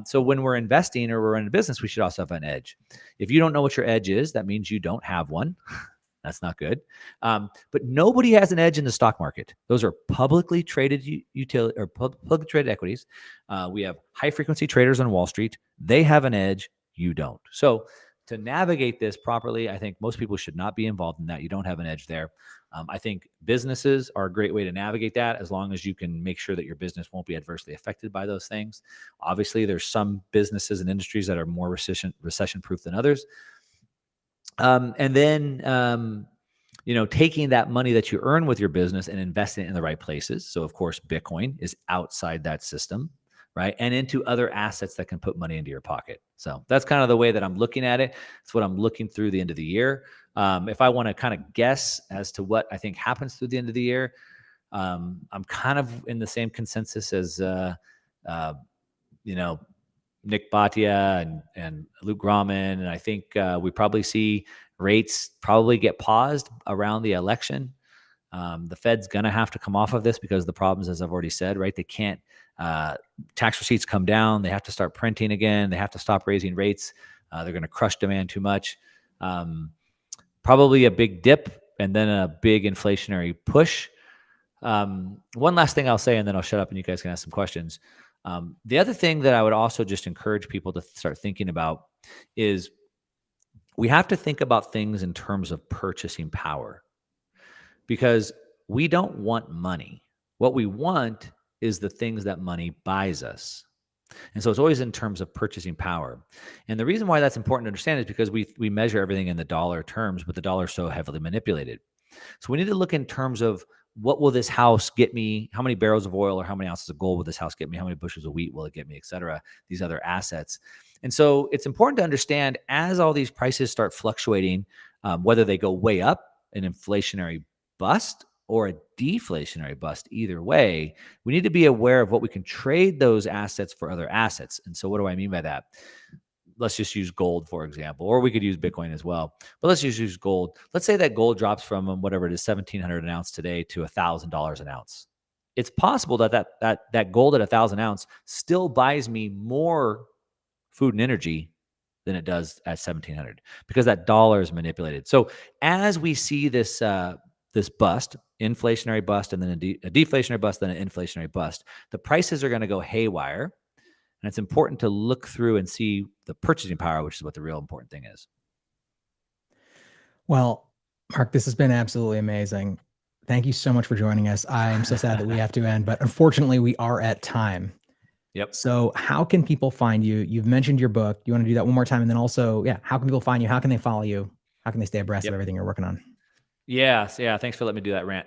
So when we're investing or we're in a business, we should also have an edge. If you don't know what your edge is, that means you don't have one. That's not good. But nobody has an edge in the stock market. Those are publicly traded utility or publicly traded equities. We have high frequency traders on Wall Street. They have an edge. You don't. So to navigate this properly, I think most people should not be involved in that. You don't have an edge there. I think businesses are a great way to navigate that, as long as you can make sure that your business won't be adversely affected by those things. Obviously, there's some businesses and industries that are more recession-proof than others. And then, taking that money that you earn with your business and investing it in the right places. So, of course, Bitcoin is outside that system, right? And into other assets that can put money into your pocket. So that's kind of the way that I'm looking at it. It's what I'm looking through the end of the year. If I want to kind of guess as to what I think happens through the end of the year, I'm kind of in the same consensus as, Nick Bhatia and Luke Grauman. And I think we probably see rates probably get paused around the election. The Fed's going to have to come off of this because of the problems, as I've already said, right? They can't, tax receipts come down. They have to start printing again. They have to stop raising rates. They're going to crush demand too much. Probably a big dip and then a big inflationary push. One last thing I'll say, and then I'll shut up and you guys can ask some questions. The other thing that I would also just encourage people to start thinking about is we have to think about things in terms of purchasing power, because we don't want money. What we want is the things that money buys us. And so it's always in terms of purchasing power. And the reason why that's important to understand is because we measure everything in the dollar terms, but the dollar is so heavily manipulated. So we need to look in terms of, what will this house get me? How many barrels of oil or how many ounces of gold will this house get me? How many bushels of wheat will it get me, et cetera, these other assets. And so it's important to understand, as all these prices start fluctuating, whether they go way up, an inflationary bust, or a deflationary bust, either way, we need to be aware of what we can trade those assets for other assets. And so what do I mean by that? Let's just use gold, for example, or we could use Bitcoin as well. But let's just use gold. Let's say that gold drops from whatever it is, $1,700 an ounce today to $1,000 an ounce. It's possible that gold at 1,000 ounce still buys me more food and energy than it does at 1,700, because that dollar is manipulated. So as we see this bust, inflationary bust, and then a deflationary bust, then an inflationary bust, the prices are going to go haywire. And it's important to look through and see the purchasing power, which is what the real important thing is. Well, Mark, this has been absolutely amazing. Thank you so much for joining us. I am so sad that we have to end, but unfortunately we are at time. Yep. So how can people find you? You've mentioned your book. You want to do that one more time? And then also, how can people find you? How can they follow you? How can they stay abreast of everything you're working on? Yeah. Thanks for letting me do that rant.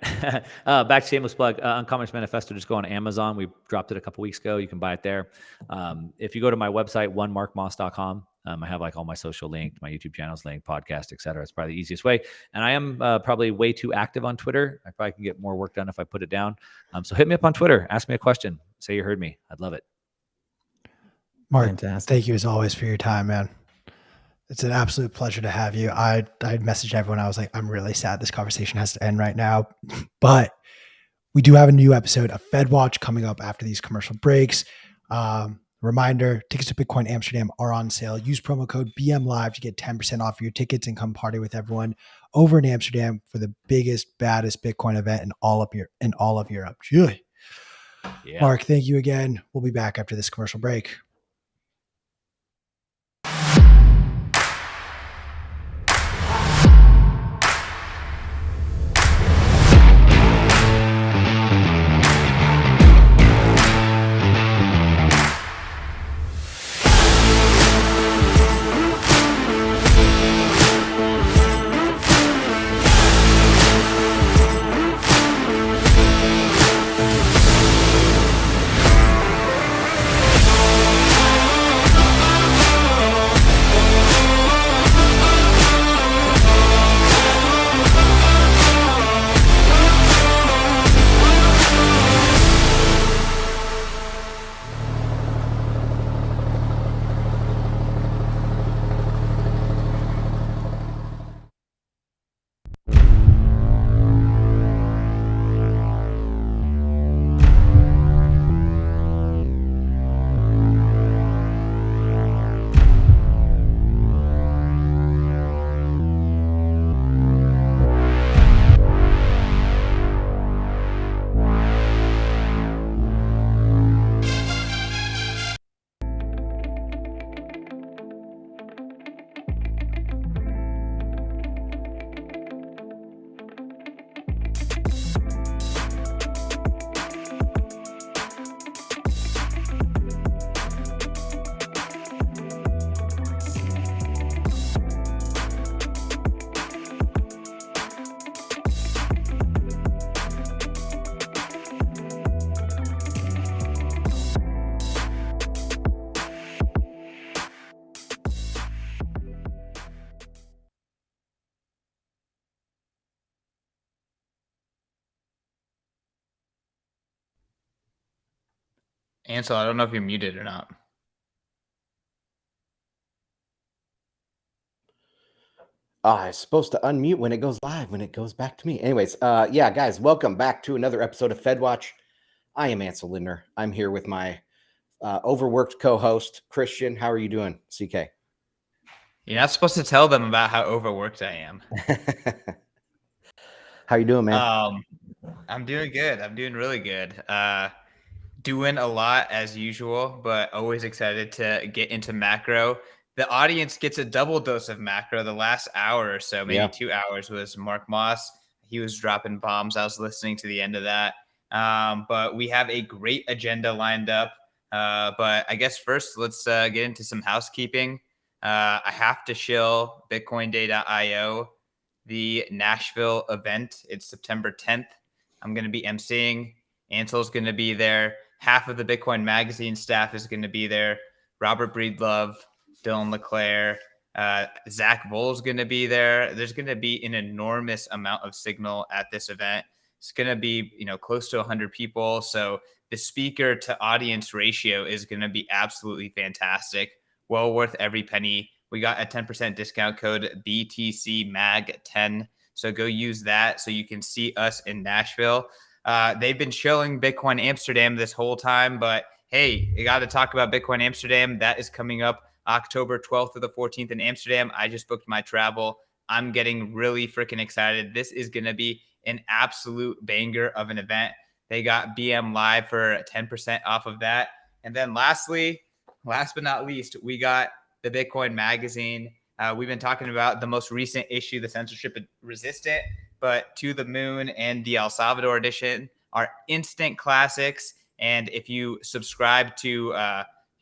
Back to shameless plug. Uncommunist Manifesto. Just go on Amazon. We dropped it a couple weeks ago. You can buy it there. If you go to my website, onemarkmoss.com, I have like all my social linked, my YouTube channels linked, podcast, etc. It's probably the easiest way. And I am probably way too active on Twitter. I probably can get more work done if I put it down. So hit me up on Twitter. Ask me a question. Say you heard me. I'd love it. Mark, Fantastic. Thank you as always for your time, man. It's an absolute pleasure to have you. I messaged everyone. I was like, I'm really sad this conversation has to end right now, but we do have a new episode of Fed Watch coming up after these commercial breaks. Reminder, tickets to Bitcoin Amsterdam are on sale. Use promo code BMLive to get 10% off your tickets and come party with everyone over in Amsterdam for the biggest, baddest Bitcoin event in all of Europe. Yeah. Mark, thank you again. We'll be back after this commercial break. Ansel, I don't know if you're muted or not. I'm supposed to unmute when it goes live, when it goes back to me. Anyways, yeah, guys, welcome back to another episode of FedWatch. I am Ansel Lindner. I'm here with my overworked co-host, Christian. How are you doing, CK? You're not supposed to tell them about how overworked I am. How you doing, man? I'm doing good. I'm doing really good. Doing a lot as usual, but always excited to get into macro. The audience gets a double dose of macro. The last hour or so, maybe 2 hours, was Mark Moss. He was dropping bombs. I was listening to the end of that. But we have a great agenda lined up. But I guess first, let's get into some housekeeping. I have to shill BitcoinDay.io, the Nashville event. It's September 10th. I'm going to be emceeing. Ansel's going to be there. Half of the Bitcoin Magazine staff is going to be there. Robert Breedlove, Dylan LeClaire, Zach Voll's going to be there. There's going to be an enormous amount of signal at this event. It's going to be, close to 100 people. So the speaker to audience ratio is going to be absolutely fantastic. Well worth every penny. We got a 10% discount code BTCMAG10. So go use that so you can see us in Nashville. They've been showing Bitcoin Amsterdam this whole time, but hey, you got to talk about Bitcoin Amsterdam. That is coming up October 12th to the 14th in Amsterdam. I just booked my travel. I'm getting really freaking excited. This is going to be an absolute banger of an event. They got BM Live for 10% off of that. And then lastly, last but not least, we got the Bitcoin Magazine. We've been talking about the most recent issue, the censorship resistant, but To the Moon and the El Salvador edition are instant classics. And if you subscribe to,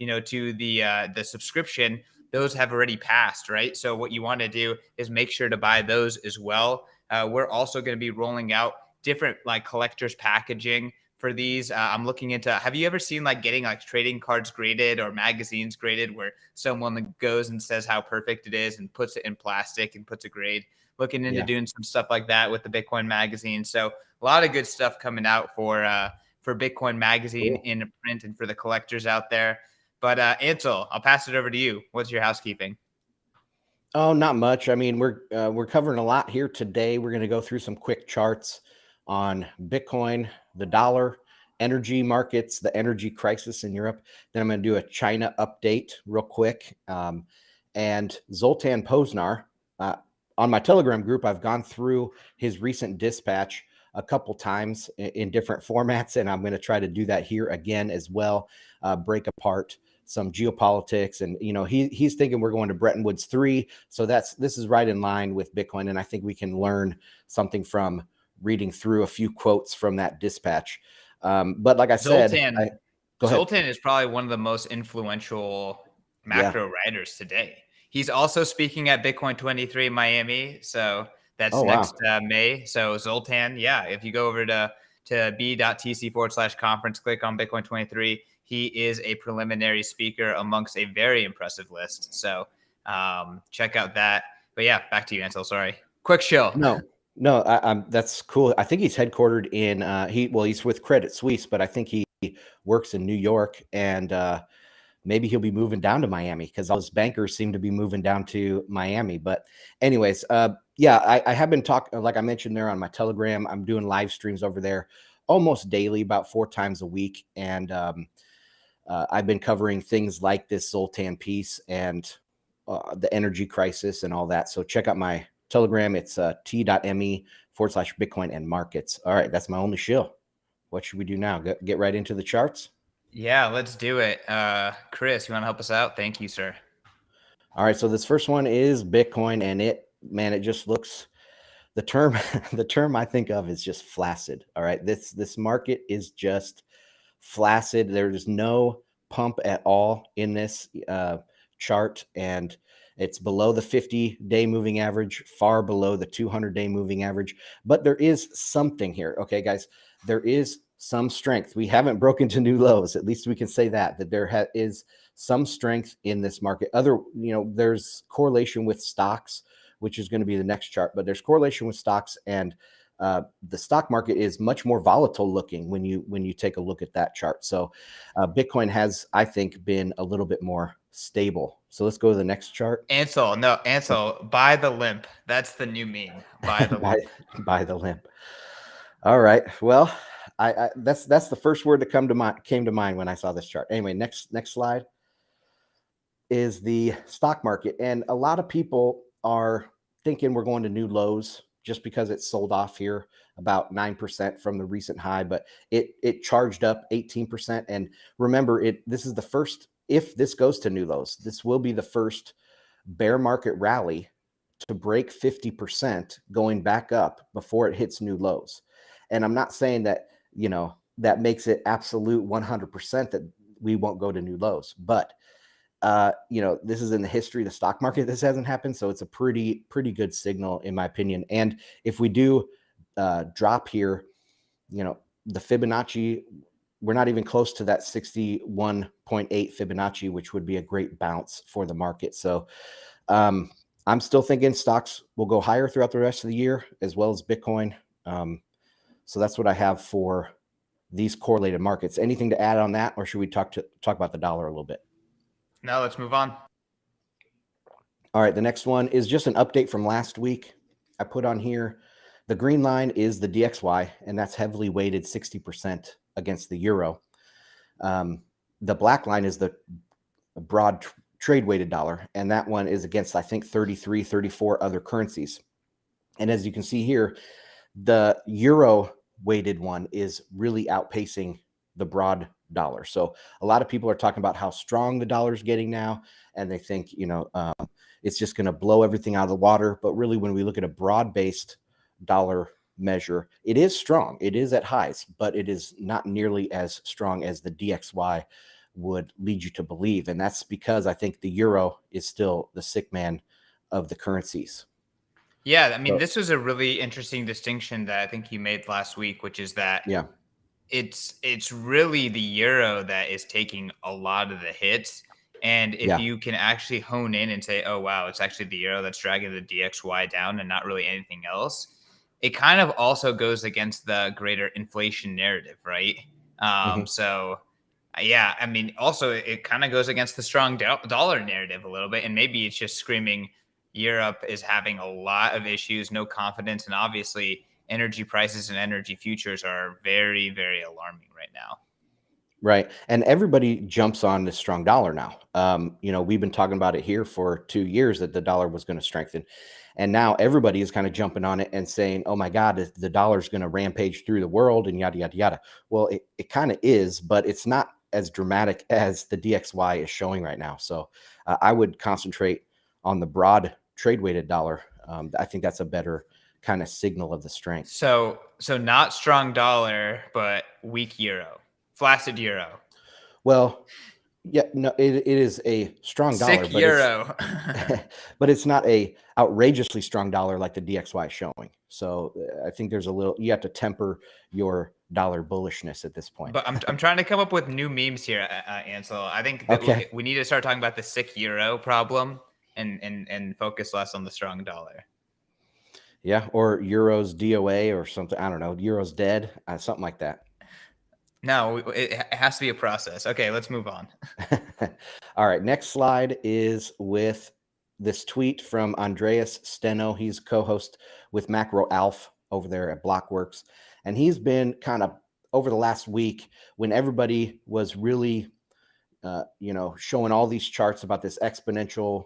to the subscription, those have already passed, right? So what you want to do is make sure to buy those as well. We're also going to be rolling out different like collector's packaging for these. I'm looking into, have you ever seen like getting like trading cards graded or magazines graded where someone goes and says how perfect it is and puts it in plastic and puts a grade? Looking into doing some stuff like that with the Bitcoin Magazine. So a lot of good stuff coming out for Bitcoin Magazine in print and for the collectors out there. But Ansel, I'll pass it over to you. What's your housekeeping? Oh, not much. I mean, we're covering a lot here today. We're going to go through some quick charts on Bitcoin, the dollar, energy markets, the energy crisis in Europe. Then I'm going to do a China update real quick. And Zoltan Poznar, on my Telegram group, I've gone through his recent dispatch a couple times in different formats, and I'm going to try to do that here again as well, break apart some geopolitics. And, he's thinking we're going to Bretton Woods 3. So this is right in line with Bitcoin. And I think we can learn something from reading through a few quotes from that dispatch. But like I said, Zoltan is probably one of the most influential macro writers today. He's also speaking at Bitcoin 23 in Miami. So that's next May. So Zoltan, if you go over to b.tc/conference, click on Bitcoin 23. He is a preliminary speaker amongst a very impressive list. So check out that. But back to you, Ansel. Sorry. Quick show. No, that's cool. I think he's headquartered in he's with Credit Suisse, but I think he works in New York, and maybe he'll be moving down to Miami because all his bankers seem to be moving down to Miami. But anyways, I have been talking, like I mentioned there on my Telegram, I'm doing live streams over there almost daily, about 4 times a week. And I've been covering things like this Zoltan piece and the energy crisis and all that. So check out my Telegram. It's t.me/Bitcoin and markets. All right. That's my only shill. What should we do now? Get right into the charts? Yeah, let's do it. Chris, you want to help us out? Thank you, sir. All right. So this first one is Bitcoin, and it just looks, the term I think of is just flaccid. All right. This market is just flaccid. There's no pump at all in this chart, and it's below the 50-day moving average, far below the 200-day moving average. But there is something here. Okay, guys, there is some strength. We haven't broken to new lows. At least we can say that there is some strength in this market. There's correlation with stocks, which is going to be the next chart, but there's correlation with stocks and the stock market is much more volatile looking when you take a look at that chart. So Bitcoin has, I think, been a little bit more stable. So let's go to the next chart. Ansel, buy the limp. That's the new meme. Buy the limp. Buy the limp. All right. Well, I that's the first word that came to mind when I saw this chart. Anyway, next slide is the stock market, and a lot of people are thinking we're going to new lows just because it sold off here about 9% from the recent high, but it charged up 18%. And remember, this is the first, if this goes to new lows, this will be the first bear market rally to break 50% going back up before it hits new lows. And I'm not saying that, that makes it absolute 100% that we won't go to new lows, but this is in the history of the stock market. This hasn't happened. So it's a pretty good signal, in my opinion. And if we do drop here, the Fibonacci, we're not even close to that 61.8 Fibonacci, which would be a great bounce for the market. So I'm still thinking stocks will go higher throughout the rest of the year, as well as Bitcoin. So that's what I have for these correlated markets. Anything to add on that, or should we talk about the dollar a little bit? No, let's move on. All right, the next one is just an update from last week. I put on here, the green line is the DXY, and that's heavily weighted 60% against the euro. The black line is the broad trade weighted dollar, and that one is against, I think, 33, 34 other currencies. And as you can see here, the euro weighted one is really outpacing the broad dollar. So a lot of people are talking about how strong the dollar is getting now, and they think, it's just going to blow everything out of the water. But really, when we look at a broad-based dollar measure, it is strong. It is at highs, but it is not nearly as strong as the DXY would lead you to believe. And that's because I think the euro is still the sick man of the currencies. Yeah, I mean, this was a really interesting distinction that I think you made last week, which is that it's really the euro that is taking a lot of the hits. And if you can actually hone in and say, oh, wow, it's actually the euro that's dragging the DXY down and not really anything else, it kind of also goes against the greater inflation narrative, right? So, yeah, I mean, also it kind of goes against the strong dollar narrative a little bit. And maybe it's just screaming Europe is having a lot of issues, no confidence. And obviously, energy prices and energy futures are very, very alarming right now. Right. And everybody jumps on the strong dollar now. We've been talking about it here for 2 years that the dollar was going to strengthen. And now everybody is kind of jumping on it and saying, oh my God, the dollar is going to rampage through the world and yada, yada, yada. Well, it kind of is, but it's not as dramatic as the DXY is showing right now. So I would concentrate on the broad trade weighted dollar. I think that's a better kind of signal of the strength. So not strong dollar, but weak euro. Flaccid euro. Well, yeah, no, it is a strong dollar, sick euro. But it's not a outrageously strong dollar like the DXY is showing. So I think there's you have to temper your dollar bullishness at this point. But I'm trying to come up with new memes here, Ansel. I think that we need to start talking about the sick euro problem and focus less on the strong dollar. Yeah, or Euro's DOA or something. I don't know. Euro's dead, something like that. No, it has to be a process. Okay, let's move on. All right, next slide is with this tweet from Andreas Steno. He's co-host with Macro Alf over there at Blockworks. And he's been kind of over the last week when everybody was really, showing all these charts about this exponential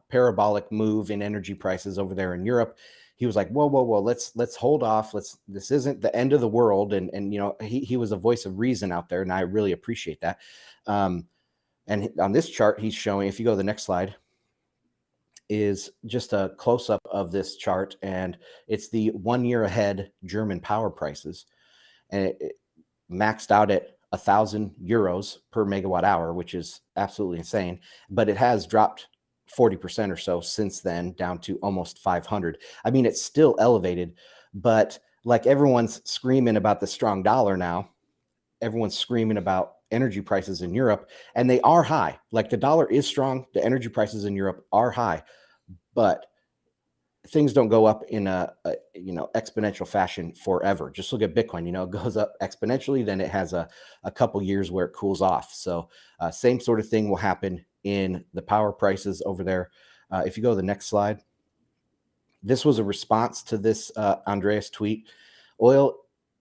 parabolic move in energy prices over there in Europe. He was like, whoa, let's hold off. This isn't the end of the world. And he was a voice of reason out there. And I really appreciate that. And on this chart, he's showing, if you go to the next slide, is just a close up of this chart. And it's the 1 year ahead German power prices. And it maxed out at 1,000 euros per megawatt hour, which is absolutely insane. But it has dropped 40% or so since then, down to almost 500. I mean, it's still elevated, but like everyone's screaming about the strong dollar now, everyone's screaming about energy prices in Europe, and they are high. Like the dollar is strong, the energy prices in Europe are high, but things don't go up in a exponential fashion forever. Just look at Bitcoin. It goes up exponentially, then it has a couple years where it cools off. So same sort of thing will happen in the power prices over there. If you go to the next slide, this was a response to this Andreas tweet. Oil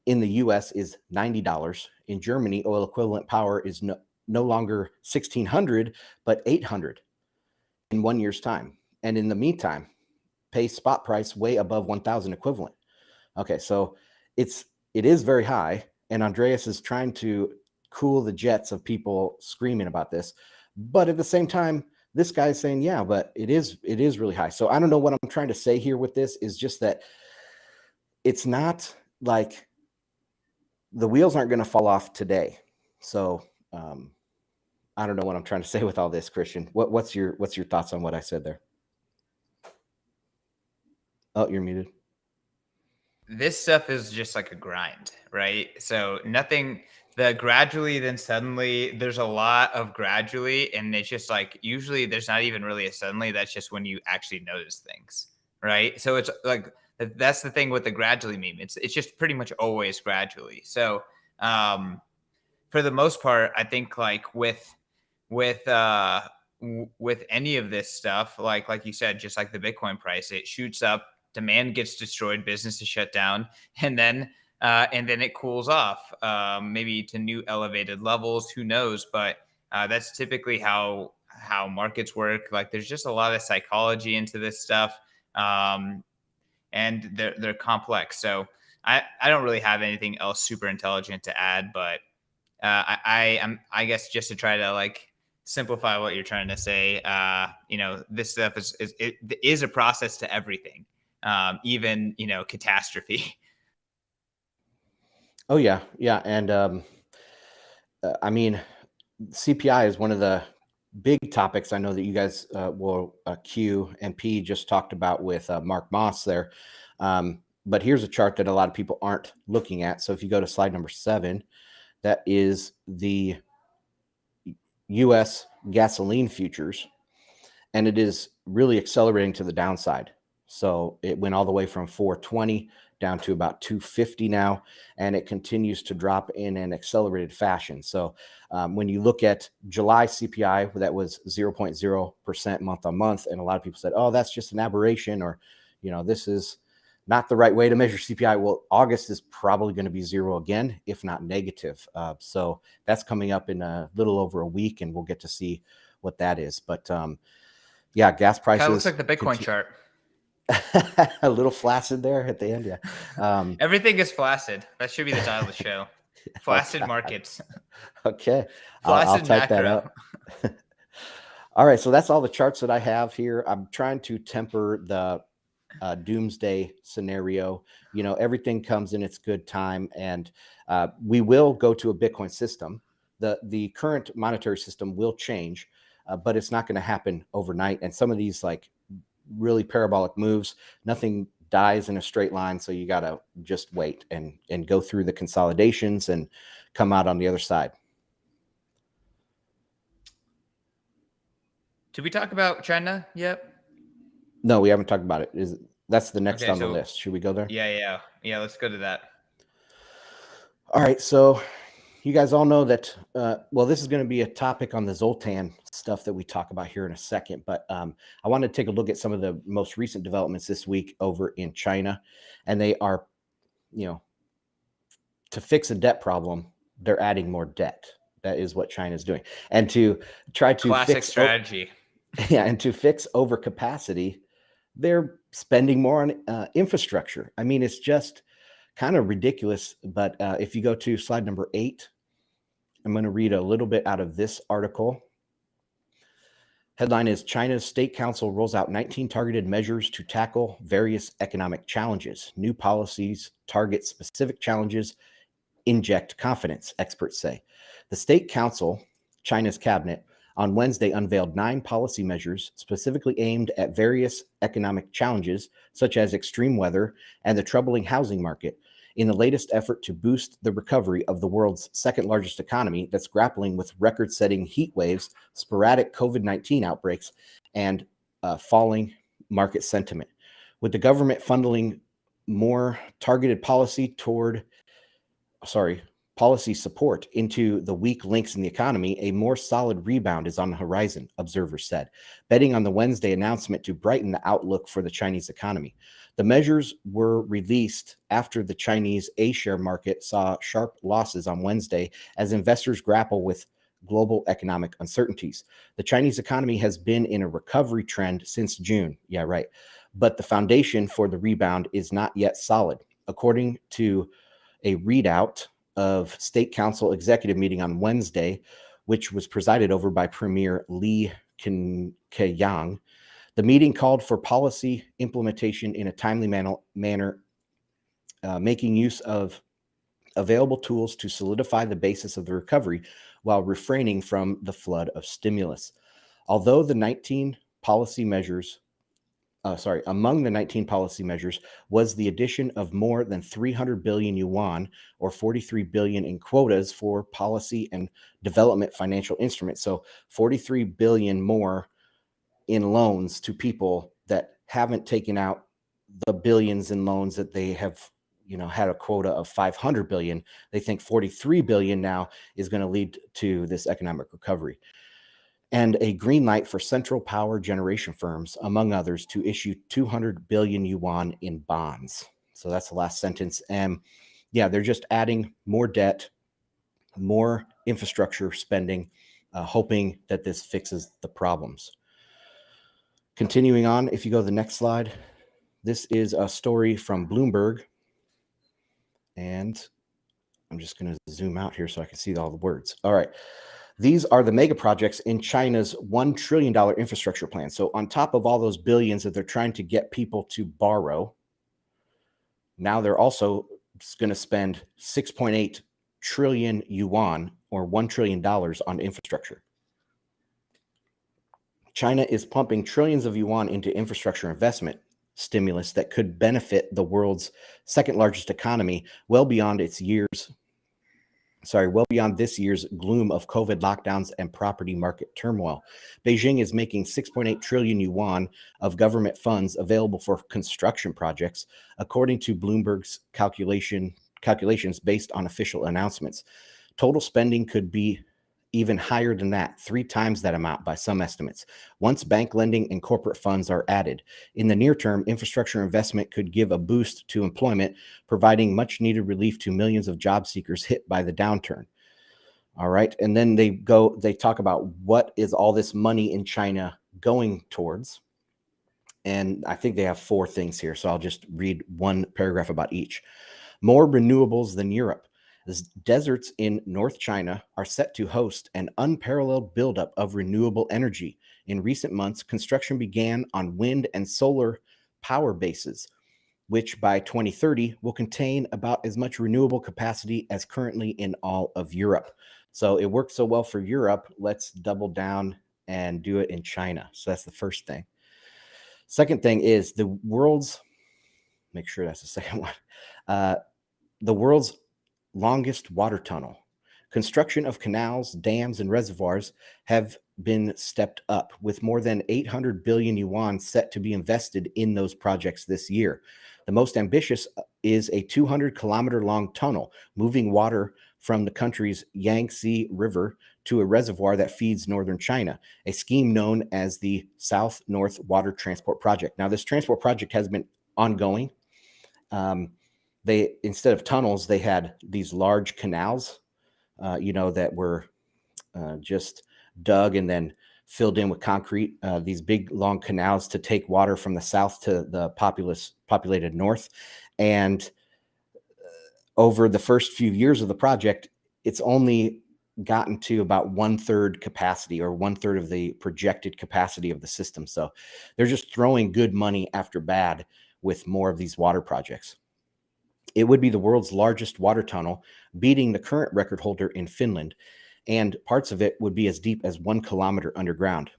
in the US is $90. In Germany, oil equivalent power is no longer 1,600, but 800 in 1 year's time. And in the meantime, pay spot price way above 1,000 equivalent. Okay, so it is very high, and Andreas is trying to cool the jets of people screaming about this. But at the same time, this guy is saying, yeah, but it is really high. So I don't know what I'm trying to say here with this is just that it's not like the wheels aren't going to fall off today. So I don't know what I'm trying to say with all this, Christian. What's your thoughts on what I said there? Oh, you're muted. This stuff is just like a grind, right? So nothing, the gradually, then suddenly, there's a lot of gradually, and it's just like usually there's not even really a suddenly. That's just when you actually notice things, right? So it's like that's the thing with the gradually meme. It's just pretty much always gradually. So for the most part, I think like with any of this stuff, like you said, just like the Bitcoin price, it shoots up. Demand gets destroyed, businesses shut down, and then it cools off, maybe to new elevated levels. Who knows? But that's typically how markets work. Like there's just a lot of psychology into this stuff, and they're complex. So I don't really have anything else super intelligent to add, but I guess just to try to like simplify what you're trying to say, this stuff is a process to everything. Even catastrophe. Oh yeah, and I mean, CPI is one of the big topics I know that you guys will Q and P just talked about with Mark Moss there. But here's a chart that a lot of people aren't looking at. So if you go to slide number 7, that is the U.S. gasoline futures, and it is really accelerating to the downside. So it went all the way from 420 down to about 250 now, and it continues to drop in an accelerated fashion. So when you look at July CPI, that was 0.0% month on month, and a lot of people said, oh, that's just an aberration, or this is not the right way to measure CPI. Well, August is probably going to be zero again, if not negative. So that's coming up in a little over a week, and we'll get to see what that is. But yeah, gas prices. Kind of looks like the Bitcoin chart. A little flaccid there at the end, yeah. Everything is flaccid. That should be the title of the show. Flaccid markets. Okay, Flaccid I'll type that up. All right, so that's all the charts that I have here. I'm trying to temper the doomsday scenario. Everything comes in its good time, and we will go to a Bitcoin system. The current monetary system will change, but it's not going to happen overnight. And some of these like really parabolic moves, nothing dies in a straight line. So you got to just wait and go through the consolidations and come out on the other side. Did we talk about China yet? No, we haven't talked about it. That's the next on the list. Should we go there? Yeah. Let's go to that. All right. So you guys all know that, this is going to be a topic on the Zoltan stuff that we talk about here in a second. But I want to take a look at some of the most recent developments this week over in China. And they are, to fix a debt problem, they're adding more debt. That is what China is doing. And to try to classic strategy. And to fix overcapacity, they're spending more on infrastructure. I mean, it's just kind of ridiculous. But if you go to slide number 8, I'm going to read a little bit out of this article. Headline is China's State Council rolls out 19 targeted measures to tackle various economic challenges. New policies target specific challenges, inject confidence, experts say. The State Council, China's cabinet, on Wednesday unveiled 9 policy measures specifically aimed at various economic challenges, such as extreme weather and the troubling housing market, in the latest effort to boost the recovery of the world's second largest economy that's grappling with record-setting heat waves, sporadic COVID-19 outbreaks, and falling market sentiment. With the government funneling more targeted policy support into the weak links in the economy, a more solid rebound is on the horizon, observers said, betting on the Wednesday announcement to brighten the outlook for the Chinese economy. The measures were released after the Chinese A-share market saw sharp losses on Wednesday as investors grapple with global economic uncertainties. The Chinese economy has been in a recovery trend since June. Yeah, right. But the foundation for the rebound is not yet solid. According to a readout of State Council executive meeting on Wednesday, which was presided over by Premier Li Keqiang. The meeting called for policy implementation in a timely manner, making use of available tools to solidify the basis of the recovery while refraining from the flood of stimulus. Although the 19 policy measures among the 19 policy measures was the addition of more than 300 billion yuan or 43 billion in quotas for policy and development financial instruments. So 43 billion more in loans to people that haven't taken out the billions in loans that they have, had a quota of 500 billion. They think 43 billion now is going to lead to this economic recovery. And a green light for central power generation firms, among others, to issue 200 billion yuan in bonds. So that's the last sentence. And yeah, they're just adding more debt, more infrastructure spending, hoping that this fixes the problems. Continuing on, if you go to the next slide, this is a story from Bloomberg. And I'm just going to zoom out here so I can see all the words. All right. These are the mega projects in China's $1 trillion infrastructure plan. So on top of all those billions that they're trying to get people to borrow, now they're also going to spend 6.8 trillion yuan or $1 trillion on infrastructure. China is pumping trillions of yuan into infrastructure investment stimulus that could benefit the world's second largest economy well beyond this year's gloom of COVID lockdowns and property market turmoil. Beijing is making 6.8 trillion yuan of government funds available for construction projects, according to Bloomberg's calculations based on official announcements. Total spending could be even higher than that, 3 times that amount by some estimates, once bank lending and corporate funds are added. In the near term, infrastructure investment could give a boost to employment, providing much needed relief to millions of job seekers hit by the downturn. All right. And then they talk about what is all this money in China going towards. And I think they have 4 things here. So I'll just read one paragraph about each. More renewables than Europe. The deserts in North China are set to host an unparalleled buildup of renewable energy. In recent months, construction began on wind and solar power bases, which by 2030 will contain about as much renewable capacity as currently in all of Europe. So it worked so well for Europe, let's double down and do it in China. So that's the first thing. Second thing is the world's longest water tunnel. Construction of canals, dams, and reservoirs have been stepped up, with more than 800 billion yuan set to be invested in those projects this year. The most ambitious is a 200-kilometer-long tunnel, moving water from the country's Yangtze River to a reservoir that feeds northern China, a scheme known as the South-North Water Transport Project. Now, this transport project has been ongoing. Instead of tunnels, they had these large canals, that were just dug and then filled in with concrete, these big, long canals to take water from the south to the populated north. And over the first few years of the project, it's only gotten to about 1/3 capacity, or 1/3 of the projected capacity of the system. So they're just throwing good money after bad with more of these water projects. It would be the world's largest water tunnel, beating the current record holder in Finland, and parts of it would be as deep as 1 kilometer underground.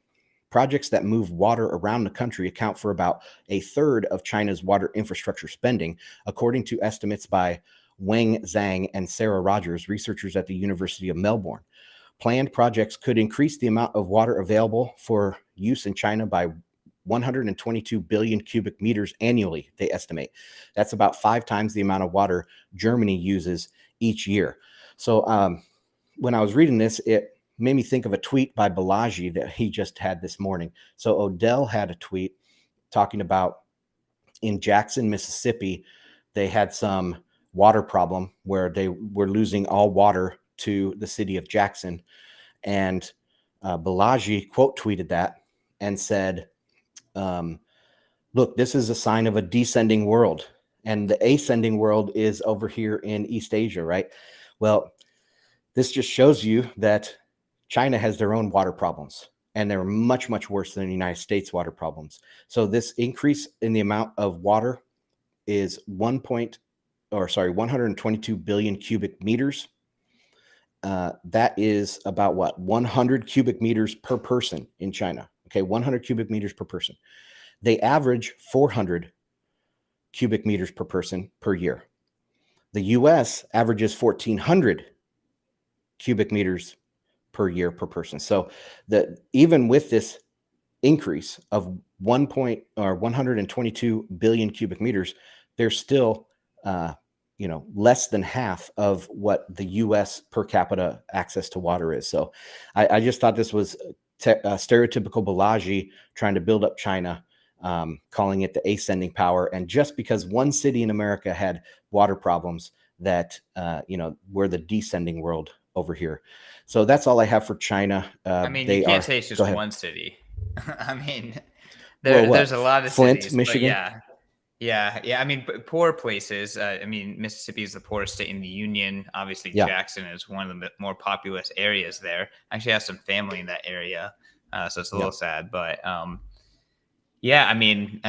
Projects that move water around the country account for about 1/3 of China's water infrastructure spending, according to estimates by Wang Zhang and Sarah Rogers, researchers at the University of Melbourne. Planned projects could increase the amount of water available for use in China by 122 billion cubic meters annually, they estimate. That's about 5 times the amount of water Germany uses each year. So when I was reading this, it made me think of a tweet by Balaji that he just had this morning. So Odell had a tweet talking about in Jackson, Mississippi, they had some water problem where they were losing all water to the city of Jackson. And Balaji quote tweeted that and said, look, this is a sign of a descending world. And the ascending world is over here in East Asia, right? Well, this just shows you that China has their own water problems, and they're much, much worse than the United States water problems. So this increase in the amount of water is 122 billion cubic meters. That is about what? 100 cubic meters per person in China. Okay, 100 cubic meters per person. They average 400 cubic meters per person per year. The US averages 1,400 cubic meters per year per person. So even with this increase of 122 billion cubic meters, there's still less than half of what the US per capita access to water is. So I just thought this was stereotypical Balaji trying to build up China, calling it the ascending power. And just because one city in America had water problems, that we're the descending world over here. So that's all I have for China. I mean, you can't say it's just one city. I mean, there's a lot of Flint, cities, Michigan. Yeah. I mean, poor places. I mean, Mississippi is the poorest state in the union. Obviously, Jackson is one of the more populous areas there. I actually have some family in that area, so it's a little sad. But I mean,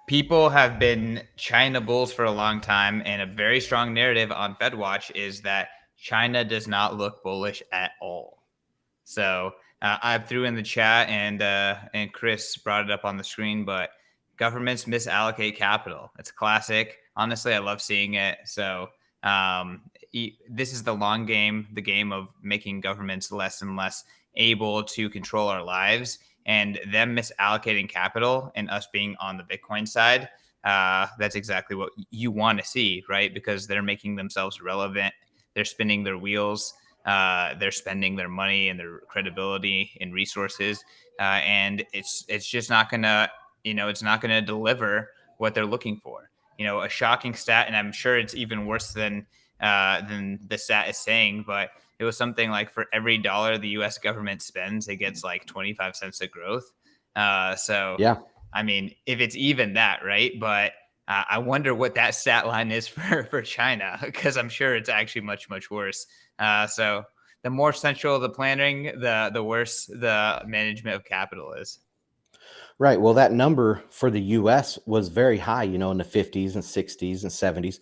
people have been China bulls for a long time, and a very strong narrative on FedWatch is that China does not look bullish at all. So I threw in the chat, and Chris brought it up on the screen, but governments misallocate capital. It's classic. Honestly, I love seeing it. So this is the long game, the game of making governments less and less able to control our lives, and them misallocating capital and us being on the Bitcoin side. That's exactly what you want to see, right? Because they're making themselves relevant. They're spinning their wheels. They're spending their money and their credibility and resources. And it's just not gonna, it's not gonna deliver what they're looking for. A shocking stat, and I'm sure it's even worse than the stat is saying, but it was something like for every dollar the U.S. government spends, it gets like 25 cents of growth. So yeah, I mean, if it's even that, right? But I wonder what that stat line is for China, because I'm sure it's actually much, much worse. So the more central the planning, the worse the management of capital is. Right. Well, that number for the U.S. was very high, in the 50s and 60s and 70s.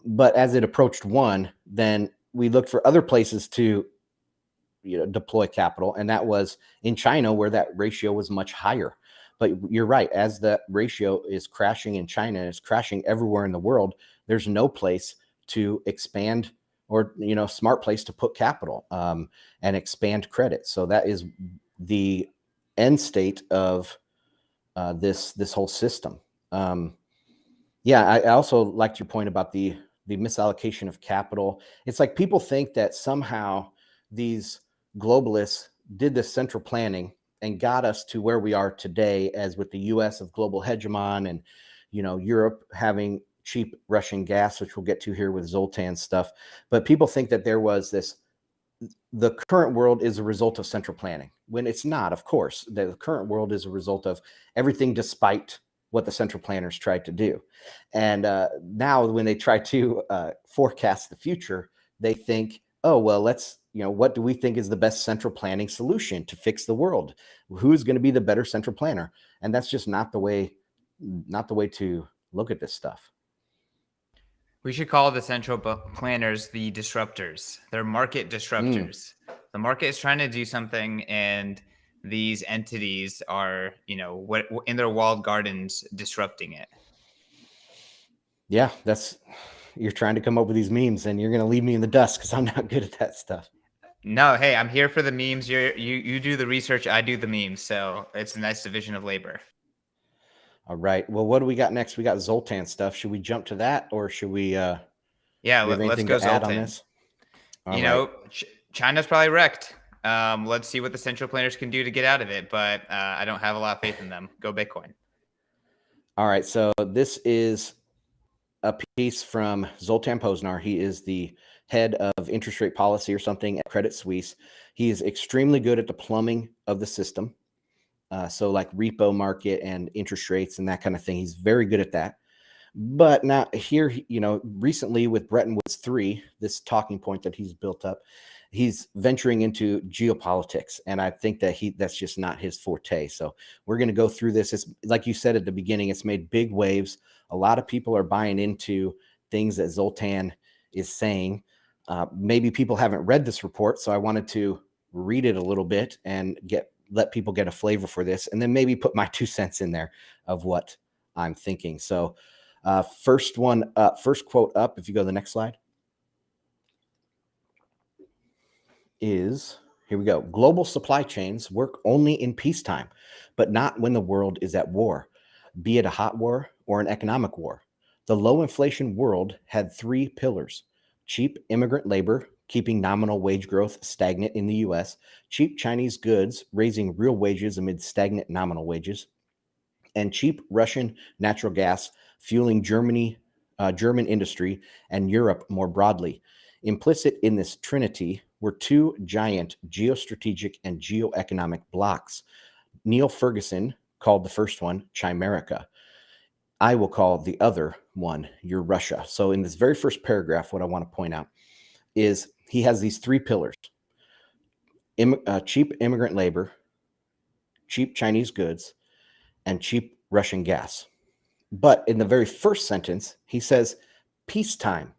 But as it approached 1, then we looked for other places to deploy capital. And that was in China, where that ratio was much higher. But you're right. As the ratio is crashing in China, it's crashing everywhere in the world. There's no place to expand or, smart place to put capital and expand credit. So that is the end state of this whole system. I also liked your point about the misallocation of capital. It's like people think that somehow these globalists did this central planning and got us to where we are today, as with the US of global hegemon and, Europe having cheap Russian gas, which we'll get to here with Zoltan stuff. But people think that there was the current world is a result of central planning, when it's not. Of course, the current world is a result of everything despite what the central planners tried to do. And now when they try to forecast the future, they think, oh, well, let's, what do we think is the best central planning solution to fix the world? Who's going to be the better central planner? And that's just not the way to look at this stuff. We should call the central planners the disruptors. They're market disruptors. The market is trying to do something, and these entities are, what in their walled gardens disrupting it. Yeah, you're trying to come up with these memes, and you're going to leave me in the dust because I'm not good at that stuff. No, hey, I'm here for the memes. You do the research, I do the memes. So it's a nice division of labor. All right. Well, what do we got next? We got Zoltan stuff. Should we jump to that, or should we? Yeah, Do we have let's anything go to add on Zoltan. this? All You right. know, China's probably wrecked. Let's see what the central planners can do to get out of it. But I don't have a lot of faith in them. Go Bitcoin. All right. So this is a piece from Zoltan Poznar. He is the head of interest rate policy or something at Credit Suisse. He is extremely good at the plumbing of the system. So like repo market and interest rates and that kind of thing. He's very good at that. But now here, recently with Bretton Woods 3, this talking point that he's built up, he's venturing into geopolitics. And I think that that's just not his forte. So we're going to go through this. It's like you said at the beginning, it's made big waves. A lot of people are buying into things that Zoltan is saying. Maybe people haven't read this report, so I wanted to read it a little bit and let people get a flavor for this, and then maybe put my 2 cents in there of what I'm thinking. So first quote up, if you go to the next slide, is, here we go. Global supply chains work only in peacetime, but not when the world is at war, be it a hot war or an economic war. The low inflation world had 3 pillars: cheap immigrant labor, keeping nominal wage growth stagnant in the US, cheap Chinese goods, raising real wages amid stagnant nominal wages, and cheap Russian natural gas, fueling German industry and Europe more broadly. Implicit in this trinity were 2 giant geostrategic and geoeconomic blocks. Neil Ferguson called the first one Chimerica. I will call the other one Eurussia. So in this very first paragraph, what I want to point out is he has these 3 pillars: cheap immigrant labor, cheap Chinese goods, and cheap Russian gas. But in the very first sentence, he says peacetime.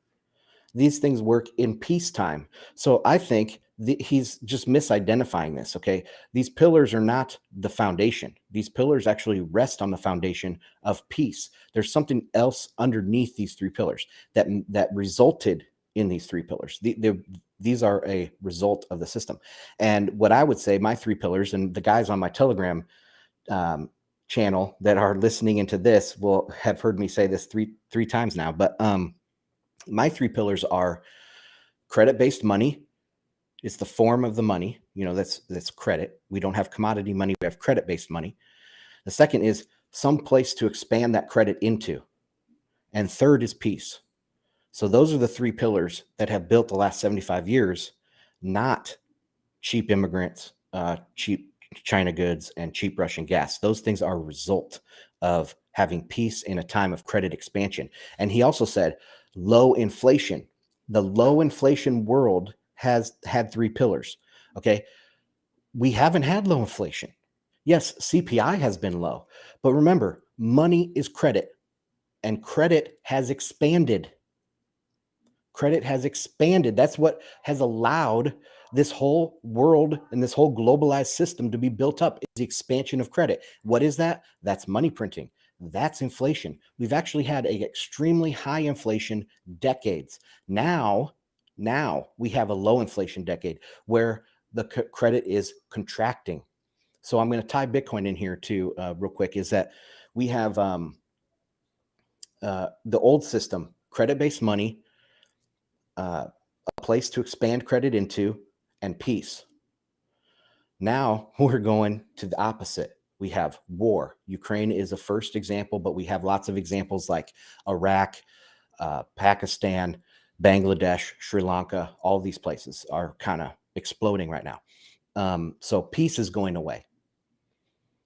These things work in peacetime. So I think he's just misidentifying this, okay? These pillars are not the foundation. These pillars actually rest on the foundation of peace. There's something else underneath these 3 pillars that resulted in these 3 pillars. These are a result of the system. And what I would say, my 3 pillars, and the guys on my Telegram channel that are listening into this will have heard me say this three times now, but my 3 pillars are credit-based money. It's the form of the money. That's credit. We don't have commodity money. We have credit-based money. The second is some place to expand that credit into. And third is peace. So those are the 3 pillars that have built the last 75 years, not cheap immigrants, cheap China goods, and cheap Russian gas. Those things are a result of having peace in a time of credit expansion. And he also said low inflation. The low inflation world has had 3 pillars. Okay. We haven't had low inflation. Yes, CPI has been low, but remember, money is credit, and credit has expanded. Credit has expanded. That's what has allowed this whole world and this whole globalized system to be built up, is the expansion of credit. What is that? That's money printing. That's inflation. We've actually had an extremely high inflation decades. Now we have a low inflation decade where the credit is contracting. So I'm going to tie Bitcoin in here too, real quick, is that we have the old system, credit-based money, a place to expand credit into, and peace. Now we're going to the opposite. We have war. Ukraine is a first example, but we have lots of examples like Iraq, Pakistan, Bangladesh, Sri Lanka. All these places are kind of exploding right now. So peace is going away.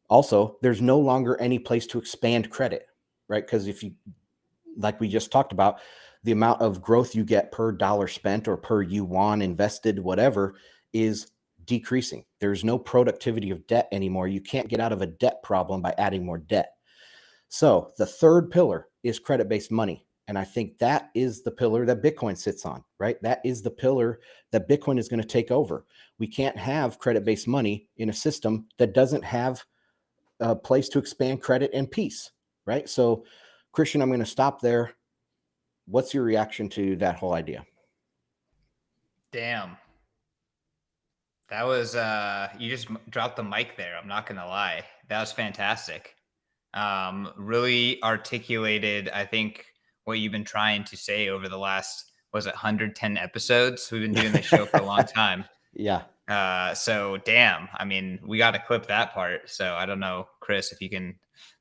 Also, there's no longer any place to expand credit, right? Because if you, like we just talked about, the amount of growth you get per dollar spent or per yuan invested, whatever, is decreasing. There's no productivity of debt anymore. You can't get out of a debt problem by adding more debt. So the third pillar is credit-based money. And I think that is the pillar that Bitcoin sits on, right? That is the pillar that Bitcoin is going to take over. We can't have credit-based money in a system that doesn't have a place to expand credit and peace, right? So, Christian, I'm going to stop there. What's your reaction to that whole idea? Damn. That was you just dropped the mic there. I'm not gonna lie. That was fantastic. Really articulated, I think, what you've been trying to say over the last, was it 110 episodes? We've been doing this show for a long time. Yeah. So damn, I mean, we got to clip that part. So I don't know, Chris, if you can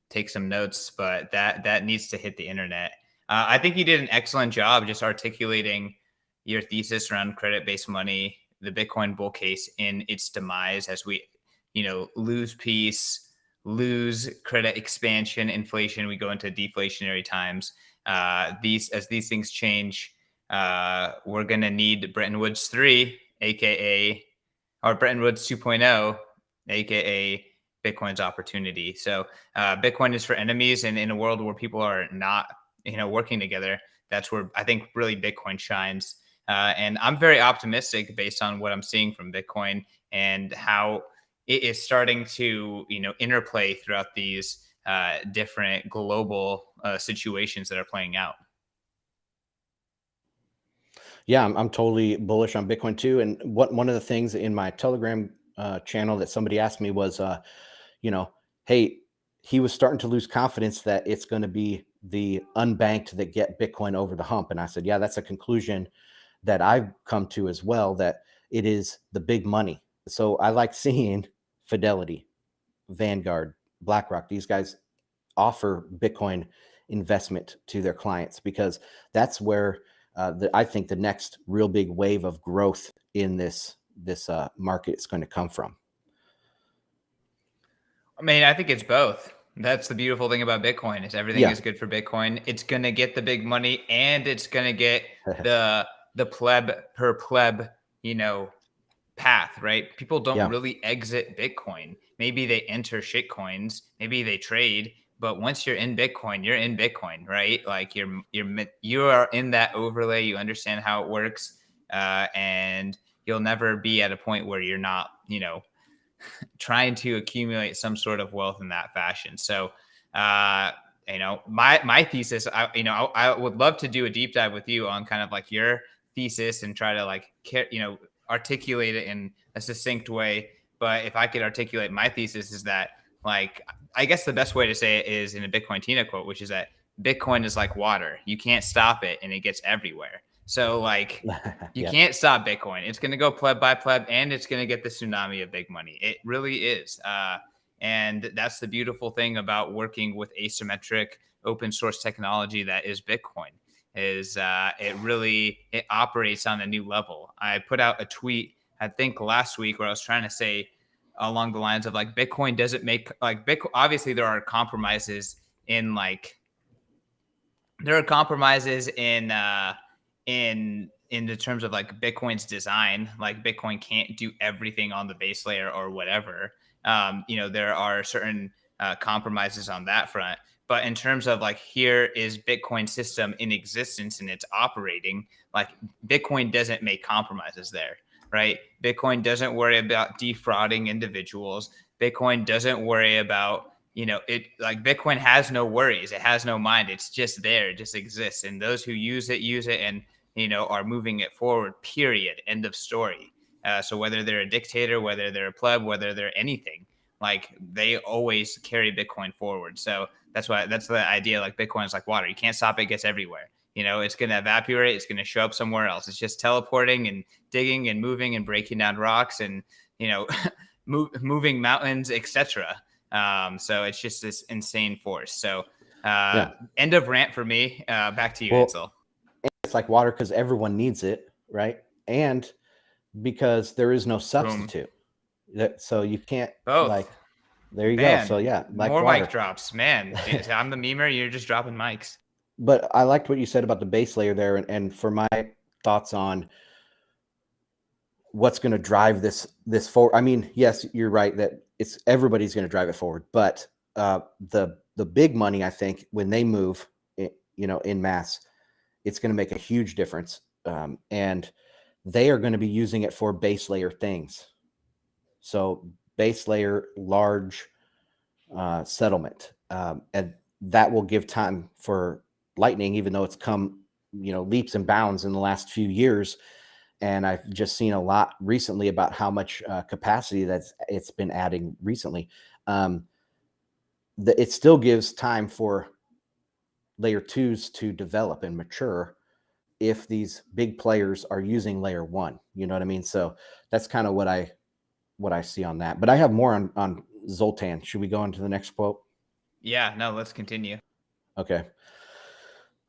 take some notes, but that needs to hit the internet. I think you did an excellent job just articulating your thesis around credit-based money, the Bitcoin bull case in its demise as we, lose peace, lose credit expansion, inflation, we go into deflationary times. As these things change, we're gonna need Bretton Woods 3, aka or Bretton Woods 2.0, aka Bitcoin's opportunity. So Bitcoin is for enemies, and in a world where people are not, working together, that's where I think really Bitcoin shines. And I'm very optimistic based on what I'm seeing from Bitcoin and how it is starting to, interplay throughout these different global situations that are playing out. Yeah, I'm totally bullish on Bitcoin too. And one of the things in my Telegram channel that somebody asked me was, hey, he was starting to lose confidence that it's going to be the unbanked that get Bitcoin over the hump. And I said, yeah, that's a conclusion that I've come to as well, that it is the big money. So I like seeing Fidelity, Vanguard, BlackRock, these guys offer Bitcoin investment to their clients, because that's where I think the next real big wave of growth in this market is going to come from. I mean, I think it's both. That's the beautiful thing about Bitcoin is everything is good for Bitcoin. It's going to get the big money, and it's going to get the pleb per pleb, path, right? People don't really exit Bitcoin. Maybe they enter shit coins, maybe they trade, but once you're in Bitcoin, you're in Bitcoin, right? Like you are in that overlay. You understand how it works, and you'll never be at a point where you're not, trying to accumulate some sort of wealth in that fashion. So, my thesis, I would love to do a deep dive with you on kind of like your thesis and try to like, articulate it in a succinct way. But if I could articulate my thesis, is that, like, I guess the best way to say it is in a Bitcoin Tina quote, which is that Bitcoin is like water. You can't stop it and it gets everywhere. So like you can't stop Bitcoin. It's going to go pleb by pleb, and it's going to get the tsunamis of big money. It really is. And that's the beautiful thing about working with asymmetric open source technology that is Bitcoin, is it operates on a new level. I put out a tweet, I think last week, where I was trying to say along the lines of like, Bitcoin doesn't make like Bitcoin. Obviously there are compromises in in the terms of like Bitcoin's design. Like Bitcoin can't do everything on the base layer or whatever. There are certain compromises on that front. But in terms of like, here is Bitcoin system in existence and it's operating, like Bitcoin doesn't make compromises there, right? Bitcoin doesn't worry about defrauding individuals. Bitcoin doesn't worry about, like Bitcoin has no worries. It has no mind. It's just there. It just exists. And those who use it, and, are moving it forward, period. End of story. So whether they're a dictator, whether they're a pleb, whether they're anything, like they always carry Bitcoin forward. So that's the idea. Like Bitcoin is like water. You can't stop it. It gets everywhere. It's going to evaporate. It's going to show up somewhere else. It's just teleporting and digging and moving and breaking down rocks and, moving mountains, etc. So it's just this insane force. So end of rant for me. Back to you, Ansel. It's like water because everyone needs it, right? And because there is no substitute. So you can't both. There you go. So like more water. Mic drops, man. I'm the memer. You're just dropping mics. But I liked what you said about the base layer there, and for my thoughts on what's going to drive this forward. I mean, yes, you're right that everybody's going to drive it forward, but the big money, I think, when they move, in mass, it's going to make a huge difference, and they are going to be using it for base layer things. So base layer, large settlement, and that will give time for Lightning, even though it's come, leaps and bounds in the last few years. And I've just seen a lot recently about how much capacity it's been adding recently. It still gives time for layer 2s to develop and mature if these big players are using layer 1. You know what I mean? So that's kind of what I see on that. But I have more on Zoltan. Should we go on to the next quote? Yeah, no, let's continue. Okay.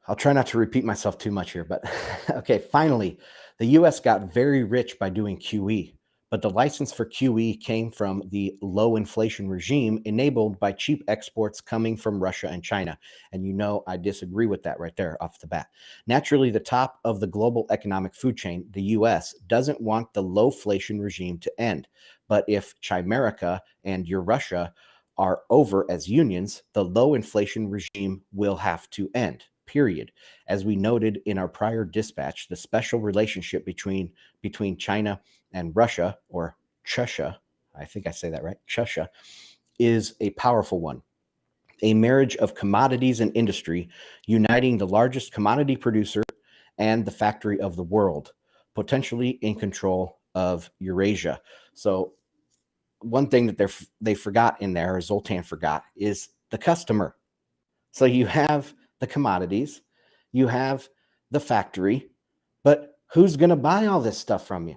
I'll try not to repeat myself too much here, but okay. Finally, the US got very rich by doing QE, but the license for QE came from the low inflation regime enabled by cheap exports coming from Russia and China. And you know, I disagree with that right there off the bat. Naturally, the top of the global economic food chain, the US, doesn't want the lowflation regime to end. But if Chimerica and Eurussia are over as unions, the low inflation regime will have to end. Period. As we noted in our prior dispatch, the special relationship between China and Russia, or Chusha, I think I say that right, Chusha, is a powerful one. A marriage of commodities and industry, uniting the largest commodity producer and the factory of the world, potentially in control of Eurasia. So one thing that they forgot in there, or Zoltan forgot, is the customer. So you have the commodities, you have the factory, but who's going to buy all this stuff from you?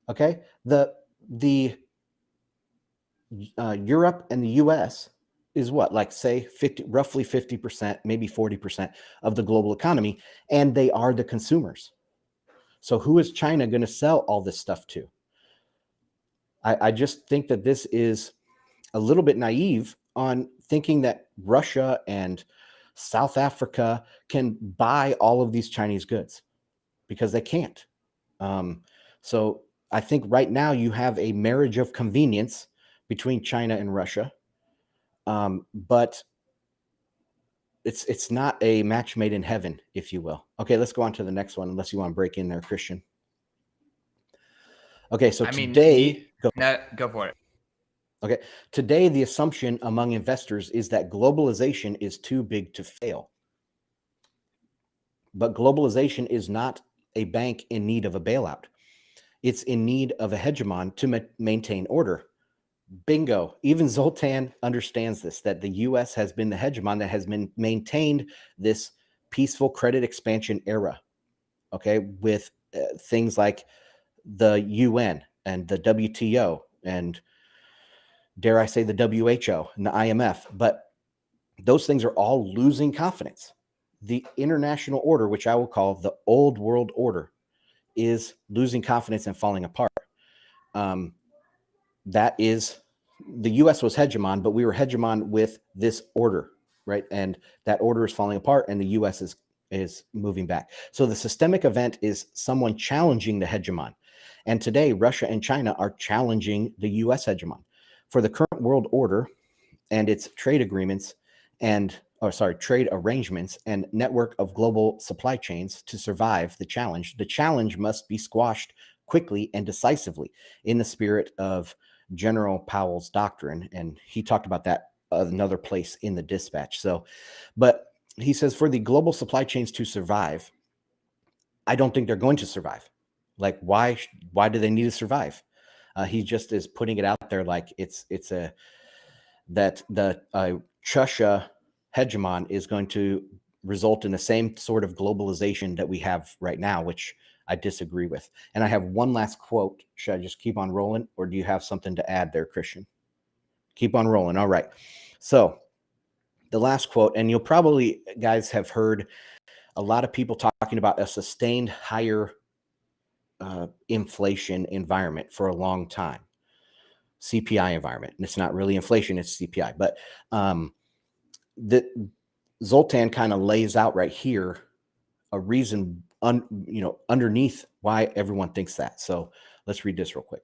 Okay, the Europe and the US is what, like say roughly 50%, maybe 40% of the global economy, and they are the consumers. So who is China going to sell all this stuff to? I just think that this is a little bit naive on thinking that Russia and South Africa can buy all of these Chinese goods, because they can't. So I think right now you have a marriage of convenience between China and Russia, but it's not a match made in heaven, if you will. Okay, let's go on to the next one, unless you want to break in there, Christian. Okay, so go for it. Okay, today the assumption among investors is that globalization is too big to fail. But globalization is not a bank in need of a bailout. It's in need of a hegemon to maintain order. Bingo. Even Zoltan understands this, that the US has been the hegemon that has been maintained this peaceful credit expansion era, okay, with things like the UN and the WTO and, dare I say, the WHO and the IMF. But those things are all losing confidence. The international order, which I will call the old world order, is losing confidence and falling apart. That is, the US was hegemon, but we were hegemon with this order, right? And that order is falling apart, and the US is moving back. So the systemic event is someone challenging the hegemon. And today, Russia and China are challenging the US hegemon. For the current world order and its trade agreements trade arrangements and network of global supply chains to survive the challenge must be squashed quickly and decisively in the spirit of General Powell's doctrine. And he talked about that another place in the dispatch. So, but he says for the global supply chains to survive, I don't think they're going to survive. Like, why do they need to survive? He just is putting it out there like that the Chusha hegemon is going to result in the same sort of globalization that we have right now, which I disagree with. And I have one last quote. Should I just keep on rolling, or do you have something to add there, Christian? Keep on rolling. All right. So the last quote, and you'll probably, guys, have heard a lot of people talking about a sustained higher inflation environment for a long time. CPI environment. And it's not really inflation, it's CPI. But Zoltan kind of lays out right here a reason underneath why everyone thinks that. So let's read this real quick.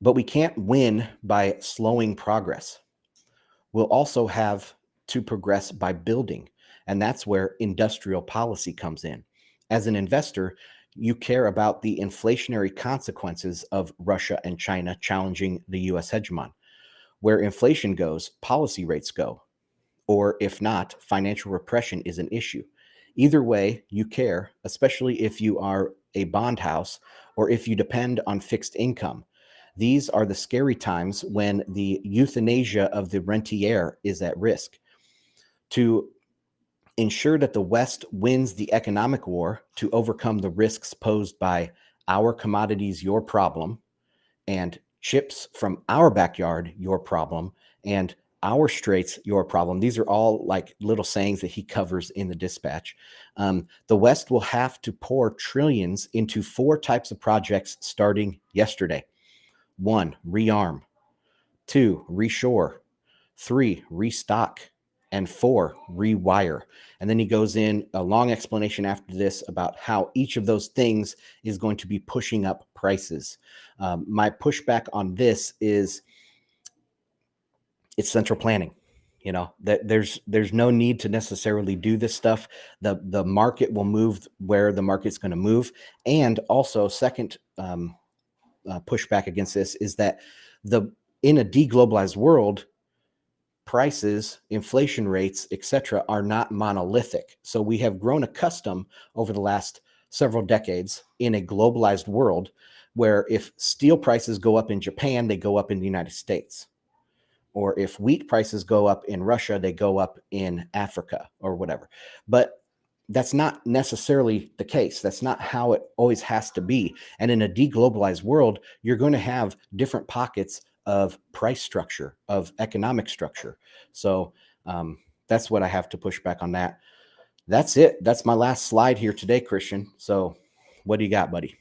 But we can't win by slowing progress. We'll also have to progress by building. And that's where industrial policy comes in. As an investor, you care about the inflationary consequences of Russia and China challenging the US hegemon. Where inflation goes, policy rates go. Or if not, financial repression is an issue. Either way, you care, especially if you are a bond house or if you depend on fixed income. These are the scary times when the euthanasia of the rentier is at risk. To ensure that the West wins the economic war to overcome the risks posed by our commodities, your problem, and chips from our backyard, your problem, and our straits, your problem. These are all like little sayings that he covers in the dispatch. The West will have to pour trillions into 4 types of projects starting yesterday. 1, rearm. 2, reshore. 3, restock. And 4, rewire. And then he goes in a long explanation after this about how each of those things is going to be pushing up prices. My pushback on this is it's central planning. That there's no need to necessarily do this stuff. The market will move where the market's going to move. And also, second pushback against this is that in a deglobalized world, prices, inflation rates, etc., are not monolithic. So we have grown accustomed over the last several decades in a globalized world where if steel prices go up in Japan, they go up in the United States. Or if wheat prices go up in Russia, they go up in Africa or whatever. But that's not necessarily the case. That's not how it always has to be. And in a deglobalized world, you're going to have different pockets of price structure, of economic structure. So that's what I have to push back on that. That's it. That's my last slide here today, Christian. So what do you got, buddy?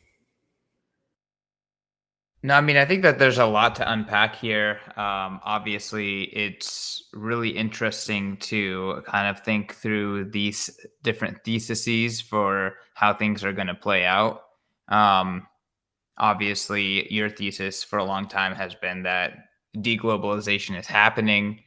No, I mean, I think that there's a lot to unpack here. Obviously, it's really interesting to kind of think through these different theses for how things are going to play out. Obviously, your thesis for a long time has been that deglobalization is happening,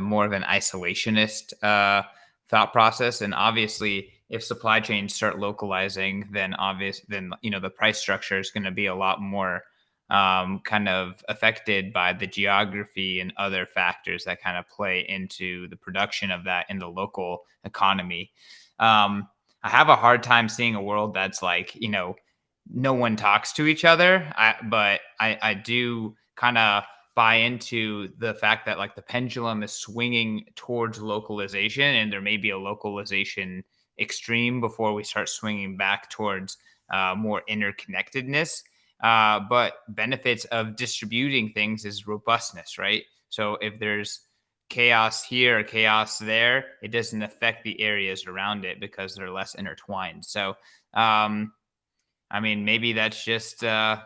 more of an isolationist thought process. And obviously, if supply chains start localizing, then the price structure is going to be a lot more kind of affected by the geography and other factors that kind of play into the production of that in the local economy. I have a hard time seeing a world that's like, no one talks to each other. But I do kind of buy into the fact that like the pendulum is swinging towards localization, and there may be a localization extreme before we start swinging back towards more interconnectedness. But benefits of distributing things is robustness, right? So if there's chaos here or chaos there, it doesn't affect the areas around it because they're less intertwined. So, I mean, maybe that's just the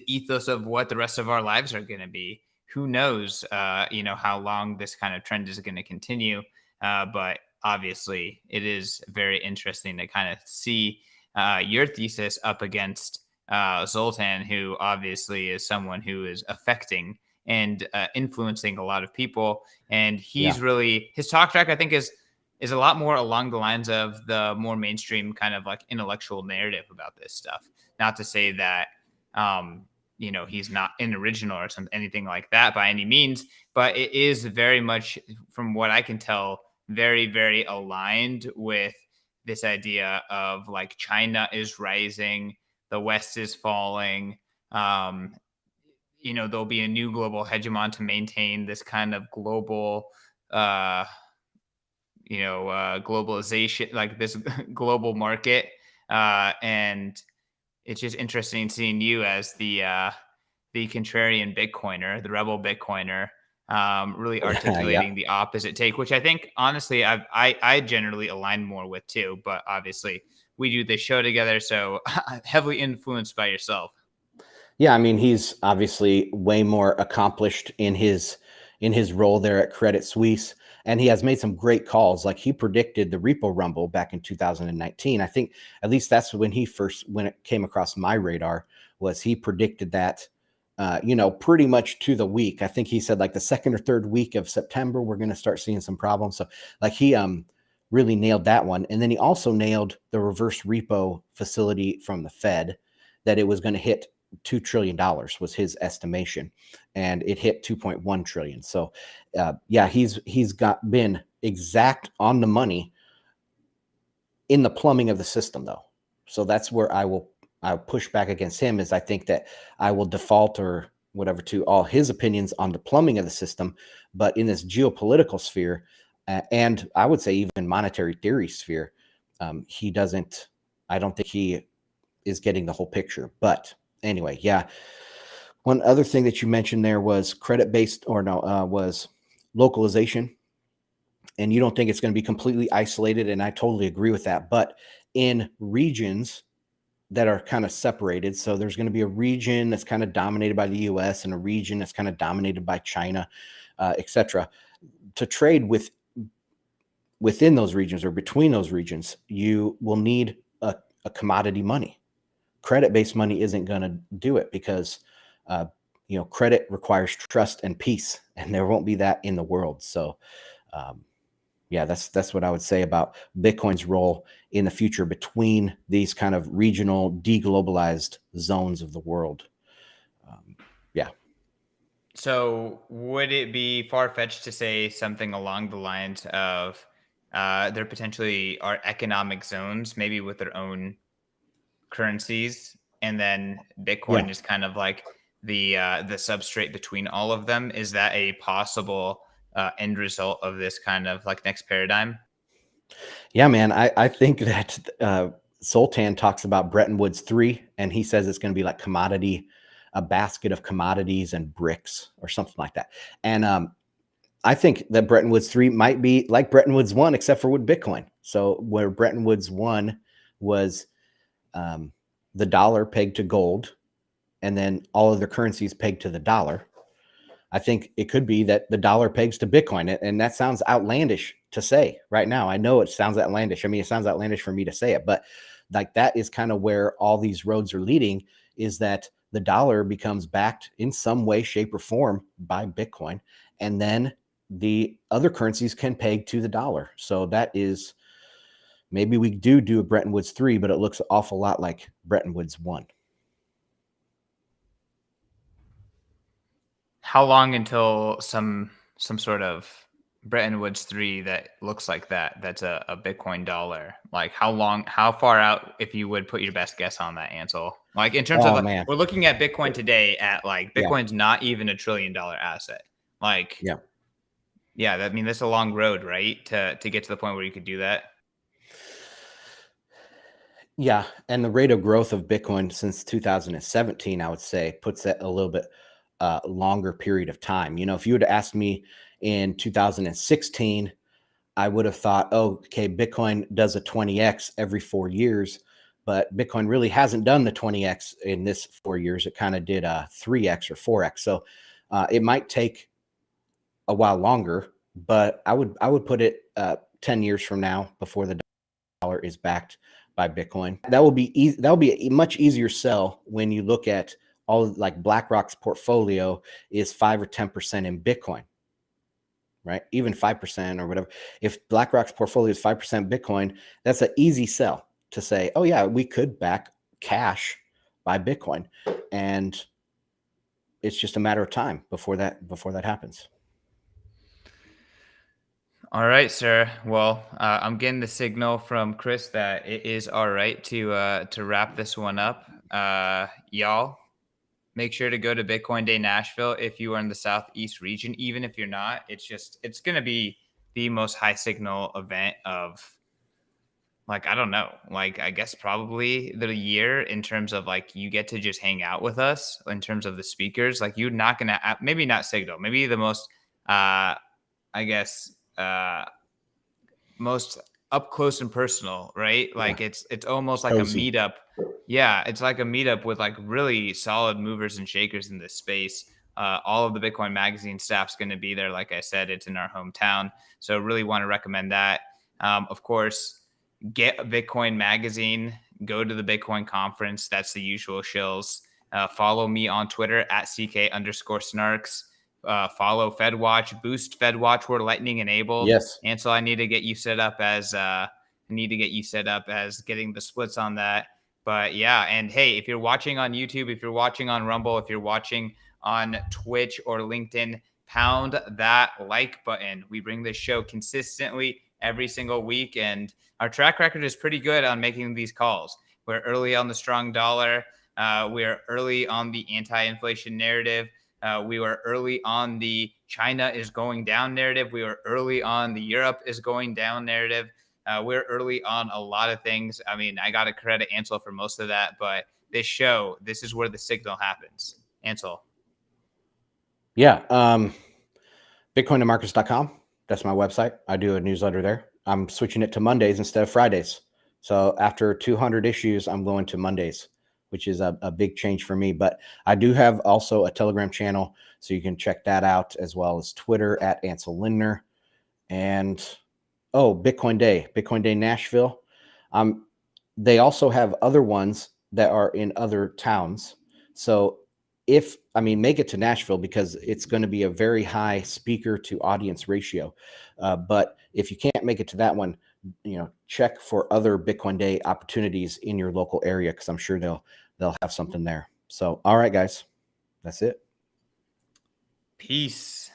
ethos of what the rest of our lives are going to be. Who knows, how long this kind of trend is going to continue. But obviously, it is very interesting to kind of see your thesis up against Zoltan, who obviously is someone who is affecting and influencing a lot of people. And he's really, his talk track, I think, is a lot more along the lines of the more mainstream kind of like intellectual narrative about this stuff. Not to say that, he's not an original or anything like that by any means, but it is very much, from what I can tell, very, very aligned with this idea of like China is rising, the West is falling. There'll be a new global hegemon to maintain this kind of global, globalization, like this global market. And it's just interesting seeing you as the contrarian Bitcoiner, the rebel Bitcoiner, really articulating the opposite take, which I think, honestly, I generally align more with too. But obviously, we do this show together, so heavily influenced by yourself. Yeah, I mean, he's obviously way more accomplished in his role there at Credit Suisse, and he has made some great calls. Like he predicted the repo rumble back in 2019. I think at least that's when it came across my radar, was he predicted that, pretty much to the week. I think he said like the second or third week of September, we're going to start seeing some problems. So like he really nailed that one. And then he also nailed the reverse repo facility from the Fed, that it was going to hit $2 trillion was his estimation, and it hit 2.1 trillion. So he's been exact on the money in the plumbing of the system, though. So that's where I'll push back against him, is I think that I will default or whatever to all his opinions on the plumbing of the system, but in this geopolitical sphere, and I would say even monetary theory sphere, he doesn't. I don't think he is getting the whole picture. But anyway, yeah. One other thing that you mentioned there was credit-based, or no, was localization. And you don't think it's going to be completely isolated, and I totally agree with that. But in regions that are kind of separated, so there's going to be a region that's kind of dominated by the U.S. and a region that's kind of dominated by China, etc. To trade within those regions or between those regions, you will need a commodity money. Credit-based money isn't going to do it, because credit requires trust and peace, and there won't be that in the world. So yeah, that's what I would say about Bitcoin's role in the future between these kind of regional deglobalized zones of the world. Yeah. So would it be far-fetched to say something along the lines of there potentially are economic zones, maybe with their own currencies, and then Bitcoin is kind of like the substrate between all of them? Is that a possible end result of this kind of like next paradigm? Yeah, man. I think that Zoltan talks about Bretton Woods 3, and he says it's going to be like a basket of commodities and bricks or something like that. And I think that Bretton Woods 3 might be like Bretton Woods 1, except for with Bitcoin. So where Bretton Woods 1 was the dollar pegged to gold, and then all other currencies pegged to the dollar, I think it could be that the dollar pegs to Bitcoin. And that sounds outlandish to say right now. I know it sounds outlandish. I mean, it sounds outlandish for me to say it, but like that is kind of where all these roads are leading, is that the dollar becomes backed in some way, shape, or form by Bitcoin. And then the other currencies can peg to the dollar. So that is, maybe we do a Bretton Woods 3, but it looks an awful lot like Bretton Woods 1. How long until some sort of Bretton Woods 3 that looks like that's a Bitcoin dollar? Like how far out, if you would put your best guess on that, Ansel? Like in terms of like, man. we're looking at Bitcoin today at like Yeah. Bitcoin's not even $1 trillion asset. Like, yeah, I mean, that's a long road, right? To get to the point where you could do that. Yeah, and the rate of growth of Bitcoin since 2017, I would say, puts it a little bit longer period of time. If you would have asked me in 2016, I would have thought, oh, okay, Bitcoin does a 20x every 4 years, but Bitcoin really hasn't done the 20x in this 4 years. It kind of did a 3x or 4x. So it might take a while longer, but I would put it 10 years from now before the dollar is backed by Bitcoin. That will be easy. That will be a much easier sell when you look at all, like BlackRock's portfolio is 5 or 10% in Bitcoin, right? Even 5% or whatever. If BlackRock's portfolio is 5% Bitcoin, that's an easy sell to say, oh yeah, we could back cash by Bitcoin, and it's just a matter of time before that happens. All right, sir. Well, I'm getting the signal from Chris that it is all right to wrap this one up. Y'all, make sure to go to Bitcoin Day Nashville if you are in the Southeast region. Even if you're not, it's going to be the most high signal event of, like, I don't know, like, I guess probably the year, in terms of like, you get to just hang out with us in terms of the speakers. Like, you're not going to, maybe not signal, maybe the most, I guess, most up close and personal, right? Like it's almost like Cozy. a meetup. Yeah, it's like a meetup with like really solid movers and shakers in this space. All of the Bitcoin Magazine staff's going to be there. Like I said, it's in our hometown, so really want to recommend that. Of course, get a Bitcoin Magazine. Go to the Bitcoin conference. That's the usual shills. Follow me on Twitter at ck_snarks. Follow FedWatch, boost FedWatch. We're Lightning enabled. Yes. Ansel, I need to get you set up as getting the splits on that. But yeah, and hey, if you're watching on YouTube, if you're watching on Rumble, if you're watching on Twitch or LinkedIn, pound that like button. We bring this show consistently every single week. And our track record is pretty good on making these calls. We're early on the strong dollar. We are early on the anti-inflation narrative. We were early on the China is going down narrative. We were early on the Europe is going down narrative. We're early on a lot of things. I mean, I got to credit Ansel for most of that, but this is where the signal happens. Ansel. Yeah. Bitcoinandmarkets.com. That's my website. I do a newsletter there. I'm switching it to Mondays instead of Fridays. So after 200 issues, I'm going to Mondays, which is a big change for me. But I do have also a Telegram channel, so you can check that out, as well as Twitter at Ansel Lindner. And Bitcoin Day Nashville. They also have other ones that are in other towns. So make it to Nashville, because it's going to be a very high speaker to audience ratio. But if you can't make it to that one, check for other Bitcoin Day opportunities in your local area, because I'm sure they'll have something there. So, all right, guys, that's it. Peace.